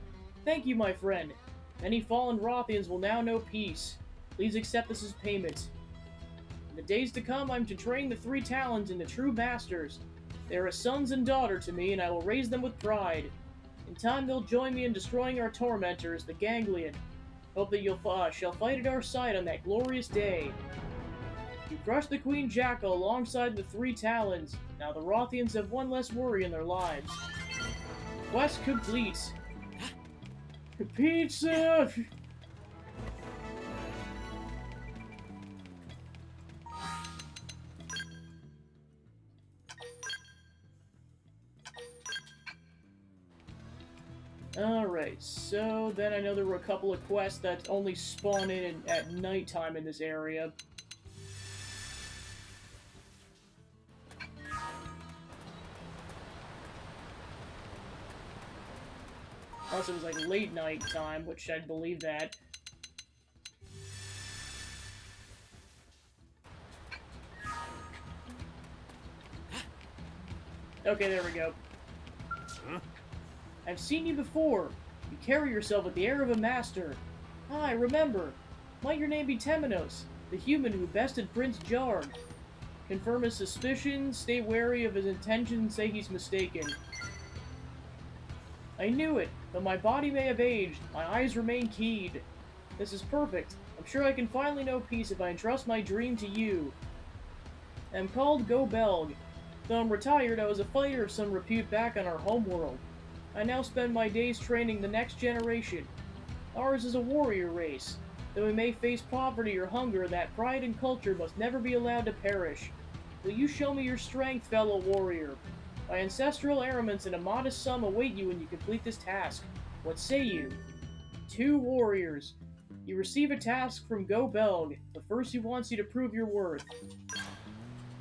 Thank you, my friend. Many fallen Rothians will now know peace. Please accept this as payment. In the days to come, I'm to train the Three Talons into true masters. They are as sons and daughter to me, and I will raise them with pride. In time, they'll join me in destroying our tormentors, the Ganglion. Hope that you'll shall fight at our side on that glorious day. You crushed the Queen Jackal alongside the Three Talons. Now the Rothians have one less worry in their lives. Quest complete. Pizza! Alright, so then I know there were a couple of quests that only spawn in at nighttime in this area. Unless it was like late night time, which I'd believe that. Okay, there we go. I've seen you before. You carry yourself with the air of a master. Ah, I remember. Might your name be Temenos, the human who bested Prince Jarg? Confirm his suspicions, stay wary of his intentions, say he's mistaken. I knew it, though my body may have aged, my eyes remain keyed. This is perfect. I'm sure I can finally know peace if I entrust my dream to you. I'm called Go Belg. Though I'm retired, I was a fighter of some repute back on our homeworld. I now spend my days training the next generation. Ours is a warrior race. Though we may face poverty or hunger, that pride and culture must never be allowed to perish. Will you show me your strength, fellow warrior? My ancestral armaments and a modest sum await you when you complete this task. What say you? 2 warriors. You receive a task from Go Belg, but first he wants you to prove your worth.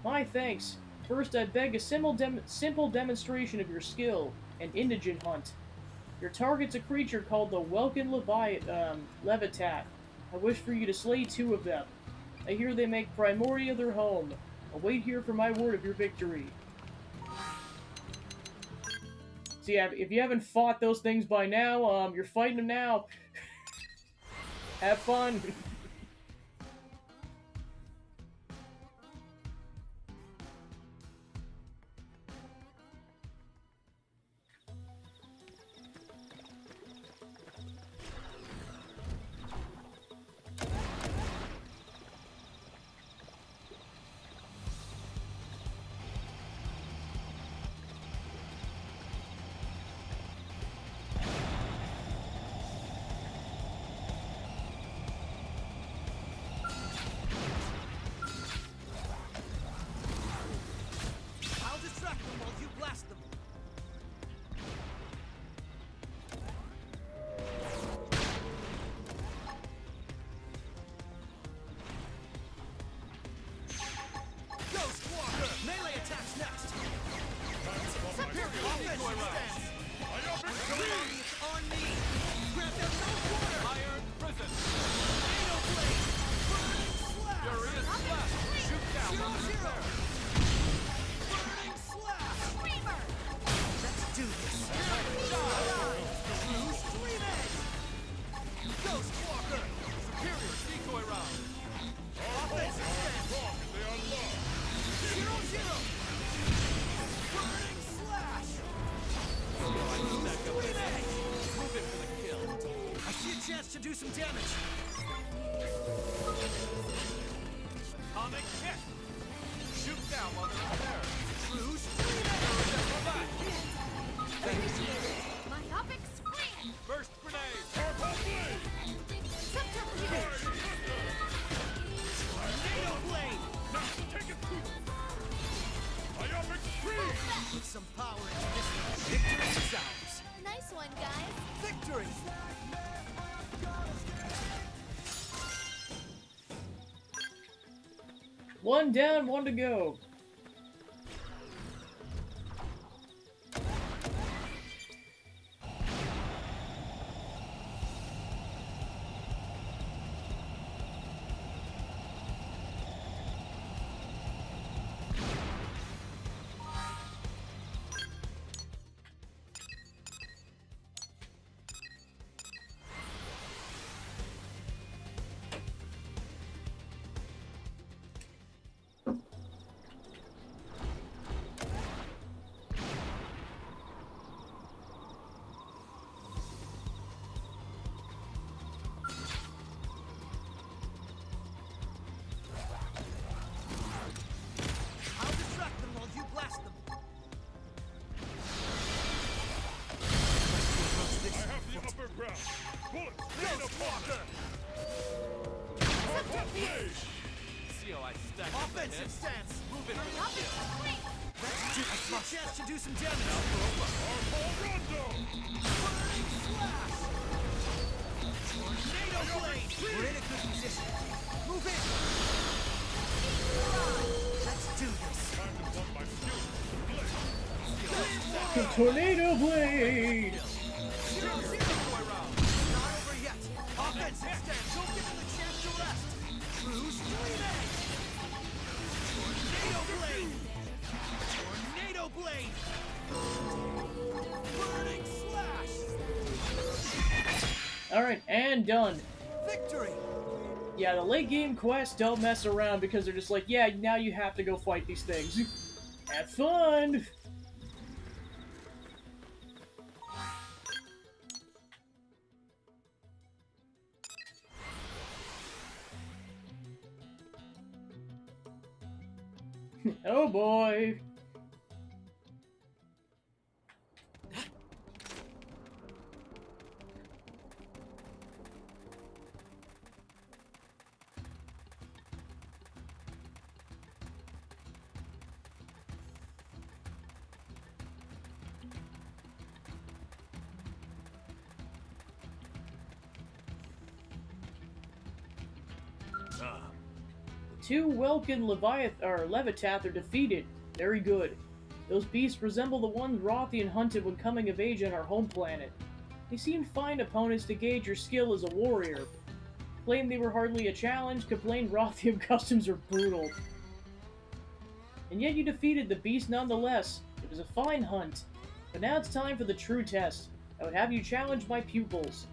My thanks. First, I beg a simple demonstration of your skill, an indigent hunt. Your target's a creature called the Welkin Levitat. I wish for you to slay 2 of them. I hear they make Primoria their home. I'll wait here for my word of your victory. So yeah, if you haven't fought those things by now, you're fighting them now. Have fun. I'll distract them while you blast them. Ghost Walker! Melee attacks next! Offensive stance! It's on me! Grab them no quarter! Iron Prison. Tornado Blade! Burning Slash! Furious Blast. Shoot down Zero, on the zero. repair. Burning Slash! Screamer! Let's do this! Blue Stream Edge! Ghost Walker! Superior decoy round. Offensive stance! Zero, zero! Burning Slash! Blue Stream Edge! Move it for the kill. I see a chance to do some damage! Atomic Kick. Shoot down while they're repair. Blue Stream Edge! Go back. Myopic screen! Burst grenade. Subterfuge! Tornado Blade! Take it through. Myopic Freeze. Put some power into this one. Victory is ours! Nice one, guys! Victory! One down, one to go. I'll distract them while you blast them! I have the upper ground. Bullets. Ghost Walker! Seal I stack Offensive stance! Move it for the Myopic kill. screen! I see a chance to do some damage! Burning Slash! Tornado Blade! We're in a good position! Move in! Let's do this! Tornado Blade! Zero, zero! Not over yet! Offensive stance! Don't give them a chance to rest! Blue Stream Edge! Tornado Blade! Tornado Blade! Burning Slash! Alright, and done. Victory! Yeah, the late game quests don't mess around because they're just like, yeah, now you have to go fight these things. Have fun! Oh boy! Two Welkin Levitath are defeated. Very good. Those beasts resemble the ones Rothian hunted when coming of age on our home planet. They seemed fine opponents to gauge your skill as a warrior. Claimed they were hardly a challenge, complained Rothian customs are brutal. And yet you defeated the beast nonetheless. It was a fine hunt. But now it's time for the true test. I would have you challenge my pupils.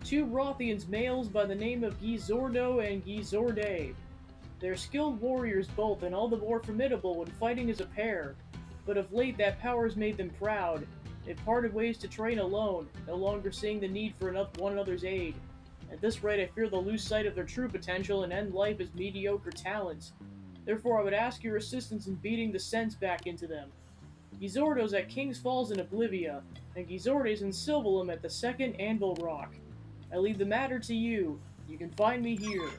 Two Rothians males by the name of Gizordo and Gizorde. They're skilled warriors both, and all the more formidable when fighting as a pair. But of late that power has made them proud. They've parted ways to train alone, no longer seeing the need for one another's aid. At this rate, I fear they'll lose sight of their true potential and end life as mediocre talents. Therefore, I would ask your assistance in beating the sense back into them. Gizordo's at King's Falls in Oblivia, and Gizorde's in Silvalum at the Second Anvil Rock. I leave the matter to you. You can find me here.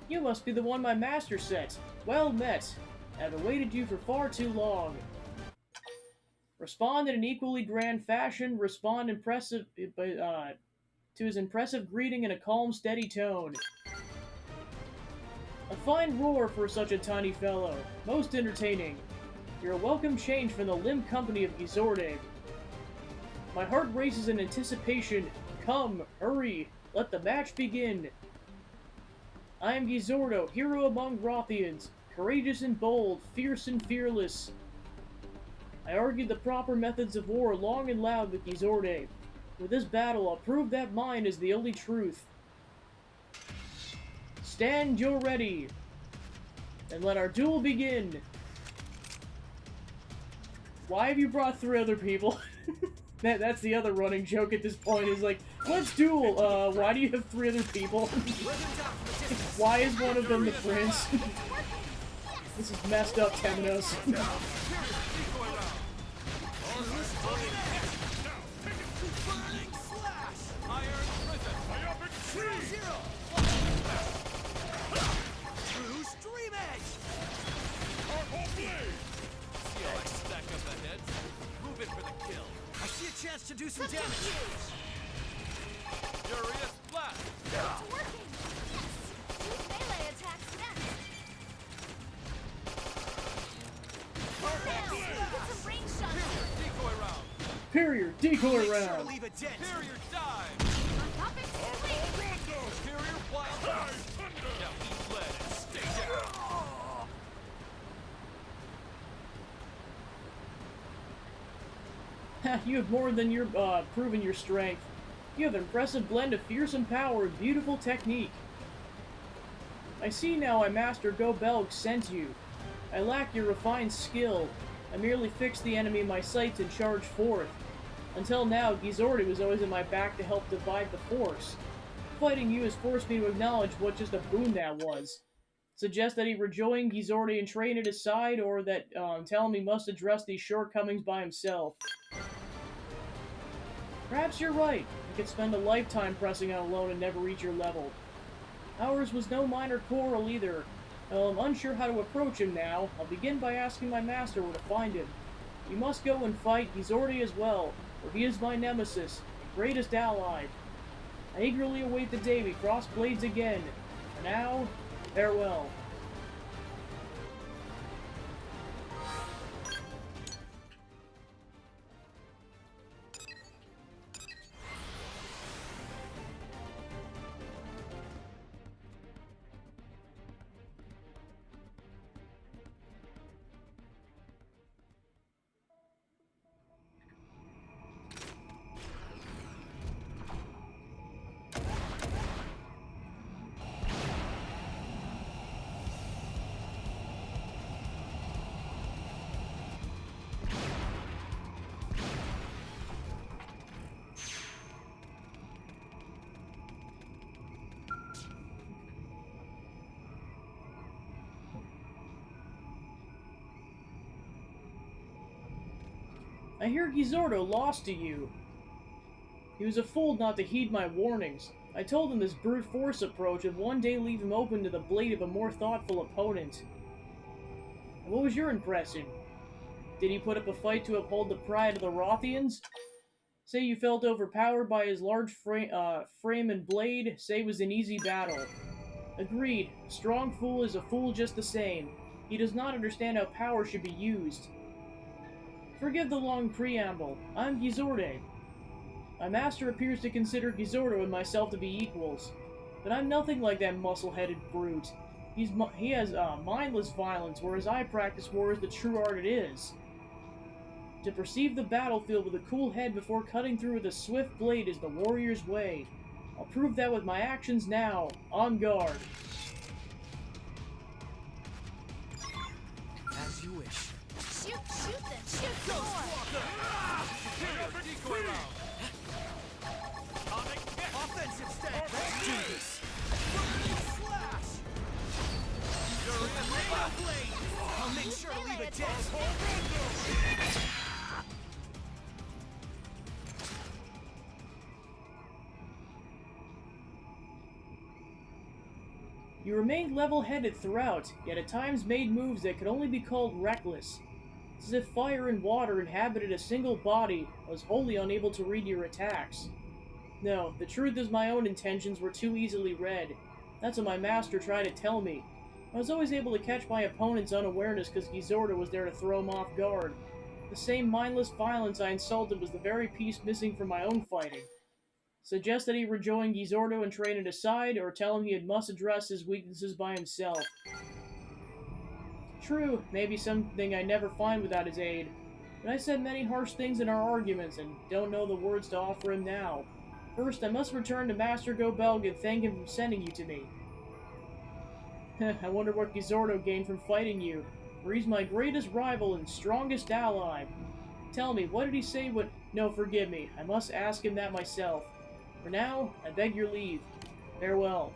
You must be the one my master sent. Well met. I've awaited you for far too long. Respond in an equally grand fashion. Respond to his impressive greeting in a calm, steady tone. A fine roar for such a tiny fellow. Most entertaining. You're a welcome change from the limp company of Gizorde. My heart races in anticipation. Come, hurry. Let the match begin. I am Gizordo, hero among Rothians, courageous and bold, fierce and fearless. I argued the proper methods of war long and loud with Gizorde. With this battle, I'll prove that mine is the only truth. Stand your ready, and let our duel begin. Why have you brought 3 other people? That's the other running joke at this point, is like, let's duel, why do you have 3 other people? Why is one of them the prince? This is messed up, Temenos. Chance to do some damage. Furious blast. It's working. Yes. Use melee attacks next. Now, get some range shots. Decoy round. Superior decoy round. Leave a dent. Superior dive. Topic swing. Superior wild blast. Now eat lead and stay down. You have more than proven your strength. You have an impressive blend of fearsome power and beautiful technique. I see now why Master Gobelg sent you. I lack your refined skill. I merely fixed the enemy in my sights and charged forth. Until now, Gizorde was always in my back to help divide the force. Fighting you has forced me to acknowledge what just a boon that was. Suggest that he rejoin Gizorde and train at his side, or that tell him he must address these shortcomings by himself. Perhaps you're right. I could spend a lifetime pressing on alone and never reach your level. Ours was no minor quarrel either. Though I'm unsure how to approach him now, I'll begin by asking my master where to find him. You must go and fight Gizorde as well, for he is my nemesis, my greatest ally. I eagerly await the day we cross blades again. For now, farewell. I hear Gizordo lost to you. He was a fool not to heed my warnings. I told him this brute force approach would one day leave him open to the blade of a more thoughtful opponent. And what was your impression? Did he put up a fight to uphold the pride of the Rothians? Say you felt overpowered by his large frame and blade, say it was an easy battle. Agreed, a strong fool is a fool just the same. He does not understand how power should be used. Forgive the long preamble. I'm Gizorde. My master appears to consider Gizordo and myself to be equals, but I'm nothing like that muscle-headed brute. He has mindless violence, whereas I practice war as the true art it is. To perceive the battlefield with a cool head before cutting through with a swift blade is the warrior's way. I'll prove that with my actions now. On guard. As you wish. Shoot them! Shoot Go, more! Walker! Prepare for decoy round. Atomic hit. Offensive stance! Let's do this! Slash! Tornado blade! I'll make sure to leave a dent! You remained level-headed throughout, yet at times made moves that could only be called reckless. It's as if fire and water inhabited a single body. I was wholly unable to read your attacks. No, the truth is my own intentions were too easily read. That's what my master tried to tell me. I was always able to catch my opponent's unawareness because Gizordo was there to throw him off guard. The same mindless violence I insulted was the very piece missing from my own fighting. Suggest that he rejoin Gizordo and train it aside, or tell him he must address his weaknesses by himself. True, maybe something I never find without his aid, but I said many harsh things in our arguments and don't know the words to offer him now. First, I must return to Master Gobelg and thank him for sending you to me. I wonder what Gizordo gained from fighting you, for he's my greatest rival and strongest ally. Tell me, what did he say when— No, forgive me, I must ask him that myself. For now, I beg your leave. Farewell.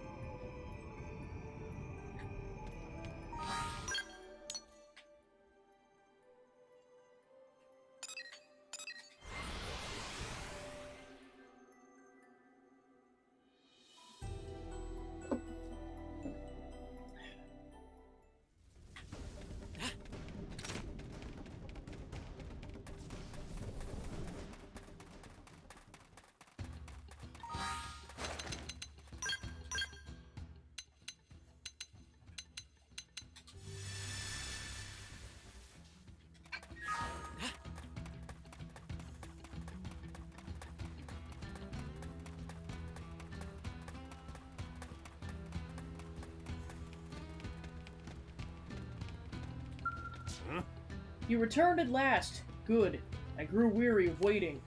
You returned at last. Good. I grew weary of waiting.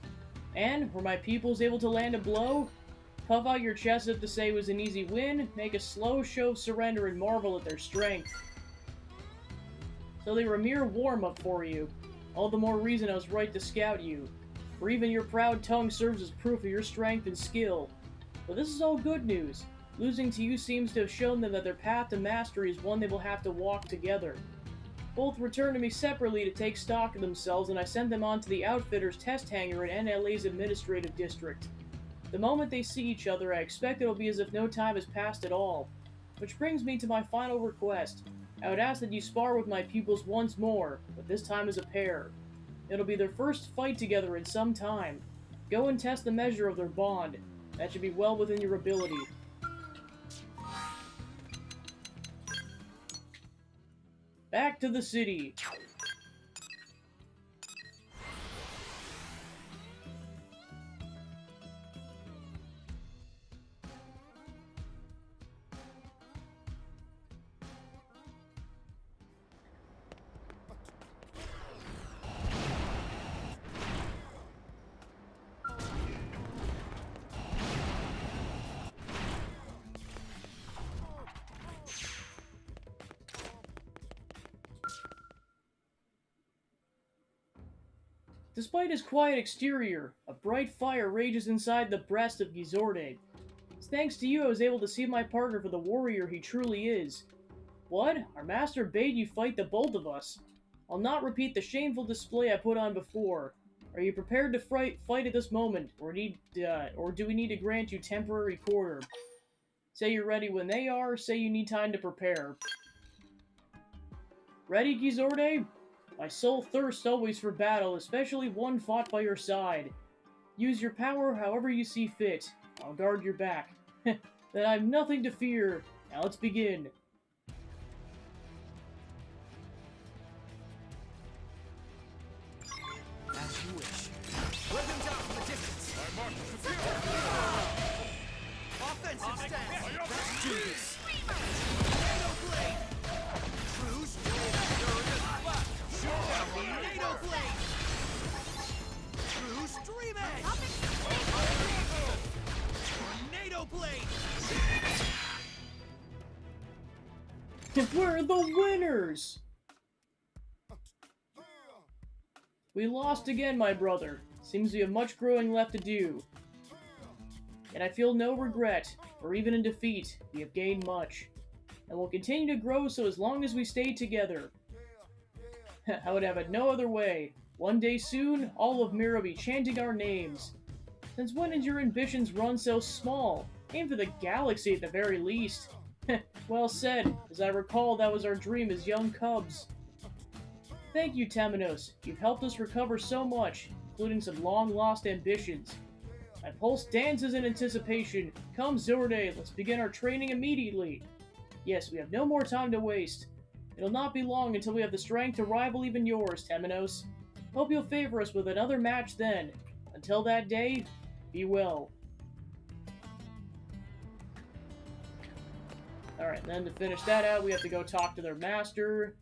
And, were my pupils able to land a blow? Puff out your chest if to say it was an easy win, make a slow show of surrender and marvel at their strength. So they were a mere warm-up for you. All the more reason I was right to scout you. For even your proud tongue serves as proof of your strength and skill. But this is all good news. Losing to you seems to have shown them that their path to mastery is one they will have to walk together. Both returned to me separately to take stock of themselves, and I sent them on to the Outfitters test hangar in NLA's administrative district. The moment they see each other, I expect it'll be as if no time has passed at all. Which brings me to my final request. I would ask that you spar with my pupils once more, but this time as a pair. It'll be their first fight together in some time. Go and test the measure of their bond. That should be well within your ability. Back to the city. Despite his quiet exterior, a bright fire rages inside the breast of Gizorde. It's thanks to you I was able to see my partner for the warrior he truly is. What? Our master bade you fight the both of us. I'll not repeat the shameful display I put on before. Are you prepared to fight at this moment, or do we need to grant you temporary quarter? Say you're ready when they are, say you need time to prepare. Ready, Gizorde? My soul thirsts always for battle, especially one fought by your side. Use your power however you see fit. I'll guard your back. Then I've nothing to fear. Now let's begin. As you wish. Rip him down from a distance. I mark the field. Offensive stance. Let's do this. Xenoblade. True stream. Tornado blade. True stream edge. Tornado blade. We're the winners! We lost again, my brother. Seems we have much growing left to do. Yet I feel no regret, for even in defeat, we have gained much. And will continue to grow so as long as we stay together. I would have it no other way. One day soon, all of Mira will be chanting our names. Since when did your ambitions run so small? Aim for the galaxy at the very least. Well said. As I recall, that was our dream as young cubs. Thank you, Temenos. You've helped us recover so much, including some long-lost ambitions. My pulse dances in anticipation. Come, Zorde, let's begin our training immediately. Yes, we have no more time to waste. It'll not be long until we have the strength to rival even yours, Temenos. Hope you'll favor us with another match then. Until that day, be well. Alright, then to finish that out, we have to go talk to their master.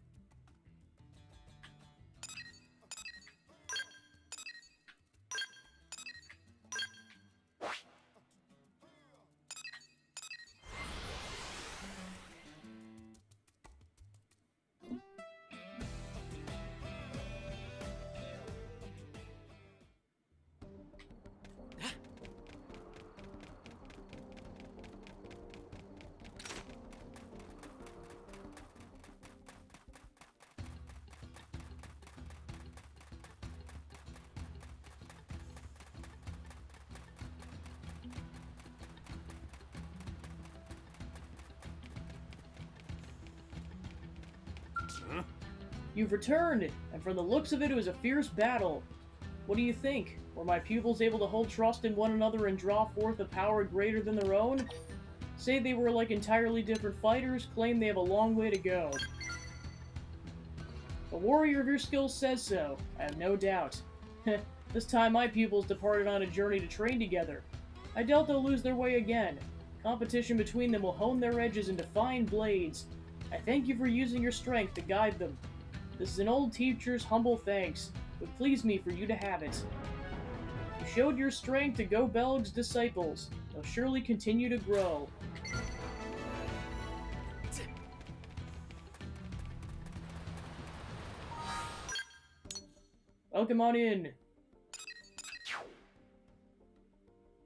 You've returned, and from the looks of it, it was a fierce battle. What do you think? Were my pupils able to hold trust in one another and draw forth a power greater than their own? Say they were like entirely different fighters, claim they have a long way to go. A warrior of your skills says so, I have no doubt. This time my pupils departed on a journey to train together. I doubt they'll lose their way again. Competition between them will hone their edges into fine blades. I thank you for using your strength to guide them. This is an old teacher's humble thanks. It would please me for you to have it. You showed your strength to Go Belg's disciples. They'll surely continue to grow. Welcome on in.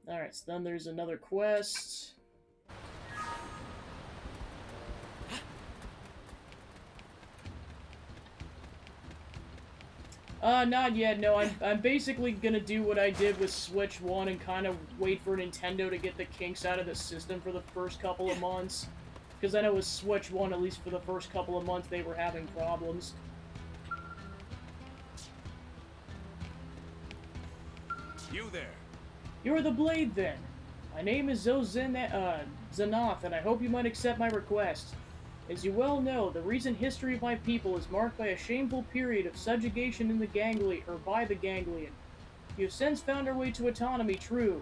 Alright, so then there's another quest. Not yet, no. I'm basically gonna do what I did with Switch 1 and kind of wait for Nintendo to get the kinks out of the system for the first couple of months. Because I know with Switch 1, at least for the first couple of months, they were having problems. You there. You're the Blade, then. My name is Zanath, and I hope you might accept my request. As you well know, the recent history of my people is marked by a shameful period of subjugation in the by the Ganglion. You have since found our way to autonomy, true.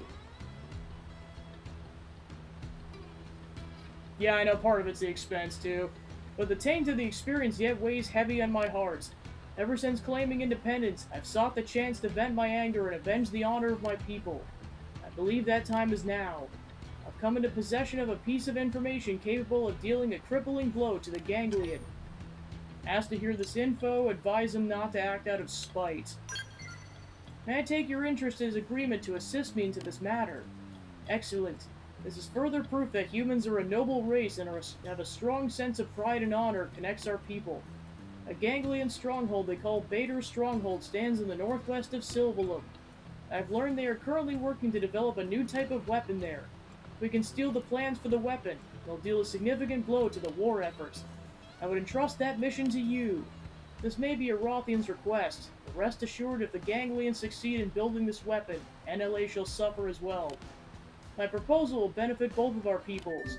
Yeah, I know part of it's the expense, too. But the taint of the experience yet weighs heavy on my heart. Ever since claiming independence, I've sought the chance to vent my anger and avenge the honor of my people. I believe that time is now. I've come into possession of a piece of information capable of dealing a crippling blow to the Ganglion. Asked to hear this info, advise him not to act out of spite. May I take your interest in his agreement to assist me into this matter? Excellent. This is further proof that humans are a noble race and have a strong sense of pride and honor connects our people. A Ganglion stronghold they call Bader's Stronghold stands in the northwest of Sylvalum. I've learned they are currently working to develop a new type of weapon there. If we can steal the plans for the weapon, it'll deal a significant blow to the war efforts. I would entrust that mission to you. This may be a Rothian's request, but rest assured if the Ganglions succeed in building this weapon, NLA shall suffer as well. My proposal will benefit both of our peoples.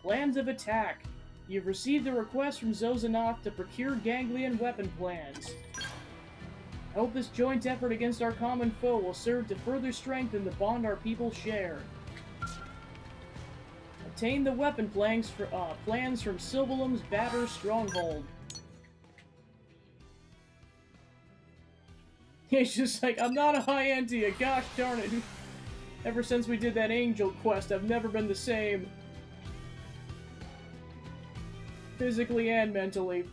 Plans of attack. You've received a request from Zozanok to procure Ganglion weapon plans. I hope this joint effort against our common foe will serve to further strengthen the bond our people share. Obtain the weapon plans from Sylvalum's Bader's Stronghold. He's just like, I'm not a high end to you, gosh darn it. Ever since we did that angel quest, I've never been the same. Physically and mentally.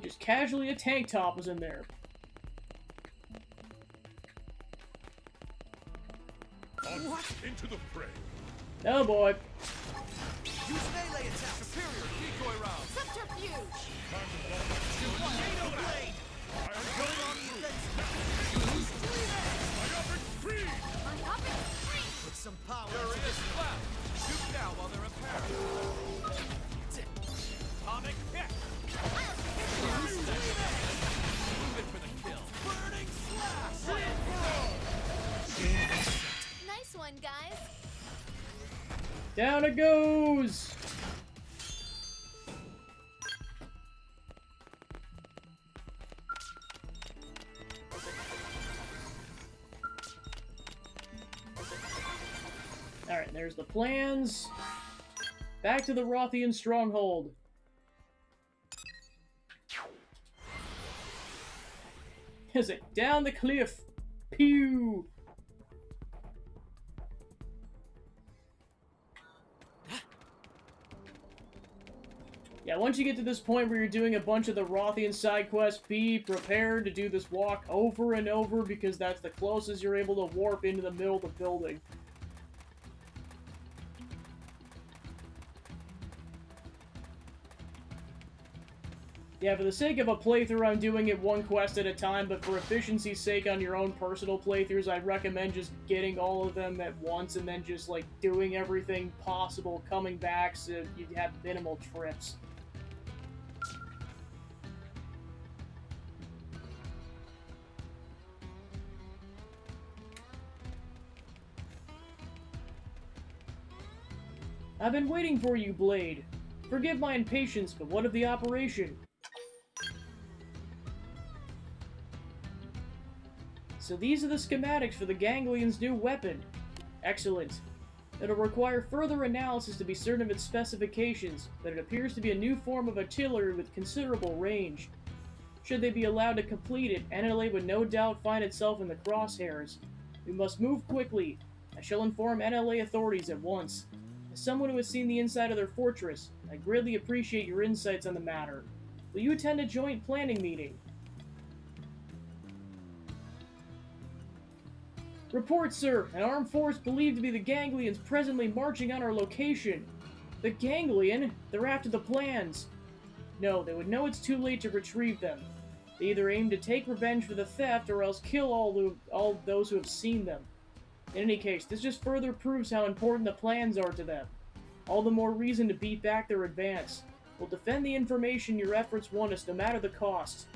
Just casually a tank top was in there. What? Into the fray. Oh boy. Use melee attack. Superior decoy round. Subterfuge! Xenoblade! I am Going on the offensive. Use Dream Edge. I offer speed. My upping free! Put some power There into is this. flat. Shoot now while they're apparent. Atomic kick. Use Dream Edge. Move it for the kill. Burning slash. Nice one, guys! Down it goes! Alright, there's the plans. Back to the Rothian stronghold. Is it down the cliff? Pew! Yeah, once you get to this point where you're doing a bunch of the Rothian side quests, be prepared to do this walk over and over because that's the closest you're able to warp into the middle of the building. Yeah, for the sake of a playthrough, I'm doing it one quest at a time, but for efficiency's sake on your own personal playthroughs, I'd recommend just getting all of them at once and then just, like, doing everything possible, coming back so you have minimal trips. I've been waiting for you, Blade. Forgive my impatience, but what of the operation? So these are the schematics for the Ganglion's new weapon. Excellent. It'll require further analysis to be certain of its specifications, but it appears to be a new form of artillery with considerable range. Should they be allowed to complete it, NLA would no doubt find itself in the crosshairs. We must move quickly. I shall inform NLA authorities at once. As someone who has seen the inside of their fortress, I greatly appreciate your insights on the matter. Will you attend a joint planning meeting? Report, sir! An armed force believed to be the Ganglions presently marching on our location. The Ganglion? They're after the plans. No, they would know it's too late to retrieve them. They either aim to take revenge for the theft or else kill all those who have seen them. In any case, this just further proves how important the plans are to them. All the more reason to beat back their advance. We'll defend the information your efforts won us no matter the cost.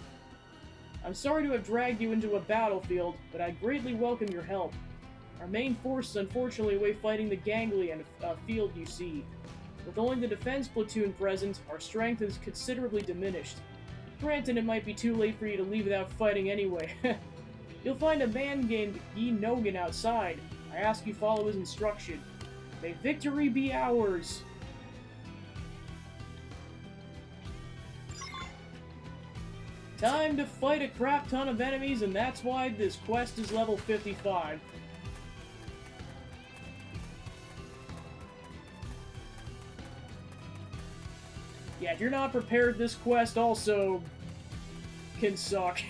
I'm sorry to have dragged you into a battlefield, but I greatly welcome your help. Our main force is unfortunately away fighting the Ganglion field you see. With only the defense platoon present, our strength is considerably diminished. Granted, it might be too late for you to leave without fighting anyway. You'll find a man named Yi Nogan outside. I ask you follow his instruction. May victory be ours! Time to fight a crap ton of enemies, and that's why this quest is level 55. Yeah, if you're not prepared, this quest also can suck.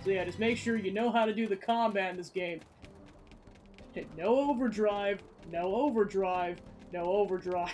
So yeah, just make sure you know how to do the combat in this game. No overdrive, no overdrive, no overdrive.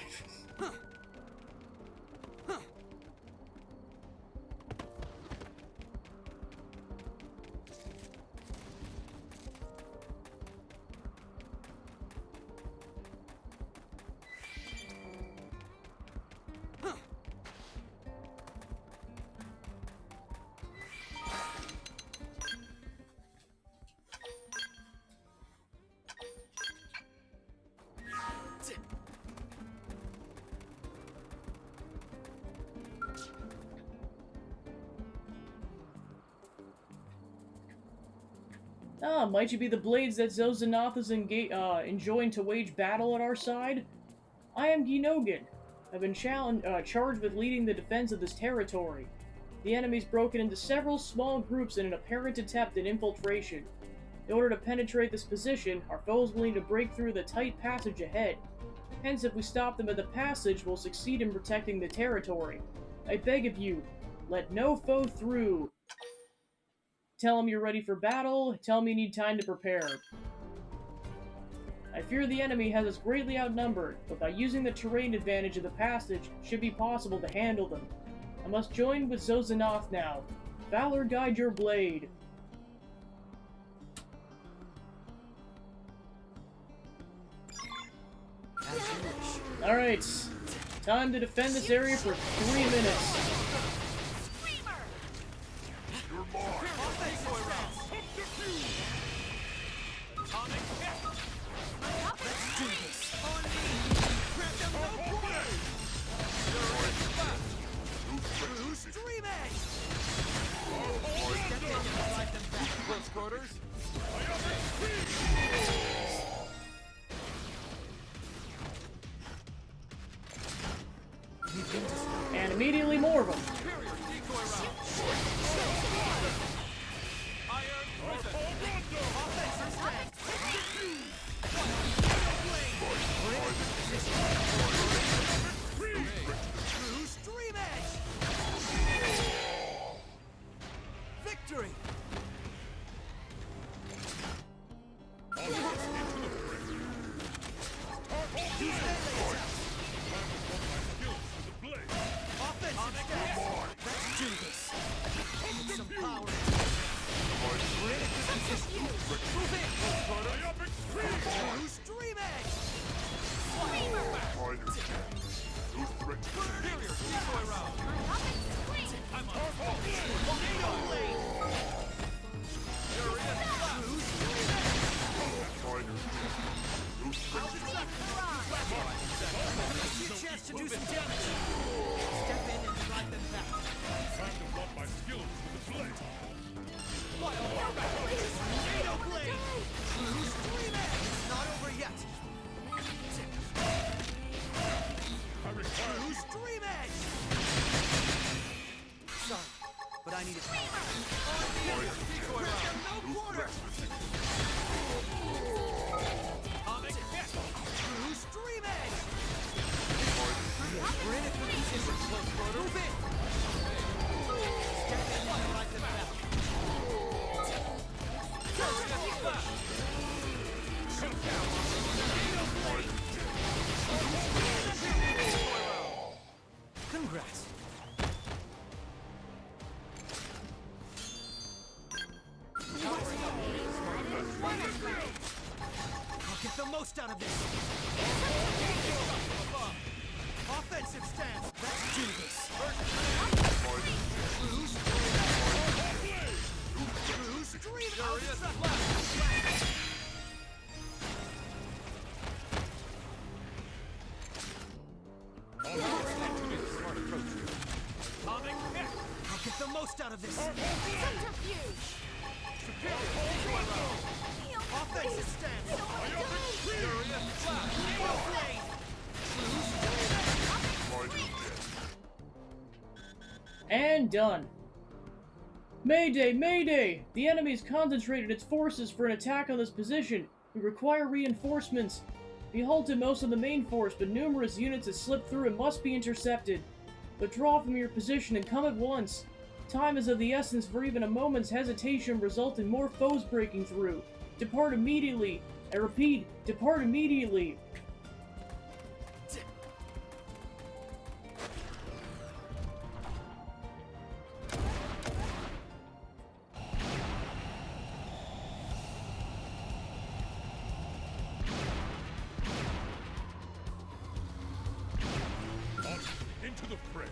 Ah, might you be the blades that Xenoblade is enjoying to wage battle at our side? I am Ginogan. I've been charged with leading the defense of this territory. The enemy's broken into several small groups in an apparent attempt at infiltration. In order to penetrate this position, our foes will need to break through the tight passage ahead. Hence, if we stop them at the passage, we'll succeed in protecting the territory. I beg of you, let no foe through. Tell him you're ready for battle, tell him you need time to prepare. I fear the enemy has us greatly outnumbered, but by using the terrain advantage of the passage, it should be possible to handle them. I must join with Xenoblade now. Valor guide your blade. Alright, time to defend this area for 3 minutes. And immediately more of them. Victory! To do some damage. Step in and drive them back. Time to rub my skills with the blade. Xenoblade! True Stream Edge! It's not over yet. I require True Stream Edge! Sorry, but I need a power. No quarter! True Stream Edge! We're in it for these close quarter. Move in! Step in and drive them back. Congrats. I'll get the most out of this. Offensive stance. Let's do this. True stream. I'll get the most out of this. Subterfuge! Offensive stance. And done. Mayday! Mayday! The enemy's concentrated its forces for an attack on this position. We require reinforcements. We halted most of the main force, but numerous units have slipped through and must be intercepted. Withdraw from your position and come at once. Time is of the essence, for even a moment's hesitation result in more foes breaking through. Depart immediately. I repeat, depart immediately. Into the fray.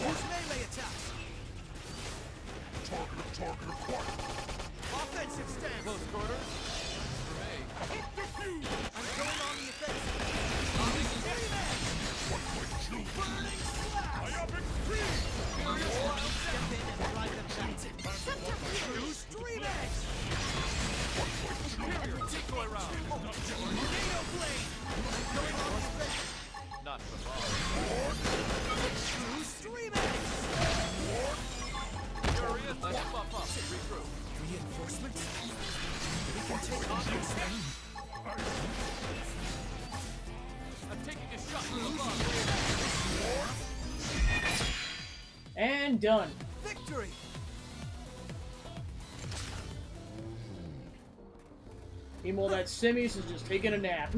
Use melee attacks. Target acquired. Offensive stance. Close quarters. Hooray. I'm going on the offensive. What would you? Burning slash. Myopic freeze. I'll step in and drive them back. Use stream edge. Superior decoy round. Xenoblade. I'm going on the offensive. Not for long. Use stream edge. Furious, let's buff up. Regroup. Reinforcements? We can take on this thing. I'm taking a shot from above. And done. Victory! Meanwhile, that Simius is just taking a nap.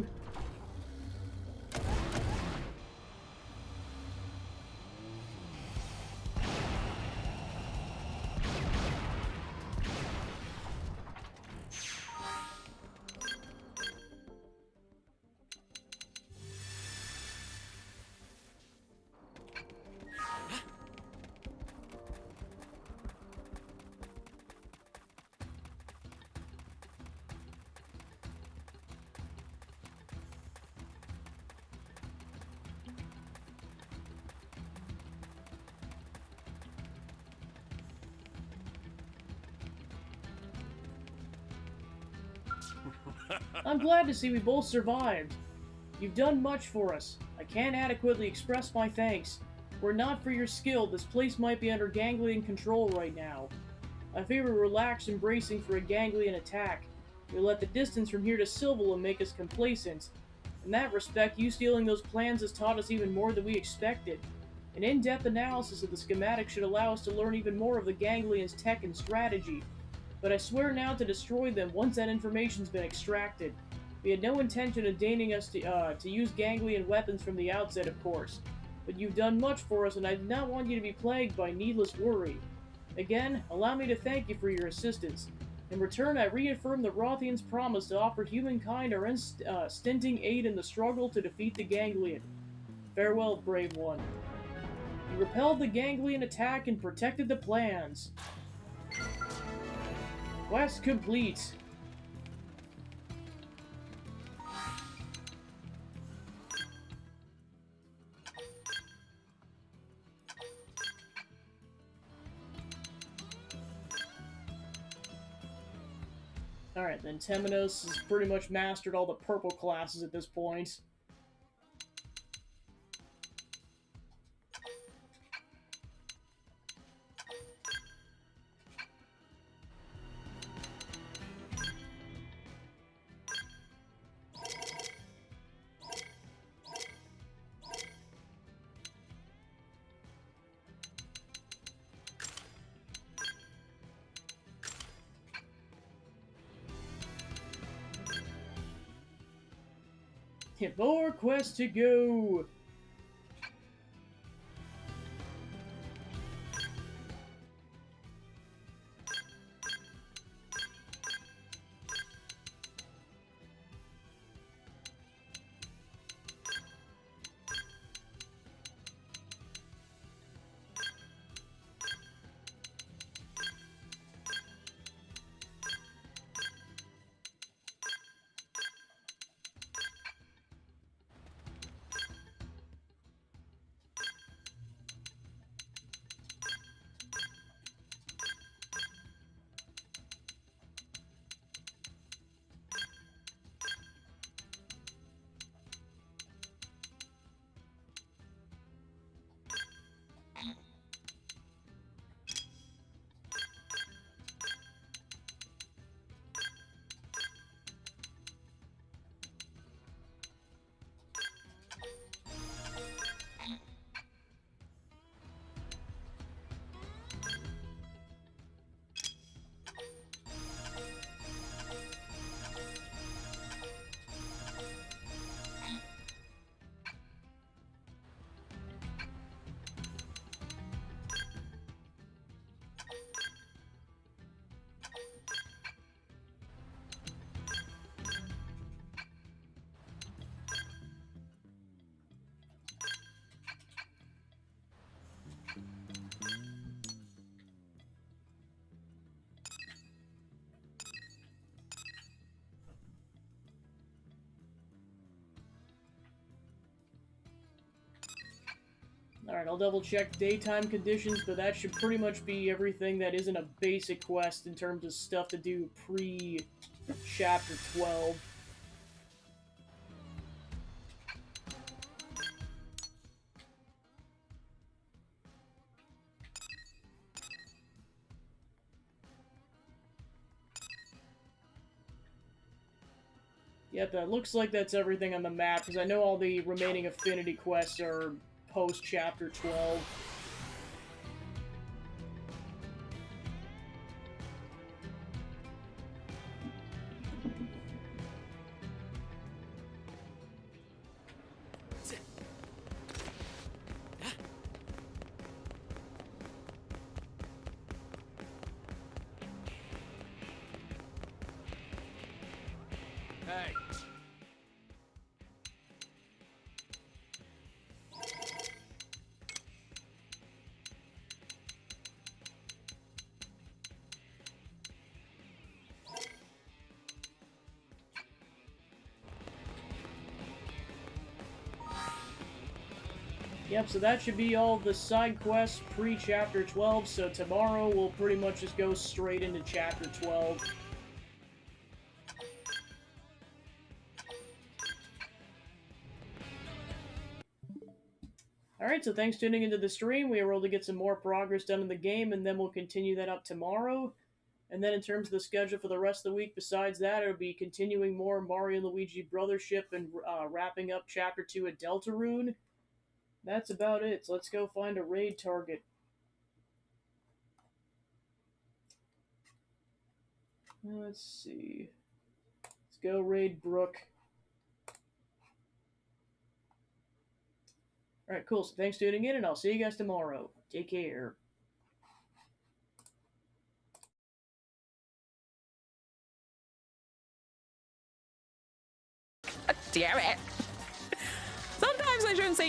I'm glad to see we both survived. You've done much for us. I can't adequately express my thanks. Were it not for your skill, this place might be under Ganglion control right now. I favor relaxed and bracing for a Ganglion attack. We let the distance from here to Silvala make us complacent. In that respect, you stealing those plans has taught us even more than we expected. An in-depth analysis of the schematic should allow us to learn even more of the Ganglion's tech and strategy. But I swear now to destroy them once that information's been extracted. We had no intention of deigning us to use Ganglion weapons from the outset, of course. But you've done much for us, and I did not want you to be plagued by needless worry. Again, allow me to thank you for your assistance. In return, I reaffirm the Rothian's promise to offer humankind our unstinting aid in the struggle to defeat the Ganglion. Farewell, brave one. You repelled the Ganglion attack and protected the plans. Quest complete. Alright, then Temenos has pretty much mastered all the purple classes at this point. More quests to go! Alright, I'll double check daytime conditions, but that should pretty much be everything that isn't a basic quest in terms of stuff to do pre-Chapter 12. Yep, that looks like that's everything on the map, because I know all the remaining affinity quests are post-Chapter 12. Hey. Yep, so that should be all the side quests pre-Chapter 12, so tomorrow we'll pretty much just go straight into Chapter 12. Alright, so thanks for tuning into the stream. We were able to get some more progress done in the game, and then we'll continue that up tomorrow. And then in terms of the schedule for the rest of the week, besides that, it'll be continuing more Mario and Luigi Brothership and wrapping up Chapter 2 at Deltarune. That's about it. So let's go find a raid target. Let's see. Let's go raid Brook. Alright, cool. So thanks for tuning in, and I'll see you guys tomorrow. Take care. Damn it. Sometimes I shouldn't say